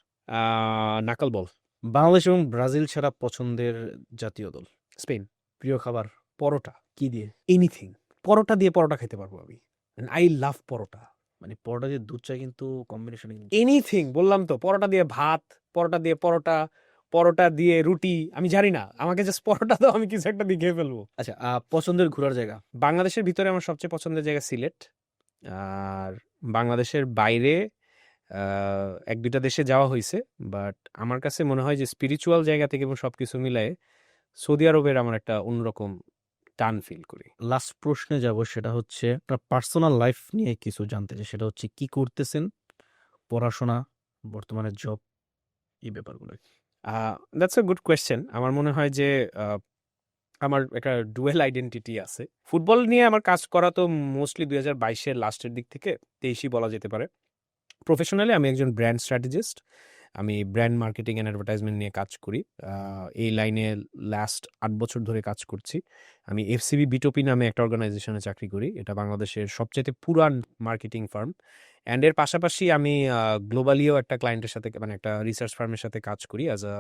নাকল বল। বাংলাদেশ এবং ব্রাজিল ছাড়া পছন্দের জাতীয় দল? স্পেন। প্রিয় খাবার? পরোটা। কি দিয়ে? এনিথিং। পরোটা দিয়ে পরোটা খেতে পারবো আমি। আই লাভ পরোটা। মানে পরোটা দিয়ে দুধ চা কিন্তু কম্বিনেশন। এনিথিং, বললাম তো, পরোটা দিয়ে ভাত, পরোটা দিয়ে পরোটা, পরোটা দিয়ে রুটি, আমি জানি না, আমাকে জাস্ট পরোটা তো আমি কিছু একটা দিয়ে খেয়ে ফেলবো। আচ্ছা, পছন্দের ঘোরার জায়গা? বাংলাদেশের ভিতরে আমার সবচেয়ে পছন্দের জায়গা সিলেট। আর বাংলাদেশের বাইরে 1-2টা দেশে যাওয়া হয়েছে, বাট আমার কাছে মনে হয় যে স্পিরিচুয়াল জায়গা থেকে এবং সবকিছু মিলায়ে সৌদি আরবের আমার একটা অন্যরকম টান ফিল করি। লাস্ট প্রশ্নে যাব, সেটা হচ্ছে আপনার পার্সোনাল লাইফ নিয়ে কিছু জানতে চাই। সেটা হচ্ছে কি করতেছেন, পড়াশোনা, বর্তমানে জব, এই ব্যাপারগুলো। That's a good question. আমার মনে হয় যে আমার একটা ডুয়েল আইডেন্টিটি আছে। ফুটবল নিয়ে আমার কাজ করা তো মোস্টলি 2022-এর লাস্টের দিক থেকে 23ই বলা যেতে পারে। প্রফেশনালি আমি একজন ব্র্যান্ড স্ট্র্যাটেজিস্ট। আমি ব্র্যান্ড মার্কেটিং অ্যান্ড অ্যাডভার্টাইজমেন্ট নিয়ে কাজ করি। এই লাইনে লাস্ট 8 বছর ধরে কাজ করছি। আমি এফসিবি বিটোপি নামে একটা অর্গানাইজেশনে চাকরি করি। এটা বাংলাদেশের সবচাইতে পুরান মার্কেটিং ফার্ম। অ্যান্ড এর পাশাপাশি আমি গ্লোবালিও একটা ক্লায়েন্টের সাথে, মানে একটা রিসার্চ ফার্মের সাথে কাজ করি as a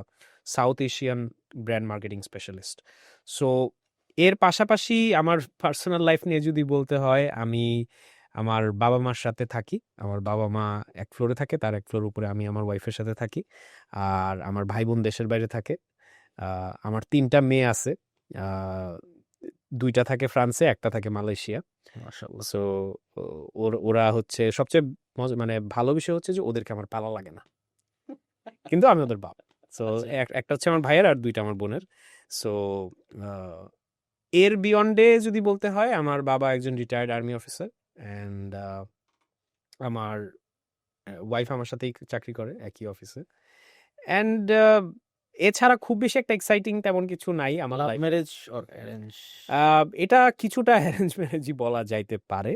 south Asian brand marketing specialist. So এর পাশাপাশি আমার পার্সোনাল লাইফ নিয়ে যদি বলতে হয়, আমি আমার বাবা মার সাথে থাকি। আমার বাবা মা এক ফ্লোরে থাকে, তার এক ফ্লোর উপরে আমি আমার ওয়াইফের সাথে থাকি। আর আমার ভাই বোন দেশের বাইরে থাকে। আমার 3টা মেয়ে আছে। 2টা থাকে ফ্রান্সে, একটা থাকে মালয়েশিয়া। মাশাআল্লাহ। সো ওরা হচ্ছে সবচেয়ে মানে ভালো বিষয় হচ্ছে যে ওদেরকে আমার পালা লাগে না, কিন্তু আমি ওদের বাপ। সো একটা হচ্ছে আমার ভাইয়ের আর 2টা আমার বোনের। সো এর বিয়ন্ডে যদি বলতে হয়, আমার বাবা একজন রিটায়ার্ড আর্মি অফিসার, অ্যান্ড আমার ওয়াইফ আমার সাথেই চাকরি করে একই অফিসে। অ্যান্ড এছাড়া খুব বেশি একটা এক্সাইটিং তেমন কিছু নাই আমার love life. Marriage or arrange? এটা কিছুটা অ্যারেঞ্জ ম্যারেজই বলা যাইতে পারে,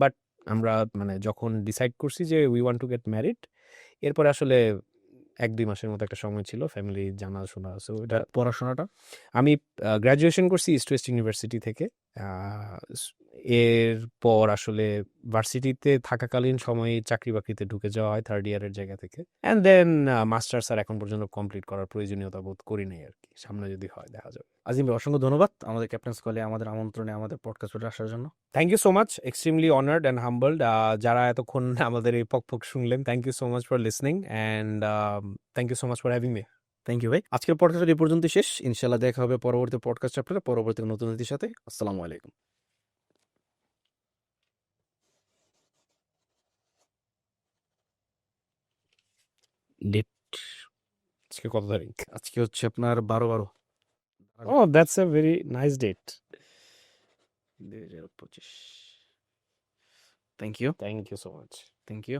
বাট আমরা মানে যখন ডিসাইড করছি যে we want to get married, এরপরে আসলে 1-2 মাসের মতো একটা সময় ছিল ফ্যামিলি জানাশোনা। সো এটা পড়াশোনাটা? আমি গ্র্যাজুয়েশন করছি ইস্ট ওয়েস্ট ইউনিভার্সিটি থেকে। এরপর আসলে ভার্সিটিতে থাকাকালীন সময়ে চাকরি বাকরিতে ঢুকে যাওয়া হয় 3rd ইয়ারের জায়গা থেকে। অ্যান্ড দেন মাস্টার্স আর এখন পর্যন্ত কমপ্লিট করার প্রয়োজনীয়তা বোধ করি নাই আর কি। সামনে যদি হয় দেখা যাবে। আজিম ভাই, অসংখ্য ধন্যবাদ আমাদের ক্যাপ্টেন্স কলে আমাদের আমন্ত্রণে আমাদের পডকাস্টে আসার জন্য। Thank you so much, extremely honoured and humbled. যারা এতক্ষণ আমাদের এই পক শুনলেন, thank you so much for listening, and thank you so much for having me. Thank you ভাই। আজকের পডকাস্ট এই পর্যন্ত শেষ। ইনশাআল্লাহ দেখা হবে পরবর্তী পডকাস্ট চ্যাপ্টারে পরবর্তী নতুন অতিথির সাথে। আসসালামু আলাইকুম। ডেট আজকে কত তারিখ? আজকে হচ্ছে আপনার 12/12 Oh, that's a very nice date. 2025। Thank you. Thank you so much. Thank you.